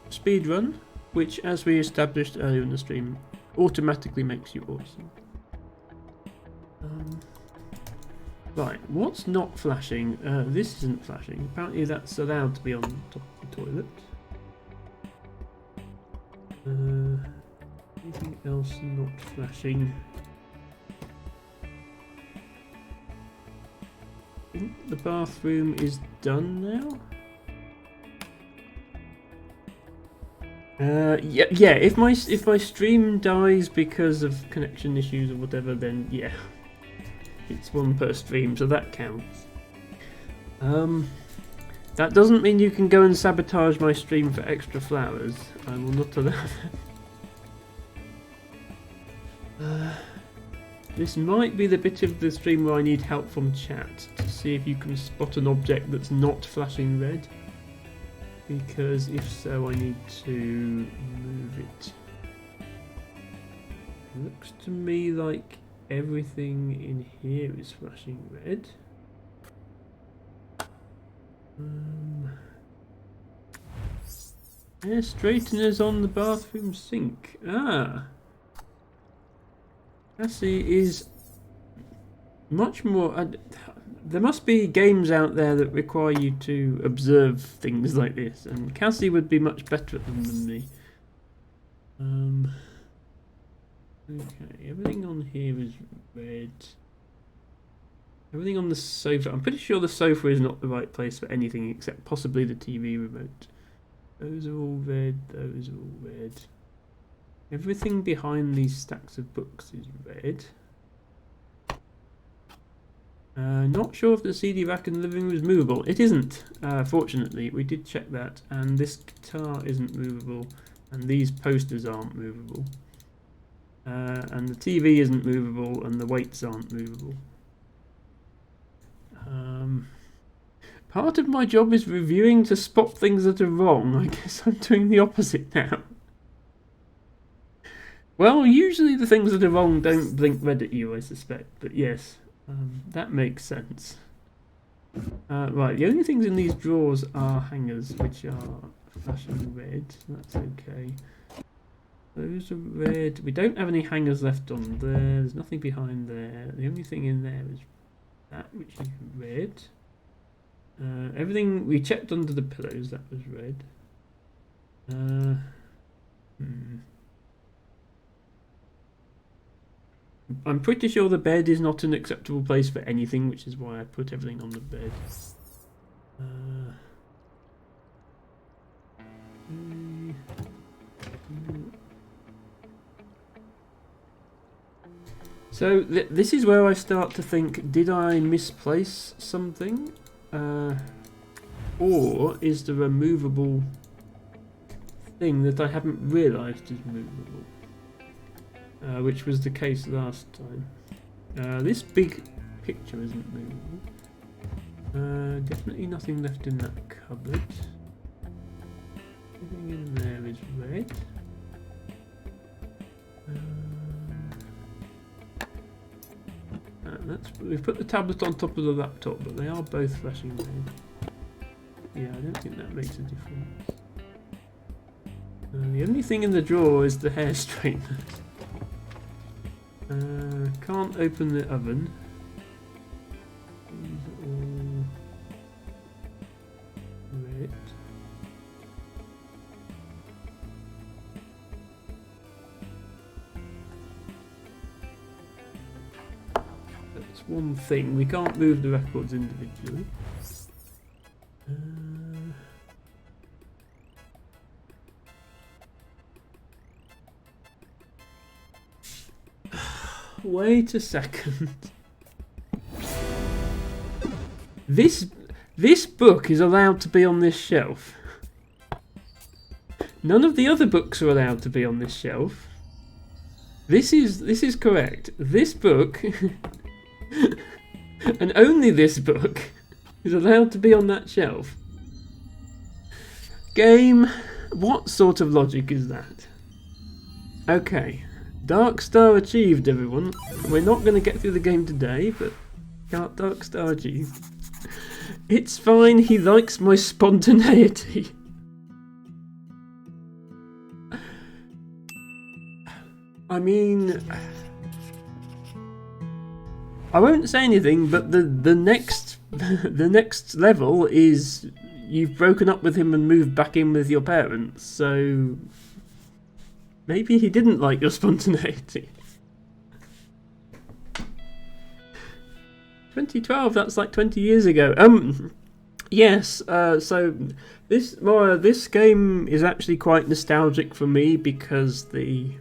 speedrun, which, as we established earlier in the stream, automatically makes you awesome. Right, what's not flashing? This isn't flashing. Apparently that's allowed to be on top of the toilet. Anything else not flashing? I think the bathroom is done now. Yeah. If my stream dies because of connection issues or whatever, then yeah, it's one per stream, so that counts. That That doesn't mean you can go and sabotage my stream for extra flowers. I will not allow that. This might be the bit of the stream where I need help from chat to see if you can spot an object that's not flashing red. Because if so, I need to move it. Looks to me like everything in here is flashing red. Hair straighteners on the bathroom sink. Ah. Cassie is much more... there must be games out there that require you to observe things like this, and Cassie would be much better at them than me. Okay, everything on here is red. Everything on the sofa... I'm pretty sure the sofa is not the right place for anything except possibly the TV remote. Those are all red, those are all red. Everything behind these stacks of books is red. Not sure if the CD rack in the living room is movable. It isn't, fortunately. We did check that, and this guitar isn't movable, and these posters aren't movable. And the TV isn't movable, and the weights aren't movable. Part of my job is reviewing to spot things that are wrong. I guess I'm doing the opposite now. Well, usually the things that are wrong don't blink red at you, I suspect, but yes, that makes sense. Right, the only things in these drawers are hangers, which are flashing red. That's okay. Those are red. We don't have any hangers left on there. There's nothing behind there. The only thing in there is that, which is red. Everything we checked under the pillows, that was red. I'm pretty sure the bed is not an acceptable place for anything, which is why I put everything on the bed. So this is where I start to think, did I misplace something? Or is there a movable thing that I haven't realised is movable? Which was the case last time. This big picture isn't movable. Definitely nothing left in that cupboard. Everything in there is red. We've put the tablet on top of the laptop, but they are both flashing red. Yeah, I don't think that makes a difference. The only thing in the drawer is the hair straighteners. Can't open the oven. These are all red. That's one thing. We can't move the records individually. Wait a second. This book is allowed to be on this shelf. None of the other books are allowed to be on this shelf. This is correct. This book and only this book is allowed to be on that shelf. Game, what sort of logic is that? Okay. Dark Star achieved, everyone. We're not going to get through the game today, but Dark Star achieved. It's fine, he likes my spontaneity. I mean, I won't say anything, but the next the next level is you've broken up with him and moved back in with your parents, so maybe he didn't like your spontaneity. 2012, that's like 20 years ago. Yes, so this game is actually quite nostalgic for me because the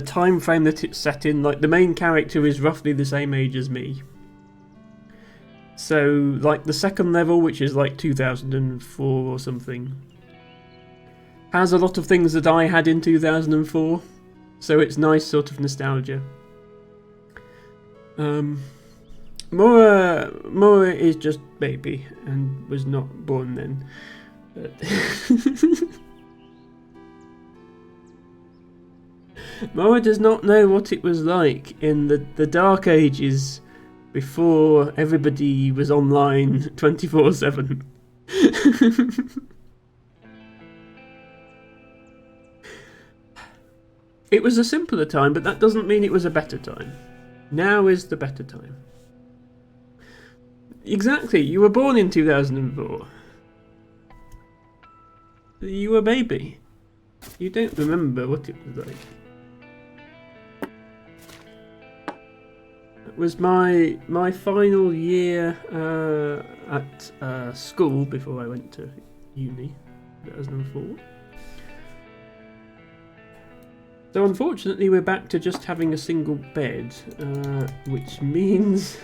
time frame that it's set in, like the main character is roughly the same age as me. So, like, the second level, which is like 2004 or something, has a lot of things that I had in 2004. So it's nice sort of nostalgia. Mora is just baby and was not born then. But Mora does not know what it was like in the dark ages before everybody was online 24/7. It was a simpler time, but that doesn't mean it was a better time. Now is the better time. Exactly, you were born in 2004. You were a baby. You don't remember what it was like. It was my final year at school before I went to uni, 2004. So unfortunately we're back to just having a single bed, which means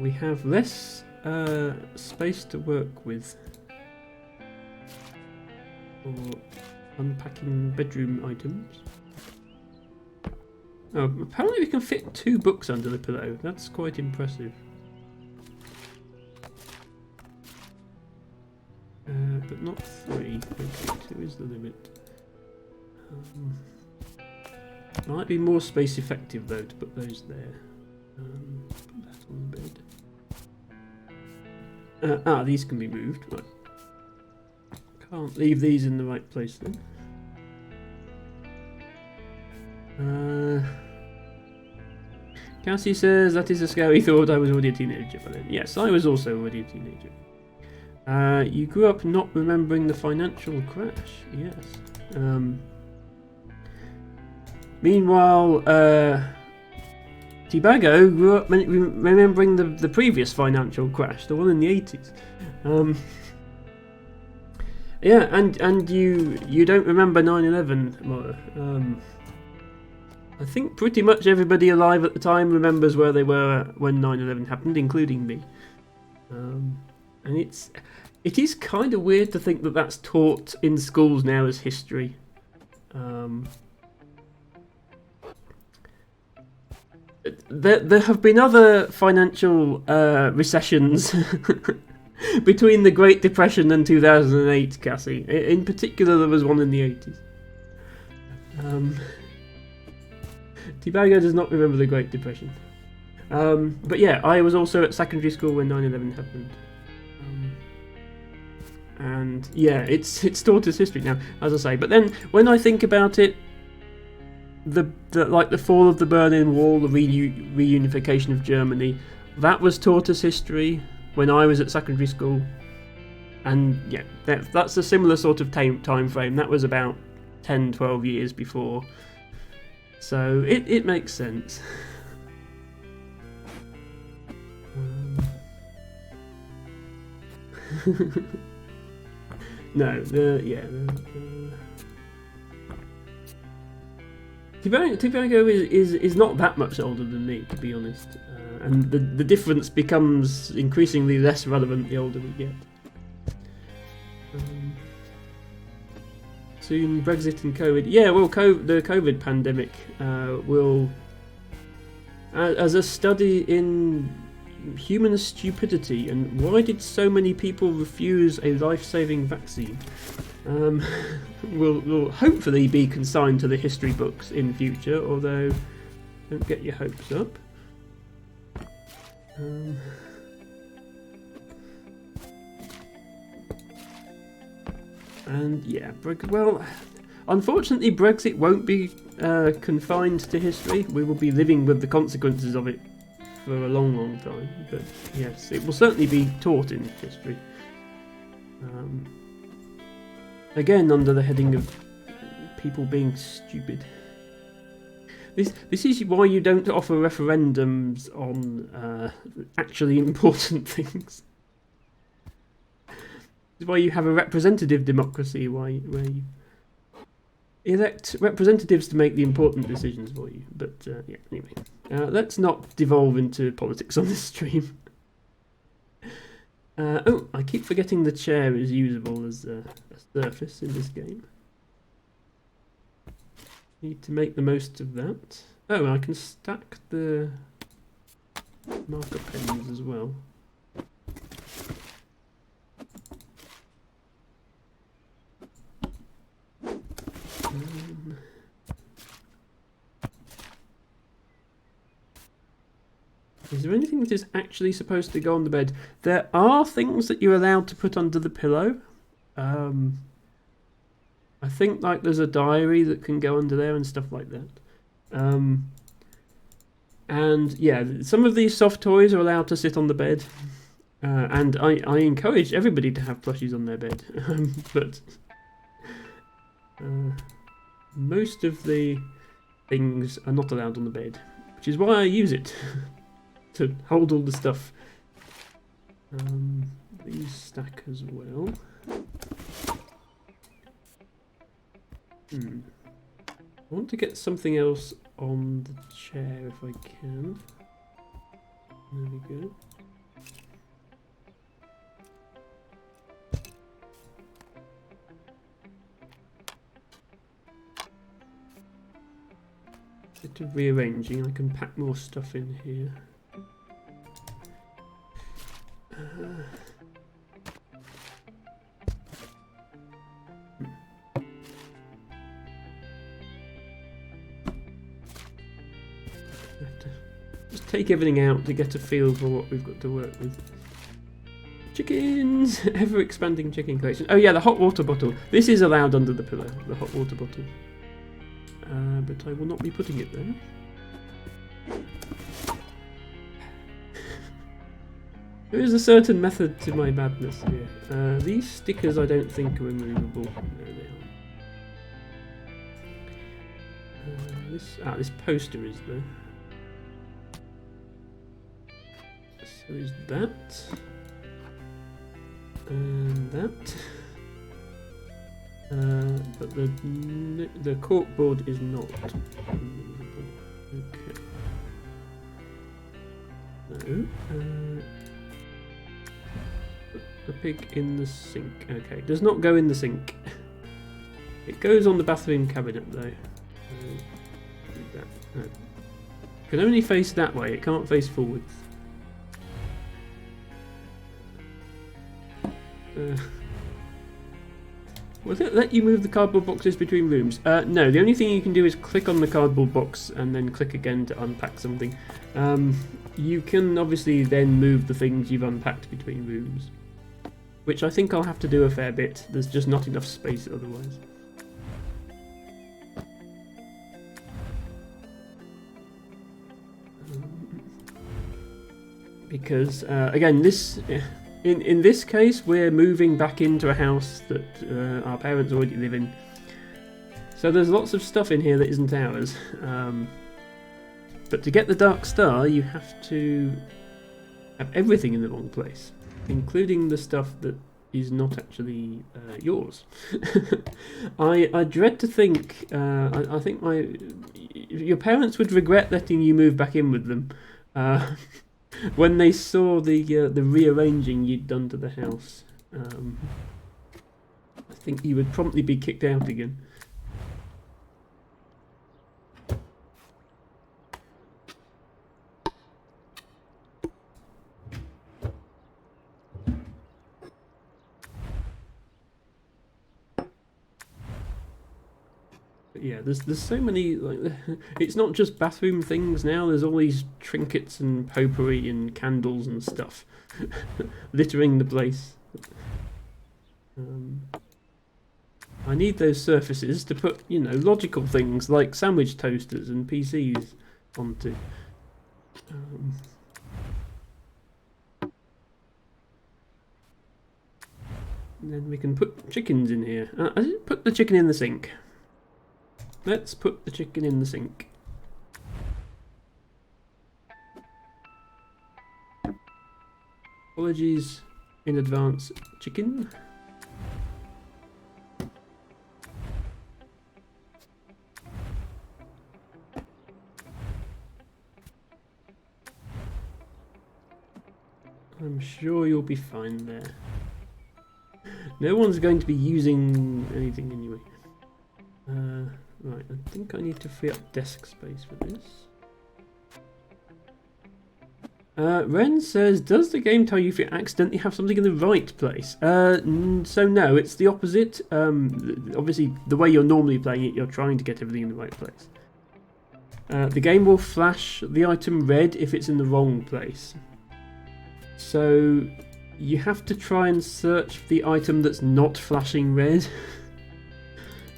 we have less space to work with for unpacking bedroom items. Oh, apparently we can fit 2 books under the pillow. That's quite impressive. But not 3. Okay, 2 is the limit. Might be more space effective though to put those there. Put that on the bed. These can be moved. Right. Can't leave these in the right place then. Cassie says that is a scary thought. I was already a teenager by then. Yes, I was also already a teenager. You grew up not remembering the financial crash. Yes. Meanwhile, Tibago grew up remembering the previous financial crash, the one in the 80s. Yeah, and you don't remember 9/11, Mora. I think pretty much everybody alive at the time remembers where they were when 9/11 happened, including me. And it is kind of weird to think that that's taught in schools now as history. There have been other financial recessions between the Great Depression and 2008, Cassie. In particular, there was one in the 80s. Tibago does not remember the Great Depression. But yeah, I was also at secondary school when 9/11 happened. And yeah, it's taught as history now, as I say. But then when I think about it, the fall of the Berlin Wall, the reunification of Germany, that was taught as history when I was at secondary school. And yeah, that's a similar sort of time frame. That was about 10-12 years before. So it makes sense. No, Tibago is not that much older than me, to be honest, and the difference becomes increasingly less relevant the older we get. Soon Brexit and COVID. Yeah, well, the COVID pandemic will, as a study in human stupidity and why did so many people refuse a life-saving vaccine, will hopefully be consigned to the history books in future, although don't get your hopes up. And yeah, well, unfortunately Brexit won't be confined to history. We will be living with the consequences of it for a long time, but yes, it will certainly be taught in history. Again, under the heading of people being stupid. This is why you don't offer referendums on actually important things. This is why you have a representative democracy, where you... elect representatives to make the important decisions for you. But yeah, anyway, let's not devolve into politics on this stream. Oh, I keep forgetting the chair is usable as a surface in this game. Need to make the most of that. Oh, I can stack the marker pens as well. Is there anything that is actually supposed to go on the bed? There are things that you're allowed to put under the pillow. I think like there's a diary that can go under there and stuff like that. And yeah, some of these soft toys are allowed to sit on the bed. And I encourage everybody to have plushies on their bed. But most of the things are not allowed on the bed, which is why I use it. To hold all the stuff. These stack as well. I want to get something else on the chair if I can. There we go. Bit of rearranging. I can pack more stuff in here. Just take everything out to get a feel for what we've got to work with. Chickens! Ever expanding chicken collection. Oh yeah, the hot water bottle. This is allowed under the pillow, the hot water bottle. But I will not be putting it there. There is a certain method to my madness here. These stickers I don't think are removable. There they are. This poster is though. So is that. And that. But the corkboard is not removable. Okay. No. The pig in the sink. Okay, does not go in the sink. It goes on the bathroom cabinet though. That. No. Can only face that way. It can't face forwards. Will it let you move the cardboard boxes between rooms? No, the only thing you can do is click on the cardboard box and then click again to unpack something. You can obviously then move the things you've unpacked between rooms. Which I think I'll have to do a fair bit. There's just not enough space otherwise. Because, again, this... In this case, we're moving back into a house that our parents already live in. So there's lots of stuff in here that isn't ours. But to get the Dark Star, you have to have everything in the wrong place, including the stuff that is not actually yours. I dread to think. I think your parents would regret letting you move back in with them. When they saw the rearranging you'd done to the house, I think you would promptly be kicked out again. But yeah, there's so many, like, it's not just bathroom things now. There's all these trinkets and potpourri and candles and stuff littering the place. I need those surfaces to put, logical things like sandwich toasters and PCs onto. And then we can put chickens in here. I didn't put the chicken in the sink. Let's put the chicken in the sink. Apologies in advance, chicken. I'm sure you'll be fine there. No one's going to be using anything anyway. Right, I think I need to free up desk space for this. Ren says, does the game tell you if you accidentally have something in the right place? So no, it's the opposite. Obviously, the way you're normally playing it, you're trying to get everything in the right place. The game will flash the item red if it's in the wrong place. So you have to try and search for the item that's not flashing red,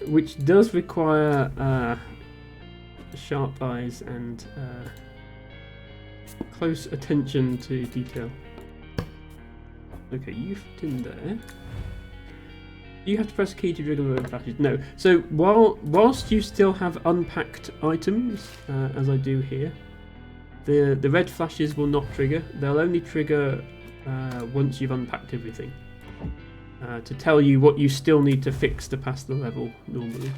which does require sharp eyes and close attention to detail. Okay, you fit in there. You have to press key to trigger the red flashes. No. So whilst you still have unpacked items, as I do here, the red flashes will not trigger. They'll only trigger once you've unpacked everything, to tell you what you still need to fix to pass the level normally.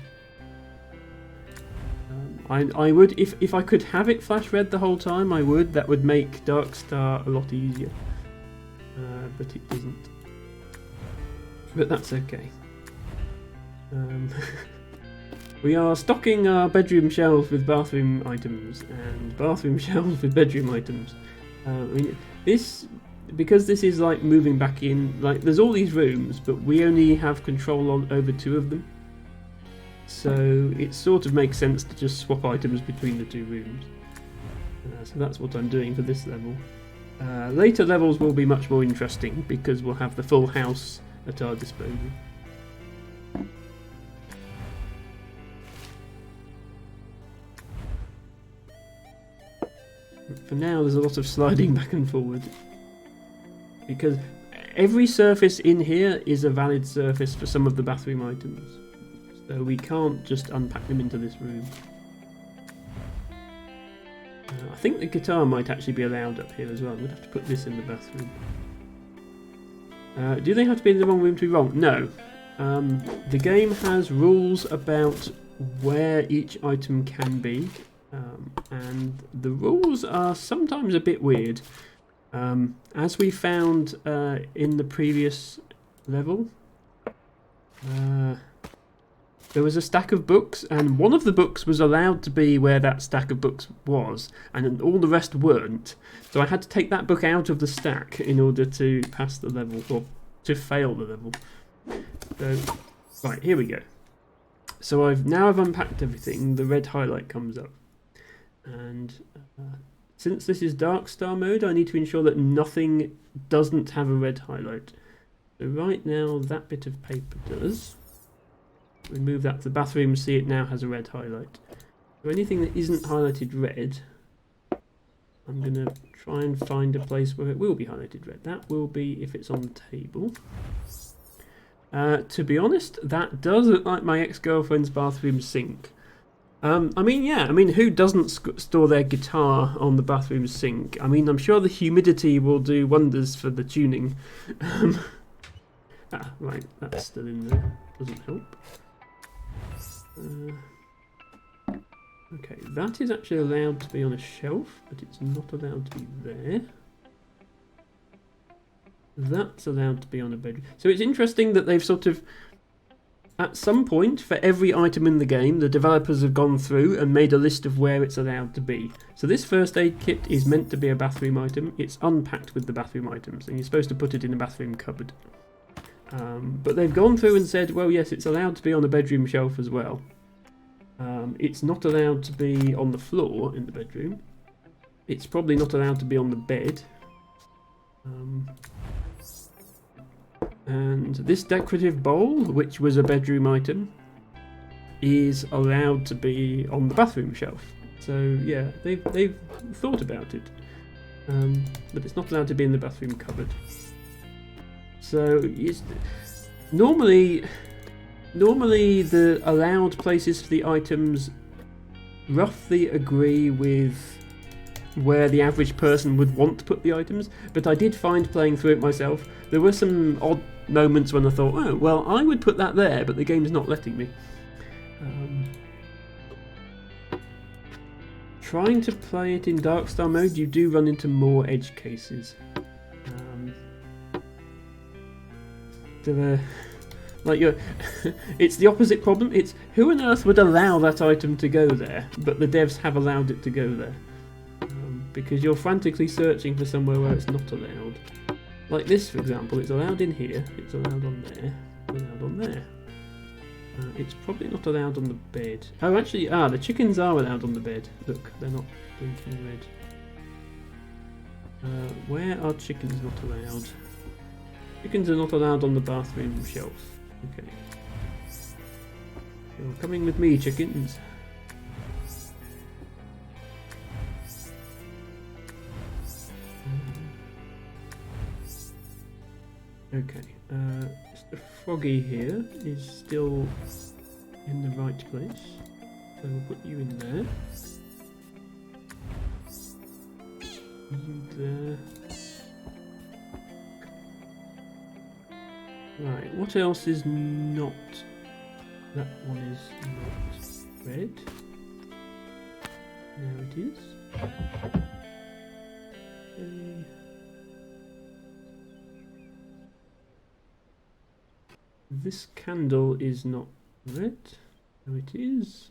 I would, if I could have it flash red the whole time, I would. That would make Darkstar a lot easier. But it doesn't. But that's okay. We are stocking our bedroom shelves with bathroom items and bathroom shelves with bedroom items. I mean, because this is like moving back in, like there's all these rooms, but we only have control over 2 of them. So it sort of makes sense to just swap items between the 2 rooms. So that's what I'm doing for this level. Later levels will be much more interesting because we'll have the full house at our disposal. For now, there's a lot of sliding back and forward because every surface in here is a valid surface for some of the bathroom items. So we can't just unpack them into this room. I think the guitar might actually be allowed up here as well. I'm going to have to put this in the bathroom. Do they have to be in the wrong room to be wrong? No. The game has rules about where each item can be. And the rules are sometimes a bit weird. As we found in the previous level, there was a stack of books, and one of the books was allowed to be where that stack of books was, and all the rest weren't. So I had to take that book out of the stack in order to pass the level, or to fail the level. So, right, here we go. So I've unpacked everything. The red highlight comes up. And since this is Darkstar mode, I need to ensure that nothing doesn't have a red highlight. So right now, that bit of paper does. We move that to the bathroom, see it now has a red highlight. So anything that isn't highlighted red, I'm going to try and find a place where it will be highlighted red. That will be if it's on the table. To be honest, that does look like my ex-girlfriend's bathroom sink. I mean, who doesn't store their guitar on the bathroom sink? I mean, I'm sure the humidity will do wonders for the tuning. Right, that's still in there. Doesn't help. Okay, that is actually allowed to be on a shelf, but it's not allowed to be there. That's allowed to be on a bedroom. So it's interesting that they've sort of, at some point, for every item in the game, the developers have gone through and made a list of where it's allowed to be. So this first aid kit is meant to be a bathroom item. It's unpacked with the bathroom items, and you're supposed to put it in a bathroom cupboard. But they've gone through and said, well, yes, it's allowed to be on a bedroom shelf as well. It's not allowed to be on the floor in the bedroom. It's probably not allowed to be on the bed. And this decorative bowl, which was a bedroom item, is allowed to be on the bathroom shelf. So yeah, they've thought about it. But it's not allowed to be in the bathroom cupboard. So it's normally the allowed places for the items roughly agree with where the average person would want to put the items, but I did find playing through it myself, there were some odd moments when I thought, oh, well, I would put that there, but the game's not letting me. Trying to play it in Darkstar mode, you do run into more edge cases. Like you're, it's the opposite problem. It's who on earth would allow that item to go there, but the devs have allowed it to go there. Because you're frantically searching for somewhere where it's not allowed. Like this, for example, it's allowed in here, it's allowed on there, allowed on there. It's probably not allowed on the bed. Oh, actually, the chickens are allowed on the bed. Look, they're not blinking red. Where are chickens not allowed? Chickens are not allowed on the bathroom shelf. Okay. You're coming with me, chickens. Okay. Mr. Froggy here is still in the right place. So we'll put you in there. You there. Right, what else is not? That one is not red. Now it is. Okay. This candle is not red. No, it is.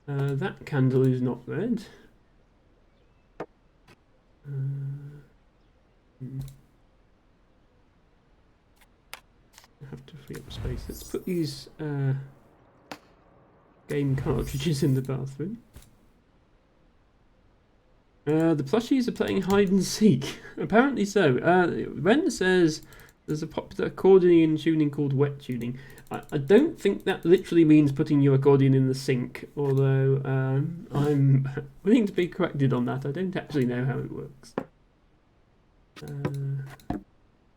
That candle is not red. I have to free up space. Let's put these game cartridges in the bathroom. The plushies are playing hide and seek. Apparently so. Ren says there's a popular accordion tuning called wet tuning. I don't think that literally means putting your accordion in the sink, although I'm willing to be corrected on that. I don't actually know how it works.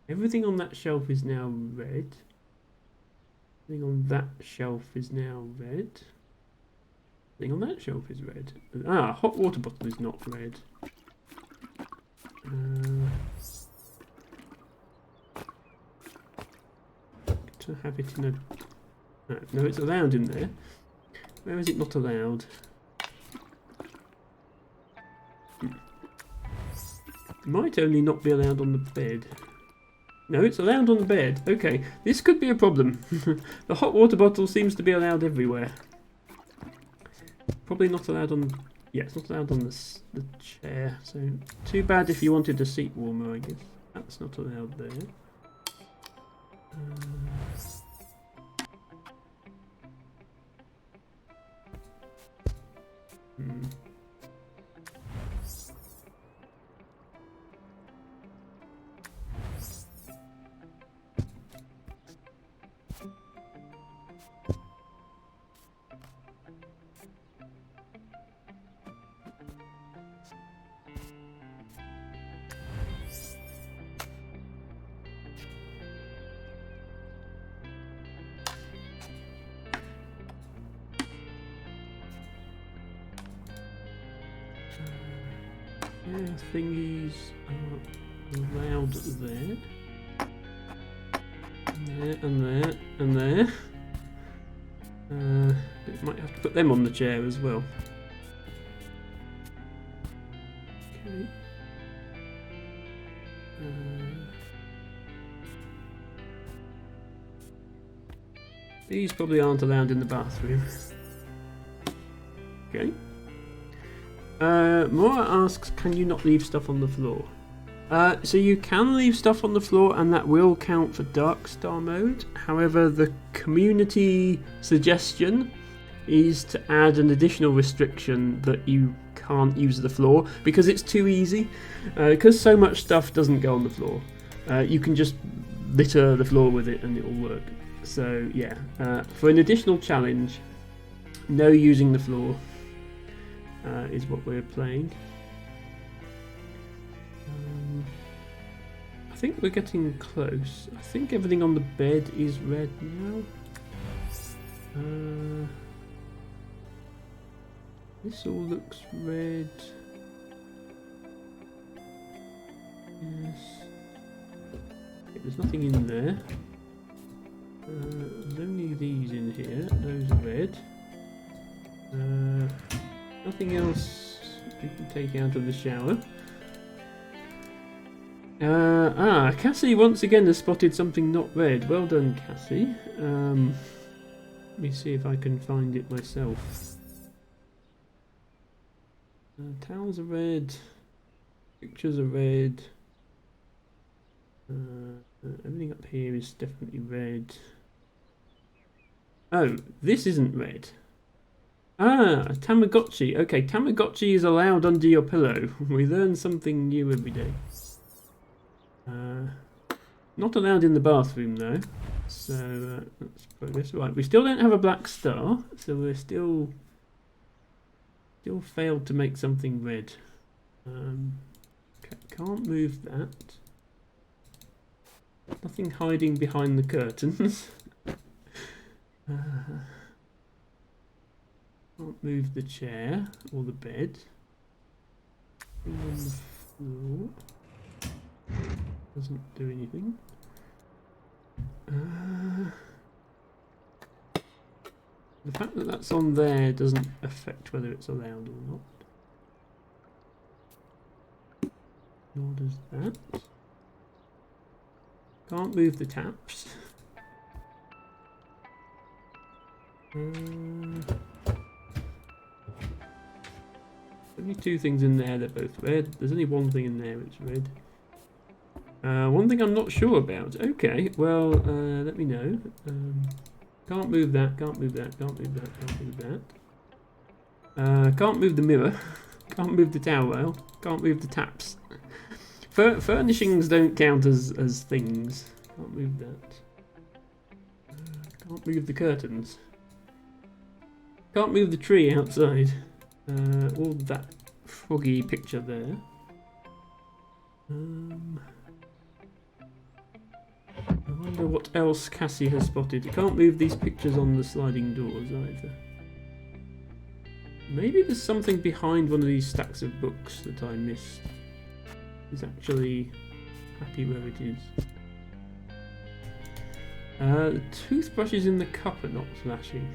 Everything on that shelf is now red. Everything on that shelf is now red. Everything on that shelf is red. Hot water bottle is not red. To have it in a... No, it's allowed in there. Where is it not allowed? Might only not be allowed on the bed. No, it's allowed on the bed. Okay, this could be a problem. The hot water bottle seems to be allowed everywhere. Probably not allowed on... Yeah, it's not allowed on the chair. So, too bad if you wanted a seat warmer, I guess. That's not allowed there. Yeah, thingies are allowed there. And there, and there, and there. But might have to put them on the chair as well. Okay. These probably aren't allowed in the bathroom. Okay. Mora asks, can you not leave stuff on the floor? So you can leave stuff on the floor and that will count for Dark Star mode. However, the community suggestion is to add an additional restriction that you can't use the floor because it's too easy. Because so much stuff doesn't go on the floor. You can just litter the floor with it and it will work. So yeah, for an additional challenge, no using the floor. Is what we're playing. I think we're getting close. I think everything on the bed is red now. This all looks red. Yes. Okay, there's nothing in there. There's only these in here. Those are red. Nothing else you can take out of the shower. Cassie once again has spotted something not red. Well done, Cassie. Let me see if I can find it myself. Towels are red. Pictures are red. Everything up here is definitely red. Oh, this isn't red. Tamagotchi. Okay, Tamagotchi is allowed under your pillow. We learn something new every day. Not allowed in the bathroom though. So that's progress. Right, we still don't have a black star, so we're still failed to make something red. Okay, can't move that. Nothing hiding behind the curtains. Can't move the chair or the bed. On the floor. Doesn't do anything. The fact that that's on there doesn't affect whether it's allowed or not. Nor does that. Can't move the taps. Only two things in there, they're both red. There's only one thing in there which is red. One thing I'm not sure about. Okay, well, let me know. Can't move that, can't move that, can't move that, can't move that. Can't move the mirror. Can't move the towel rail. Can't move the taps. Furnishings don't count as things. Can't move that. Can't move the curtains. Can't move the tree outside. All that froggy picture there. I wonder what else Cassie has spotted. Can't move these pictures on the sliding doors either. Maybe there's something behind one of these stacks of books that I missed. He's actually happy where it is. The toothbrushes in the cup are not flashing.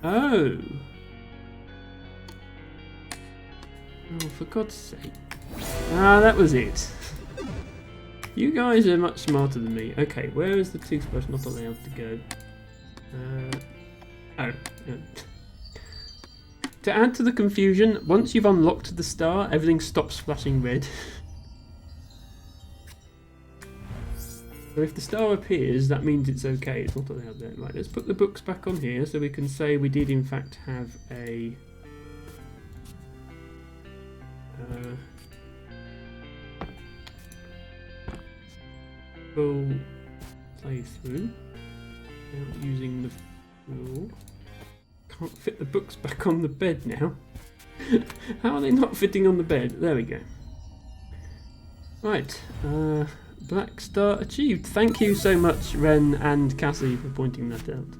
Oh! Oh, for God's sake. That was it. You guys are much smarter than me. Okay, where is the toothbrush not allowed to go? To add to the confusion, once you've unlocked the star, everything stops flashing red. So if the star appears, that means it's okay, it's not allowed there. Right, let's put the books back on here so we can say we did in fact have a full playthrough without using the floor. Can't fit the books back on the bed now. How are they not fitting on the bed? There we go. Right, black star achieved. Thank you so much, Ren and Cassie, for pointing that out.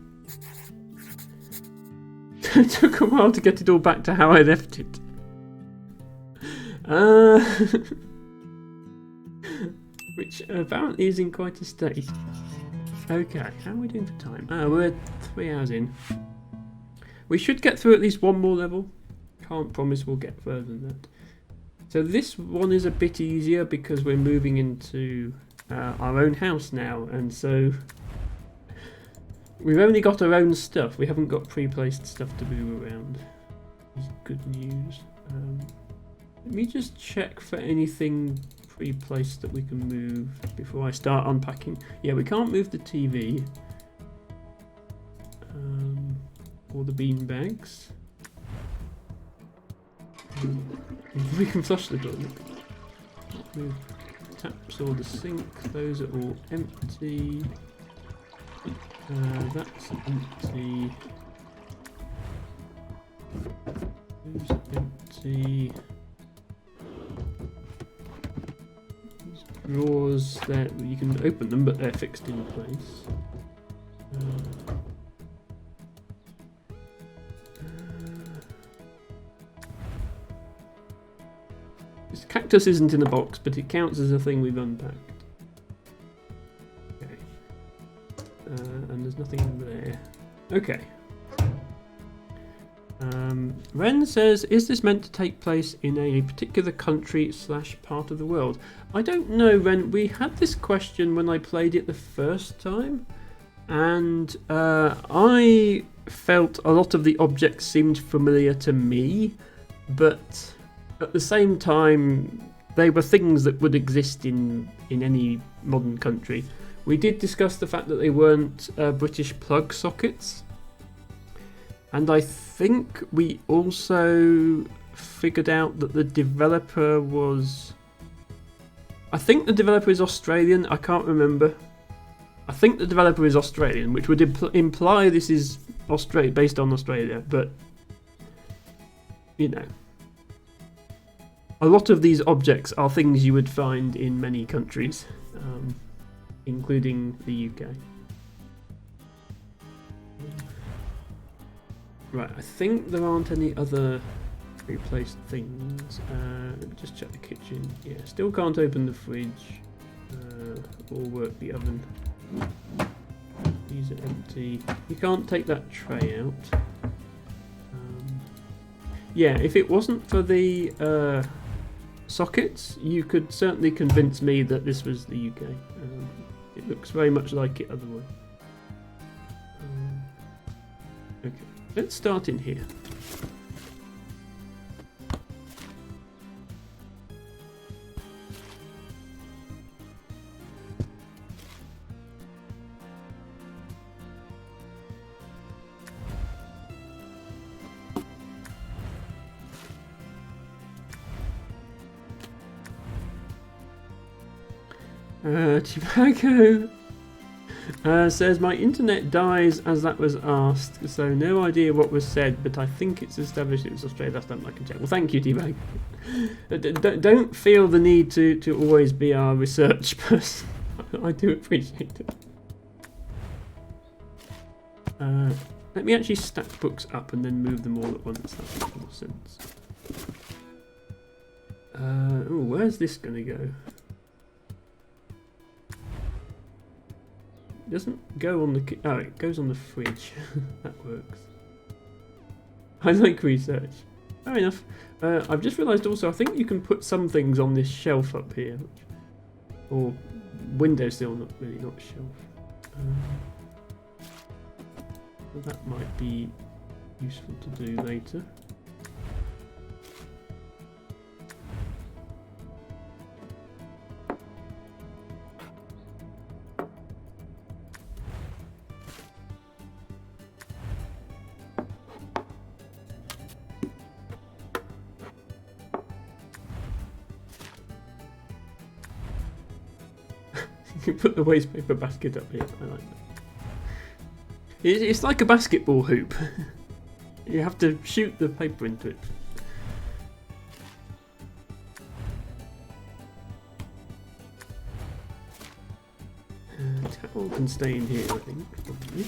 It took a while to get it all back to how I left it. Which apparently is in quite a state. Okay, how are we doing for time? We're 3 hours in. We should get through at least one more level. Can't promise we'll get further than that. So this one is a bit easier because we're moving into our own house now, and so we've only got our own stuff. We haven't got pre-placed stuff to move around. It's good news. Let me just check for anything pre-placed that we can move before I start unpacking. Yeah, we can't move the TV or the bean bags. We can flush the toilet. Can't move the taps or the sink. Those are all empty. That's empty. Those are empty. These drawers there, you can open them, but they're fixed in place. This cactus isn't in a box, but it counts as a thing we've unpacked. Okay. And there's nothing in there. Okay. Ren says, is this meant to take place in a particular country / part of the world? I don't know, Ren. We had this question when I played it the first time, and I felt a lot of the objects seemed familiar to me, but at the same time, they were things that would exist in any modern country. We did discuss the fact that they weren't British plug sockets. And I think we also figured out that the developer was... I think the developer is Australian, I can't remember. I think the developer is Australian, which would imply this is based on Australia, but... You know. A lot of these objects are things you would find in many countries, including the UK. Right, I think there aren't any other replaced things. Let me just check the kitchen. Yeah, still can't open the fridge or work the oven. These are empty. You can't take that tray out. Yeah, if it wasn't for the sockets, you could certainly convince me that this was the UK. It looks very much like it otherwise. Okay. Let's start in here. Tobacco says, my internet dies as that was asked, so no idea what was said, but I think it's established it was Australia last time I can check. Well, thank you, T-Bag. Don't feel the need to always be our research person. I do appreciate it. Let me actually stack books up and then move them all at once. That makes more sense. Oh, where's this going to go? It doesn't go on the... Oh, it goes on the fridge. That works. I like research. Fair enough. I've just realised also, I think you can put some things on this shelf up here. Or windowsill, not shelf. That might be useful to do later. You put the wastepaper basket up here. I like that. It's like a basketball hoop. You have to shoot the paper into it. Towel can stay in here, I think. Probably.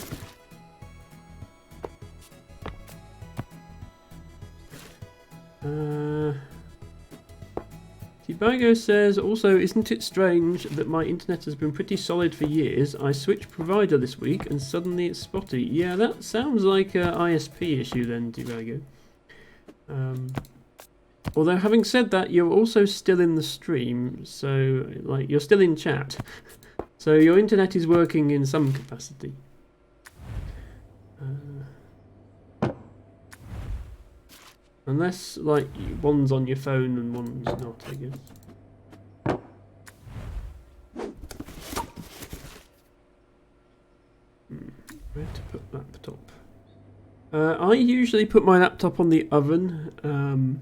Tibago says, also, isn't it strange that my internet has been pretty solid for years? I switched provider this week and suddenly it's spotty. Yeah, that sounds like an ISP issue then, Tibago. Although, having said that, you're also still in the stream, so like you're still in chat. So your internet is working in some capacity. Unless, like, one's on your phone and one's not, I guess. Where to put laptop? I usually put my laptop on the oven.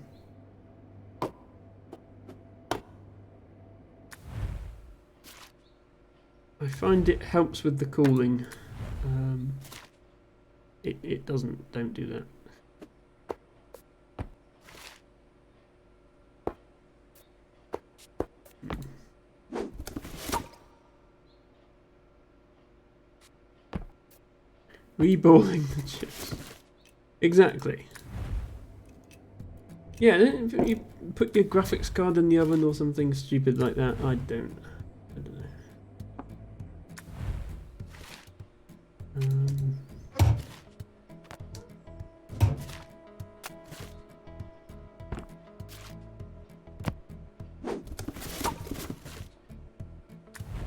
I find it helps with the cooling. It don't do that. Reballing the chips. Exactly. Yeah, if you put your graphics card in the oven or something stupid like that, I don't know.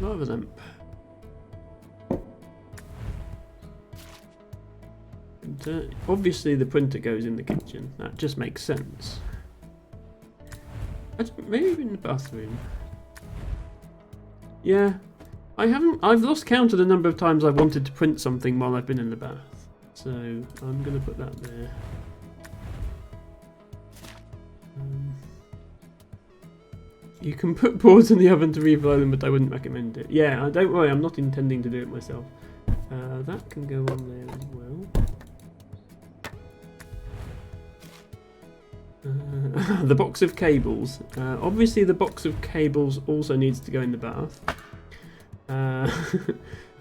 Lava lamp. Obviously the printer goes in the kitchen. That just makes sense. Maybe in the bathroom. Yeah. I've lost count of the number of times I've wanted to print something while I've been in the bath. So I'm going to put that there. You can put boards in the oven to reflow them, but I wouldn't recommend it. Yeah, don't worry, I'm not intending to do it myself. That can go on there as well. The box of cables. Obviously the box of cables also needs to go in the bath.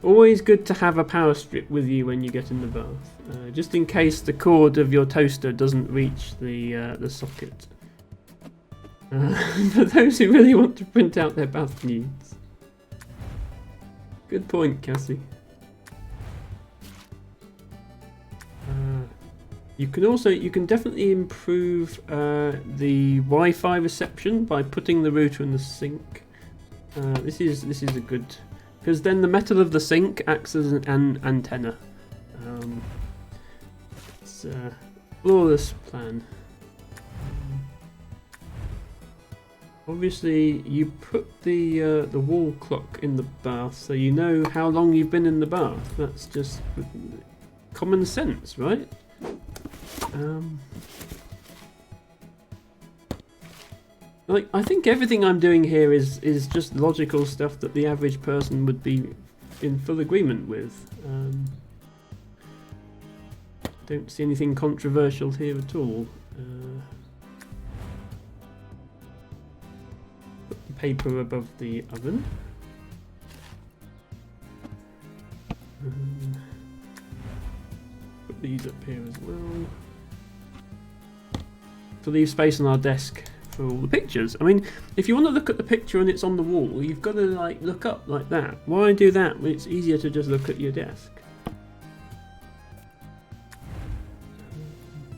Always good to have a power strip with you when you get in the bath, just in case the cord of your toaster doesn't reach the socket. For those who really want to print out their bath needs. Good point, Cassie. You can definitely improve the Wi-Fi reception by putting the router in the sink. This is a good, because then the metal of the sink acts as an antenna. It's a flawless plan. Obviously, you put the wall clock in the bath, so you know how long you've been in the bath. That's just common sense, right? Like, I think everything I'm doing here is just logical stuff that the average person would be in full agreement with. Don't see anything controversial here at all. Put the paper above the oven. Put these up here as well. To leave space on our desk for all the pictures. I mean, if you want to look at the picture and it's on the wall, you've got to like look up like that. Why do that when it's easier to just look at your desk?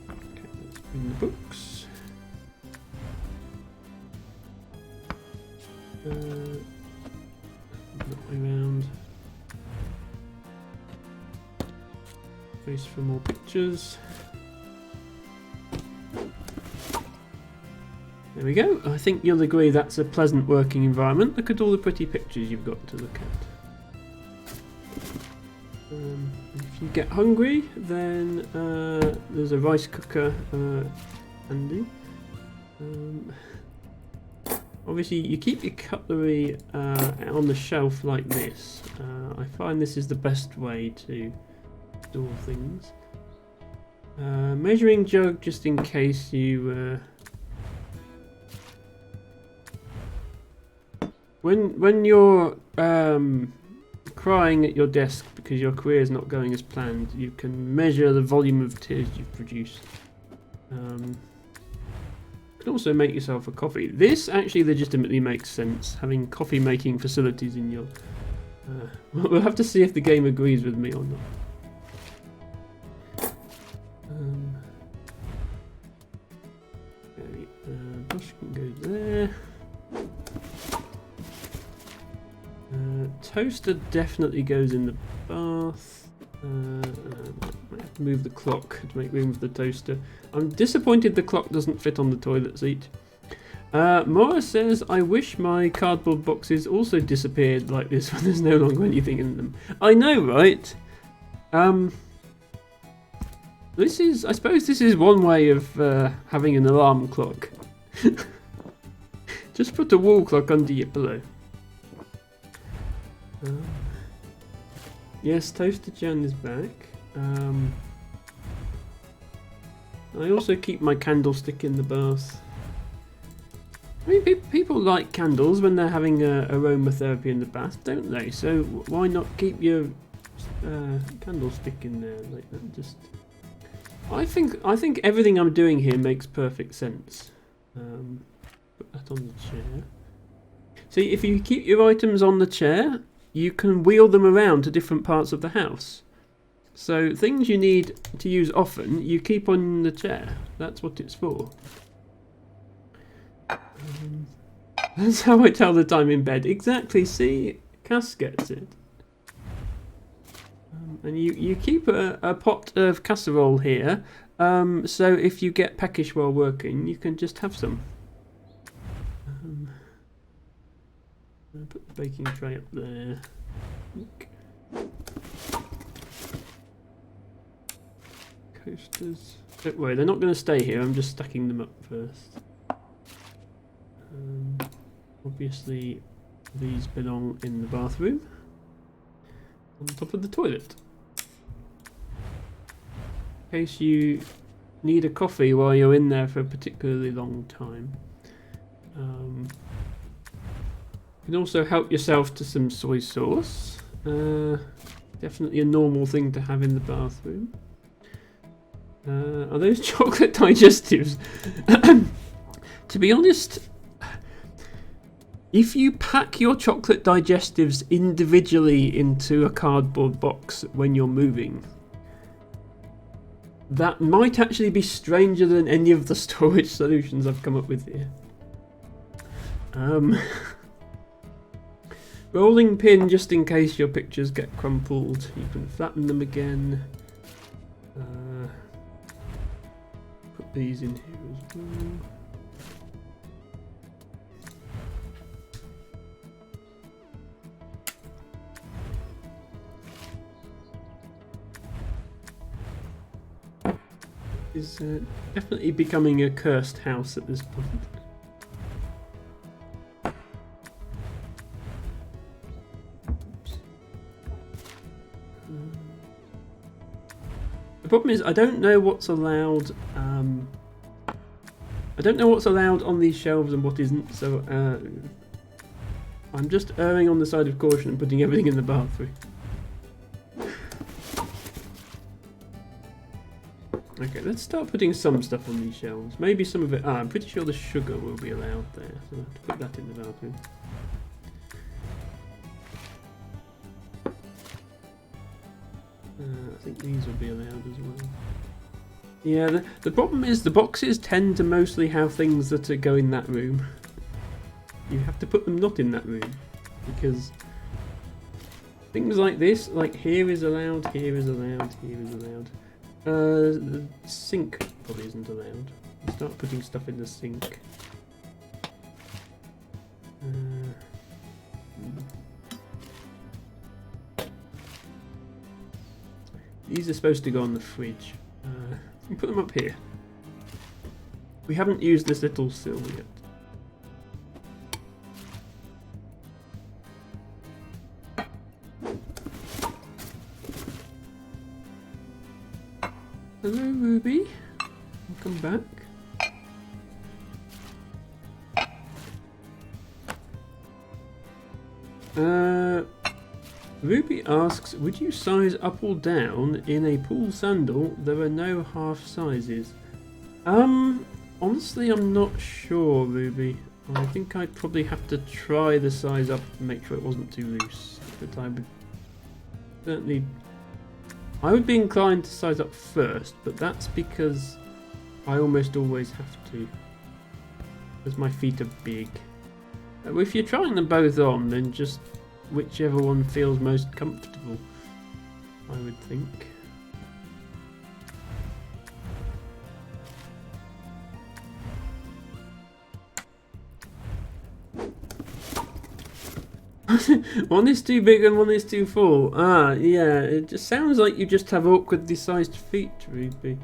Okay, let's bring the books. That way around. Space for more pictures. There we go. I think you'll agree that's a pleasant working environment. Look at all the pretty pictures you've got to look at. If you get hungry, then there's a rice cooker handy. Obviously, you keep your cutlery on the shelf like this. I find this is the best way to store things. Measuring jug just in case you... When you're crying at your desk because your career is not going as planned, you can measure the volume of tears you've produced. You can also make yourself a coffee. This actually legitimately makes sense, having coffee making facilities in your... we'll have to see if the game agrees with me or not. Brush can go there. Toaster definitely goes in the bath. I might have to move the clock to make room for the toaster. I'm disappointed the clock doesn't fit on the toilet seat. Mora says, I wish my cardboard boxes also disappeared like this when there's no longer anything in them. I know, right? I suppose this is one way of having an alarm clock. Just put a wall clock under your pillow. Yes, Toaster Jan is back. I also keep my candlestick in the bath. I mean, people like candles when they're having aromatherapy in the bath, don't they? So why not keep your candlestick in there like that? Just, I think everything I'm doing here makes perfect sense. Put that on the chair. See, if you keep your items on the chair, you can wheel them around to different parts of the house. So things you need to use often, you keep on the chair. That's what it's for. That's how I tell the time in bed. Exactly, see? Cass gets it. And you keep a pot of casserole here, so if you get peckish while working, you can just have some. I'll put the baking tray up there. Coasters. Don't worry, they're not going to stay here. I'm just stacking them up first. Obviously, these belong in the bathroom, on top of the toilet. In case you need a coffee while you're in there for a particularly long time. You can also help yourself to some soy sauce. Definitely a normal thing to have in the bathroom. Are those chocolate digestives? To be honest, if you pack your chocolate digestives individually into a cardboard box when you're moving, that might actually be stranger than any of the storage solutions I've come up with here. Rolling pin, just in case your pictures get crumpled. You can flatten them again. Put these in here as well. Is definitely becoming a cursed house at this point. The problem is I don't know what's allowed. I don't know what's allowed on these shelves and what isn't. So I'm just erring on the side of caution and putting everything in the bathroom. Okay, let's start putting some stuff on these shelves. Maybe some of it. I'm pretty sure the sugar will be allowed there, so I'll have to put that in the bathroom. I think these will be allowed as well. Yeah, the problem is the boxes tend to mostly have things that go in that room. You have to put them not in that room, because things like this, like here is allowed, here is allowed, here is allowed. The sink probably isn't allowed. Start putting stuff in the sink. These are supposed to go on the fridge. Put them up here. We haven't used this little sill yet. Hello, Ruby. Welcome back. Ruby asks, would you size up or down in a pool sandal? There are no half sizes. Honestly, I'm not sure, Ruby. I think I'd probably have to try the size up and make sure it wasn't too loose. But I would certainly... I would be inclined to size up first, but that's because I almost always have to. Because my feet are big. If you're trying them both on, then just whichever one feels most comfortable, I would think. One is too big and one is too full. Ah, yeah, it just sounds like you just have awkwardly sized feet, Ruby.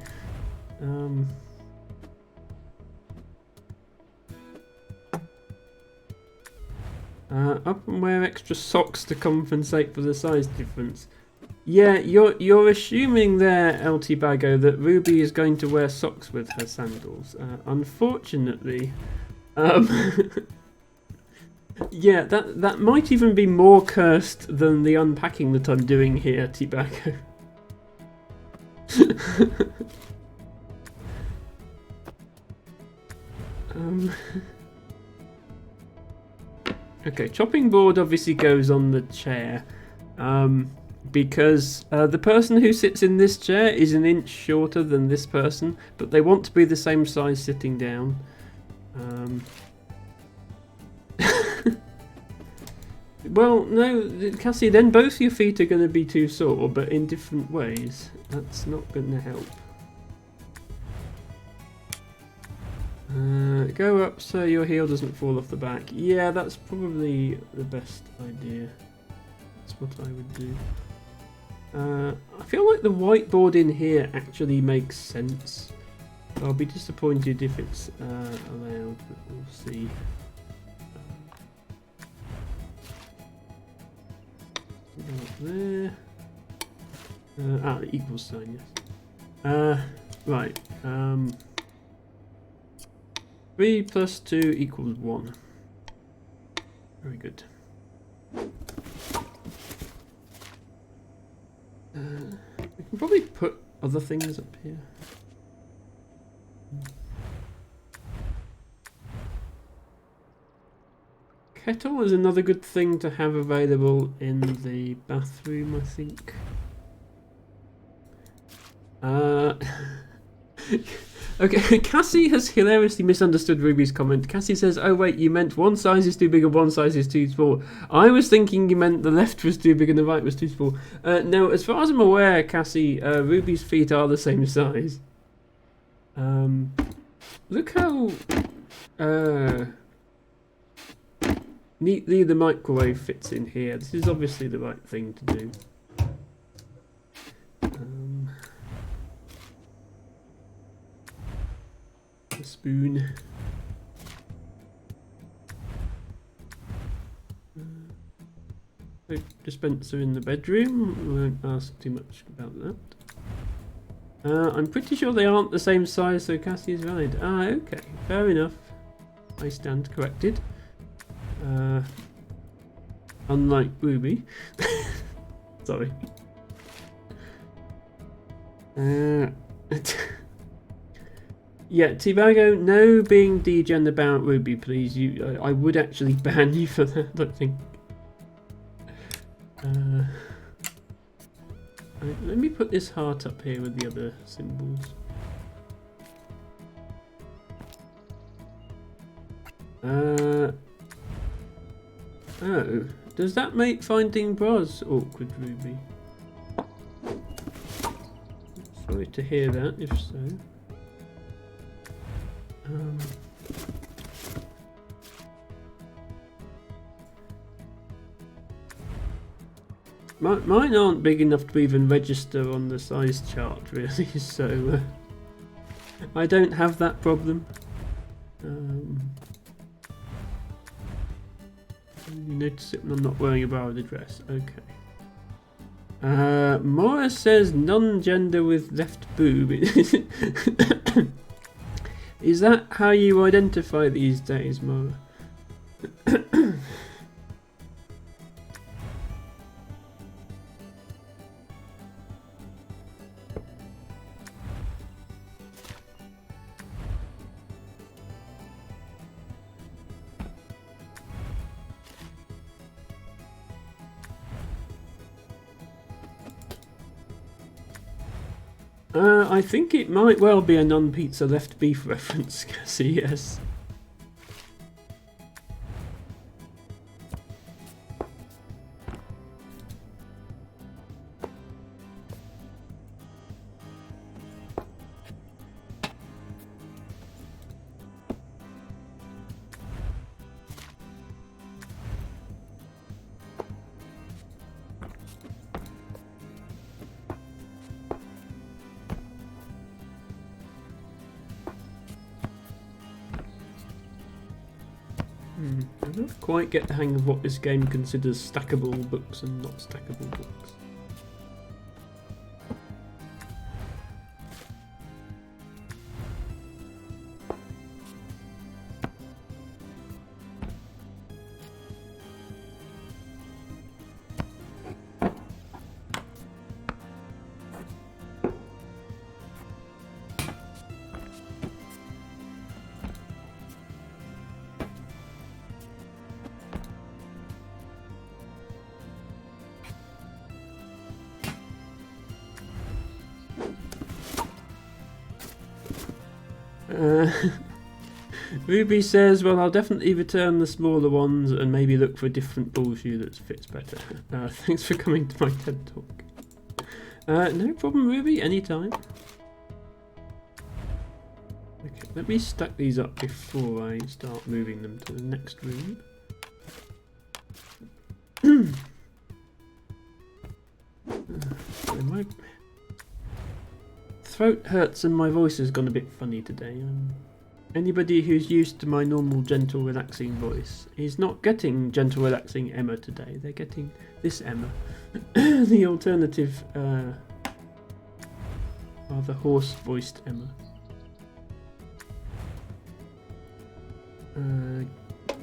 Up and wear extra socks to compensate for the size difference. Yeah, you're assuming there, LT Bago, that Ruby is going to wear socks with her sandals. Unfortunately, yeah, that might even be more cursed than the unpacking that I'm doing here, T-Bago. Okay, chopping board obviously goes on the chair, because the person who sits in this chair is an inch shorter than this person, but they want to be the same size sitting down. Well, no, Cassie, then both your feet are going to be too sore, but in different ways. That's not going to help. Go up so your heel doesn't fall off the back. Yeah, that's probably the best idea. That's what I would do. I feel like the whiteboard in here actually makes sense. I'll be disappointed if it's allowed, but we'll see. There. The equals sign, yes. Right. 3 plus 2 equals 1. Very good. We can probably put other things up here. Kettle is another good thing to have available in the bathroom, I think. Okay, Cassie has hilariously misunderstood Ruby's comment. Cassie says, oh wait, you meant one size is too big and one size is too small. I was thinking you meant the left was too big and the right was too small. No, as far as I'm aware, Cassie, Ruby's feet are the same size. Look how neatly the microwave fits in here. This is obviously the right thing to do. A spoon. Dispenser in the bedroom. We won't ask too much about that. I'm pretty sure they aren't the same size, so Cassie is right. Okay, fair enough. I stand corrected. Unlike Ruby. Sorry. Yeah, Tibago, no being degen about Ruby, please. I would actually ban you for that, I think. Let me put this heart up here with the other symbols. Oh, does that make finding bras awkward, Ruby? Sorry to hear that, if so. Mine aren't big enough to even register on the size chart, really, so I don't have that problem. You notice it when I'm not wearing a borrowed dress. Okay. Mora says non-gender with left boob. Is that how you identify these days, Mora? I think it might well be a non-pizza left beef reference, Cassie, yes. I don't quite get the hang of what this game considers stackable books and not stackable books. Ruby says, well, I'll definitely return the smaller ones and maybe look for a different ball shoe that fits better. Thanks for coming to my TED Talk. No problem, Ruby, anytime. Okay, let me stack these up before I start moving them to the next room. My throat hurts and my voice has gone a bit funny today. Anybody who's used to my normal gentle relaxing voice is not getting gentle relaxing Emma today. They're getting this Emma. The alternative rather hoarse voiced Emma.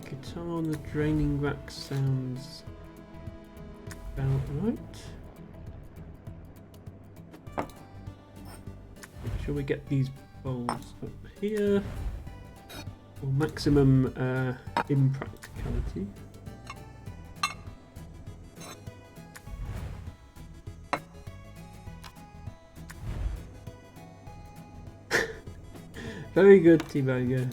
Guitar on the draining rack sounds about right. Make sure we get these bowls up here for maximum impracticality. Very good, T-Bagger.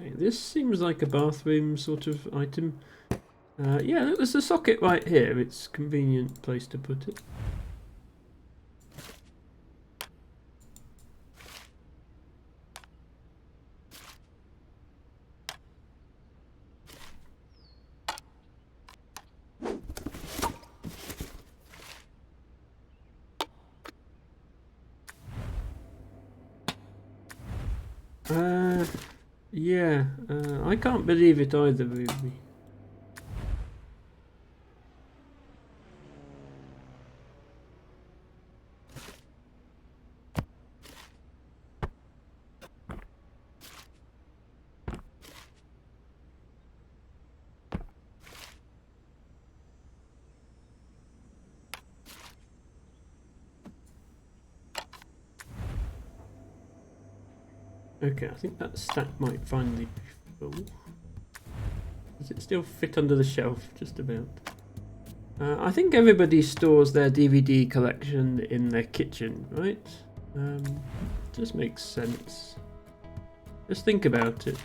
Okay, this seems like a bathroom sort of item. Yeah, look, there's a socket right here. It's a convenient place to put it. Yeah, I can't believe it either, Ruby. Okay, I think that stack might finally be full. Does it still fit under the shelf? Just about. I think everybody stores their DVD collection in their kitchen, right? Just makes sense. Just think about it.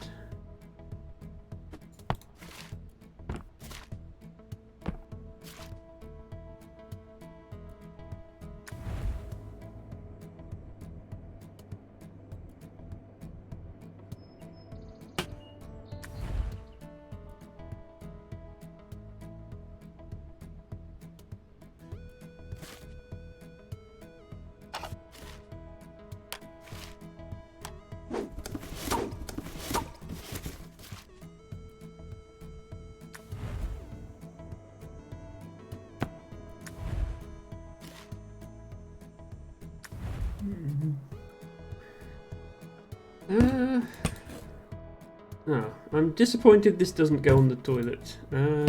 Oh, I'm disappointed this doesn't go on the toilet.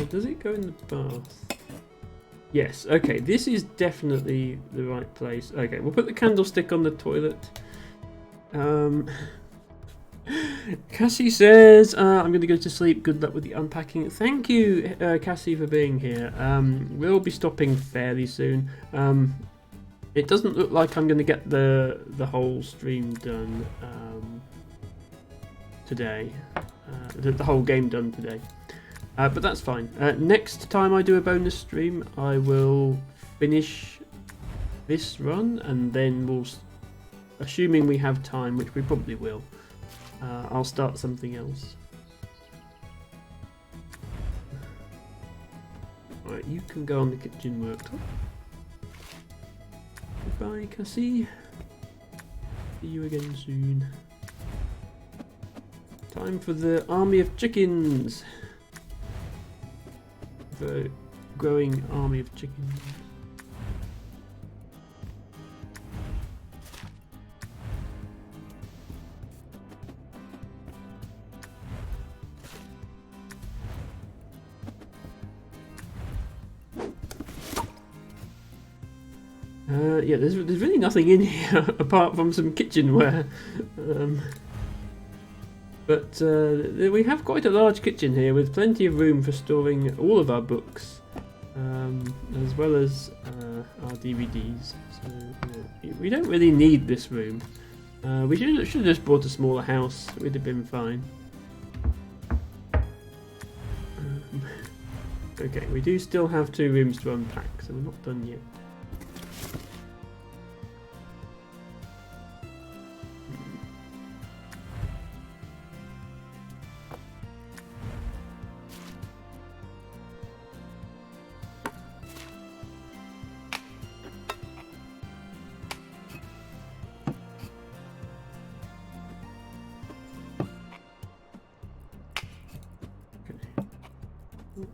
Does it go in the bath? Yes, okay, this is definitely the right place. Okay, we'll put the candlestick on the toilet. Cassie says, I'm going to go to sleep. Good luck with the unpacking. Thank you, Cassie, for being here. We'll be stopping fairly soon. It doesn't look like I'm going to get the whole stream done today. The whole game done today. But that's fine. Next time I do a bonus stream, I will finish this run, and then we'll, assuming we have time, which we probably will, I'll start something else. Alright, you can go on the kitchen worktop. Goodbye, Cassie. See you again soon. Time for the army of chickens. The growing army of chickens. Yeah, there's really nothing in here apart from some kitchenware. But we have quite a large kitchen here with plenty of room for storing all of our books, as well as our DVDs. So we don't really need this room. We should have just bought a smaller house. We'd have been fine. Okay, we do still have 2 rooms to unpack, so we're not done yet.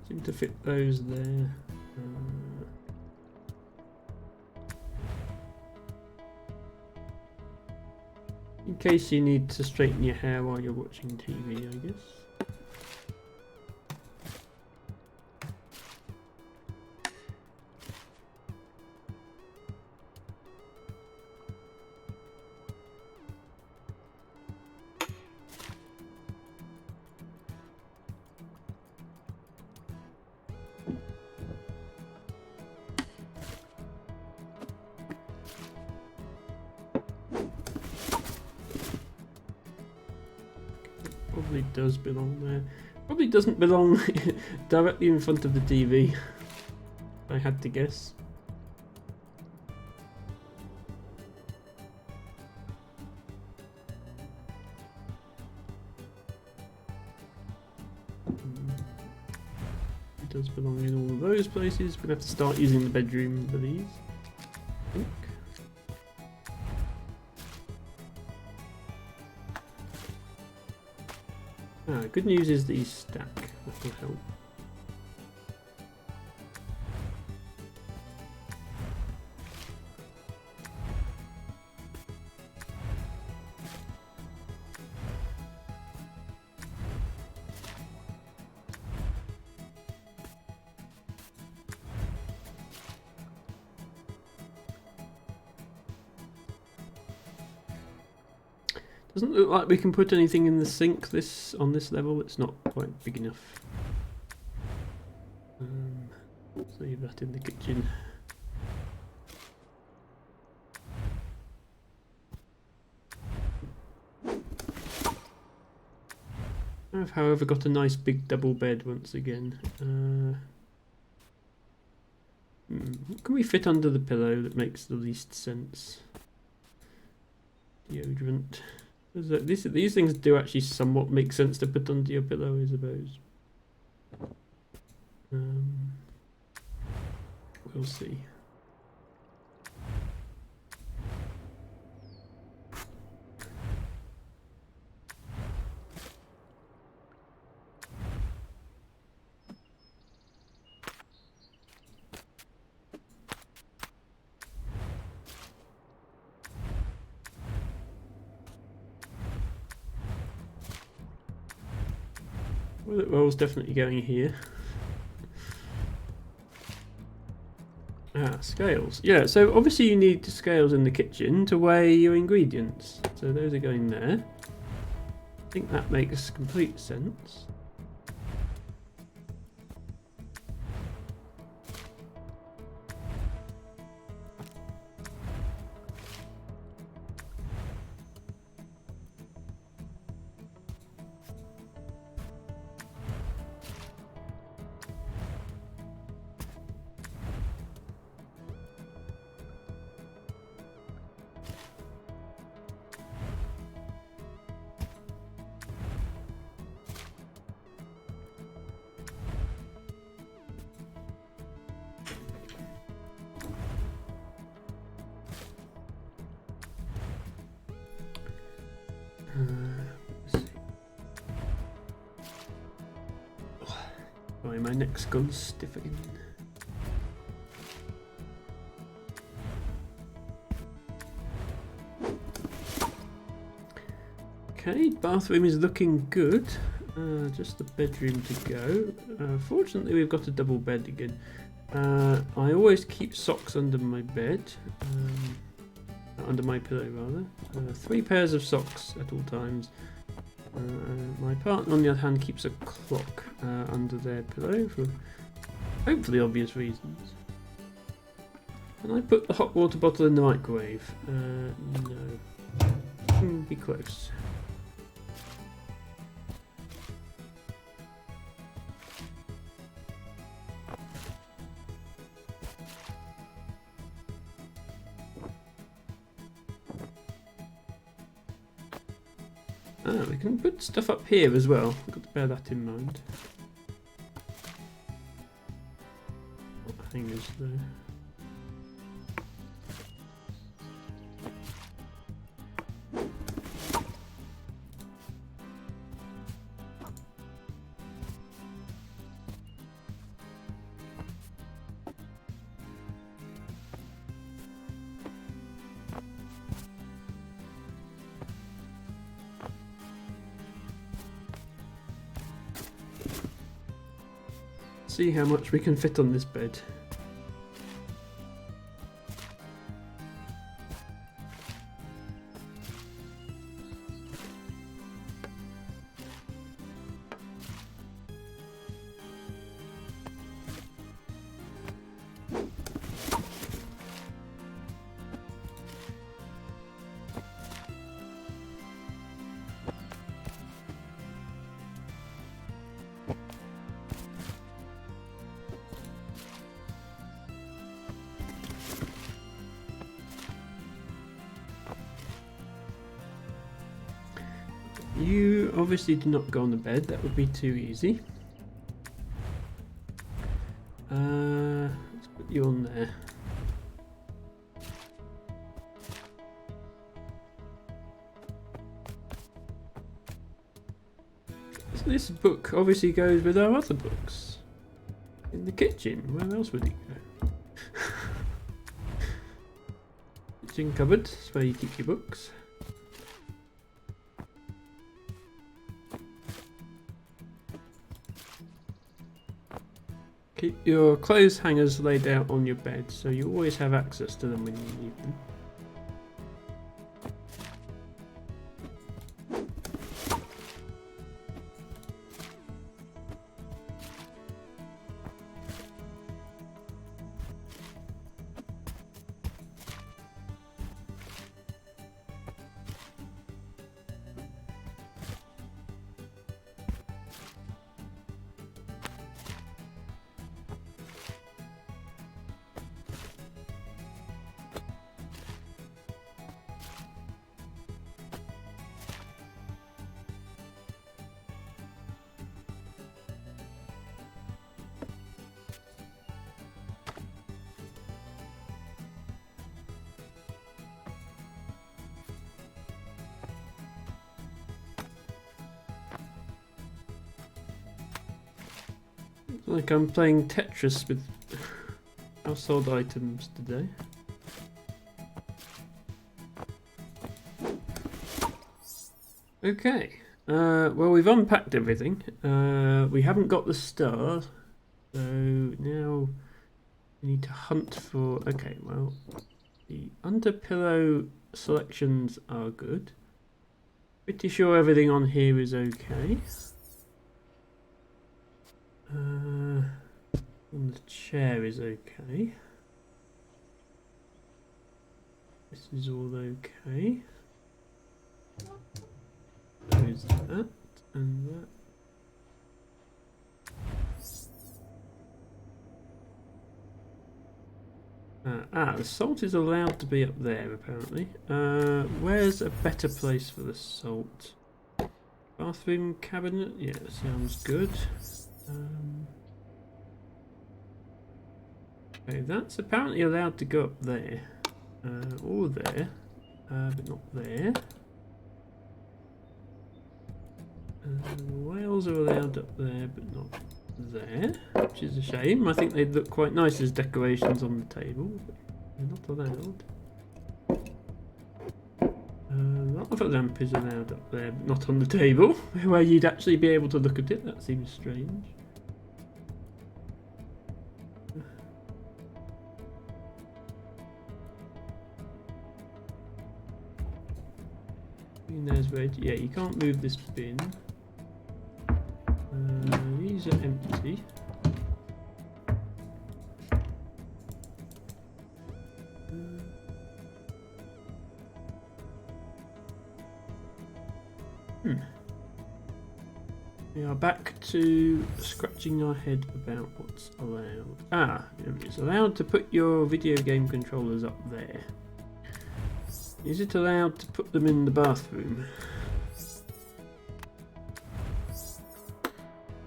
Seem to fit those there. In case you need to straighten your hair while you're watching TV, I guess. Probably does belong there. Probably doesn't belong directly in front of the TV, if I had to guess. It does belong in all of those places. We're going to have to start using the bedroom for these, I think. Good news is these stack. That will help. Doesn't look like we can put anything in the sink on this level. It's not quite big enough. Leave that in the kitchen. I've, however, got a nice big double bed once again. What can we fit under the pillow that makes the least sense? Deodorant. These things do actually somewhat make sense to put under your pillow, I suppose. We'll see. Well, the roll's definitely going here. Scales. Yeah, so obviously you need scales in the kitchen to weigh your ingredients. So those are going there. I think that makes complete sense. Sorry, my neck's gone stiff again. Okay, bathroom is looking good. Just the bedroom to go. Fortunately, we've got a double bed again. I always keep socks under my bed, under my pillow rather. 3 pairs of socks at all times. My partner, on the other hand, keeps a clock under their pillow for hopefully obvious reasons. And I put the hot water bottle in the microwave. No. Be close. We can put stuff up here as well. I've got to bear that in mind. What hangers though? See how much we can fit on this bed. You obviously do not go on the bed, that would be too easy. Let's put you on there. So this book obviously goes with our other books. In the kitchen, where else would it go? Kitchen cupboard, that's where you keep your books. Keep your clothes hangers laid out on your bed so you always have access to them when you need them. Like I'm playing Tetris with household items today. Okay, well we've unpacked everything. We haven't got the star, so now we need to hunt for... Okay, well the under pillow selections are good. Pretty sure everything on here is okay. And the chair is okay. This is all okay. There is that and that. The salt is allowed to be up there apparently. Where's a better place for the salt? Bathroom cabinet? Yeah, sounds good. Okay, that's apparently allowed to go up there. Or there. But not there. Whales are allowed up there, but not there. Which is a shame. I think they'd look quite nice as decorations on the table. But they're not allowed. Lava lamp is allowed up there, but not on the table, where you'd actually be able to look at it. That seems strange. Everything there's red. Yeah, you can't move this bin. These are empty. We are back to scratching our head about what's allowed. It's allowed to put your video game controllers up there. Is it allowed to put them in the bathroom?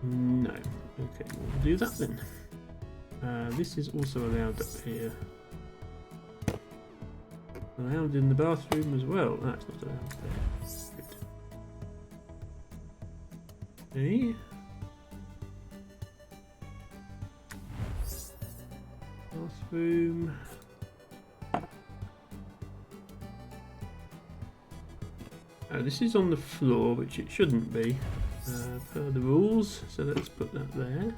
No. Okay, we'll do that then. This is also allowed up here. Allowed in the bathroom as well. That's not allowed there. Good. Okay. Bathroom. This is on the floor, which it shouldn't be, per the rules. So let's put that there.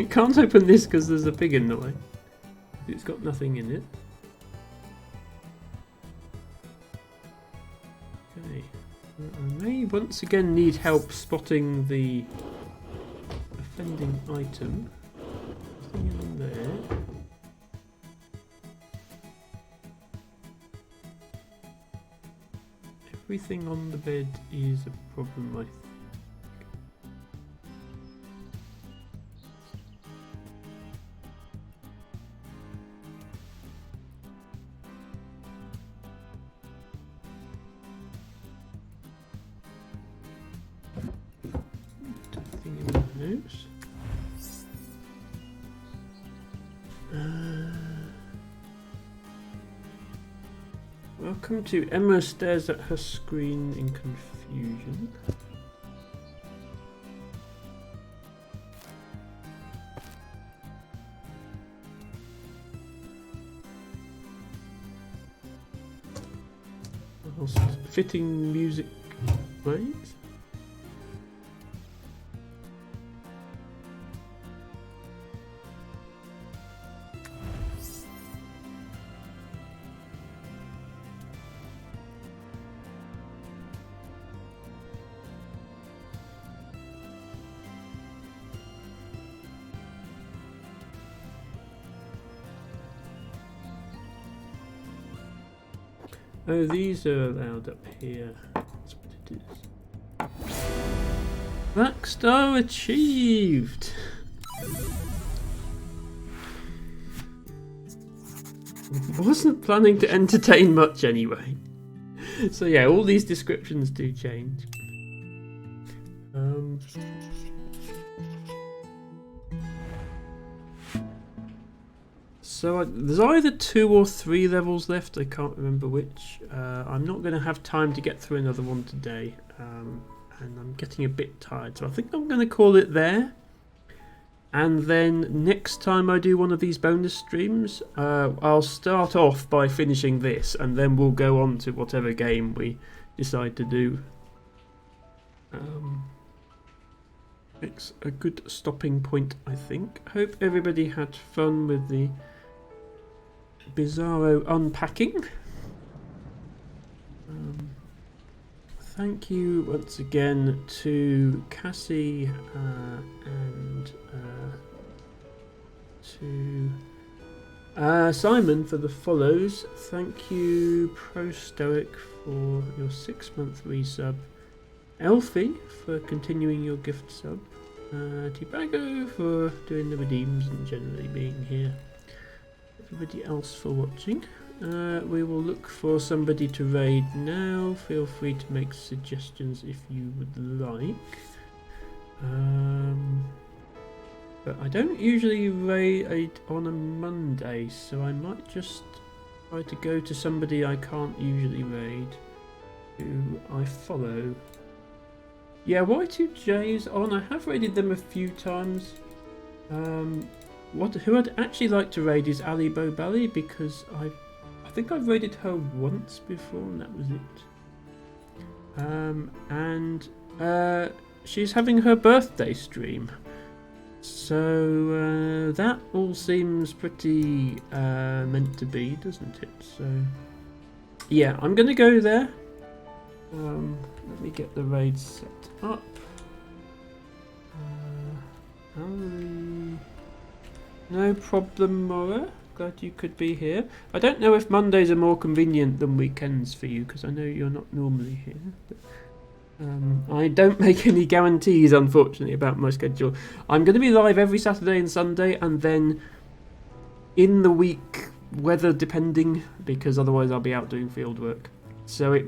Can't open this because there's a pig in the way. It's got nothing in it. Okay. I may once again need help spotting the offending item. Nothing in there. Everything on the bed is a problem, I think. Nothing in the house. Welcome to Emma stares at her screen in confusion. Whilst fitting music plays. Oh, these are allowed up here. That's what it is. Black star achieved! Wasn't planning to entertain much anyway. So yeah, all these descriptions do change. So there's either 2 or 3 levels left, I can't remember which. I'm not going to have time to get through another one today, and I'm getting a bit tired, so I think I'm going to call it there. And then next time I do one of these bonus streams, I'll start off by finishing this, and then we'll go on to whatever game we decide to do. It's a good stopping point, I think. Hope everybody had fun with the Bizarro unpacking. Thank you once again to Cassie and to Simon for the follows. Thank you Pro Stoic for your 6-month resub. Elfie for continuing your gift sub. Tibago for doing the redeems and generally being here. Everybody else for watching. We will look for somebody to raid now. Feel free to make suggestions if you would like. But I don't usually raid on a Monday, so I might just try to go to somebody I can't usually raid, who I follow. Yeah, Y2J is on. I have raided them a few times. Who I'd actually like to raid is Ali Bobali, because I think I've raided her once before and that was it. And she's having her birthday stream. So that all seems pretty meant to be, doesn't it? So yeah, I'm gonna go there. Let me get the raid set up. No problem, Mora. Glad you could be here. I don't know if Mondays are more convenient than weekends for you, because I know you're not normally here. But, I don't make any guarantees, unfortunately, about my schedule. I'm going to be live every Saturday and Sunday, and then in the week, weather depending, because otherwise I'll be out doing field work. So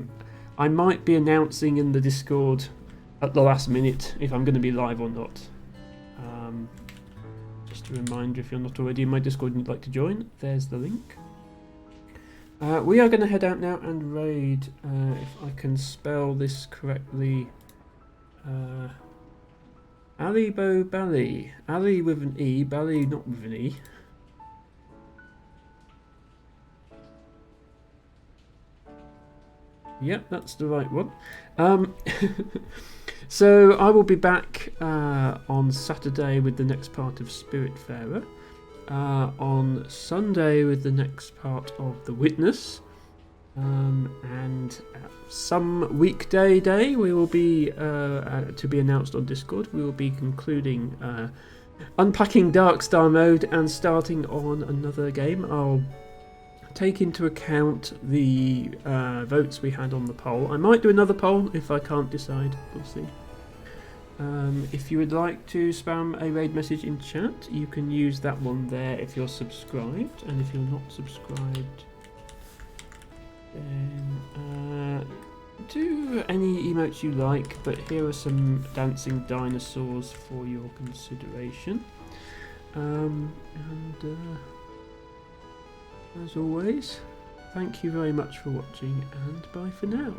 I might be announcing in the Discord at the last minute if I'm going to be live or not. Just a reminder, if you're not already in my Discord and you'd like to join, there's the link. We are going to head out now and raid, if I can spell this correctly, Alibo Bally. Ali with an E, Bally not with an E. Yep, that's the right one. So I will be back on Saturday with the next part of Spiritfarer. On Sunday with the next part of The Witness. And some weekday day we will be, to be announced on Discord, we will be concluding unpacking Darkstar mode and starting on another game. I'll take into account the votes we had on the poll. I might do another poll if I can't decide. We'll see. If you would like to spam a raid message in chat, you can use that one there if you're subscribed, and if you're not subscribed, then do any emotes you like, but here are some dancing dinosaurs for your consideration. And as always, thank you very much for watching, and bye for now.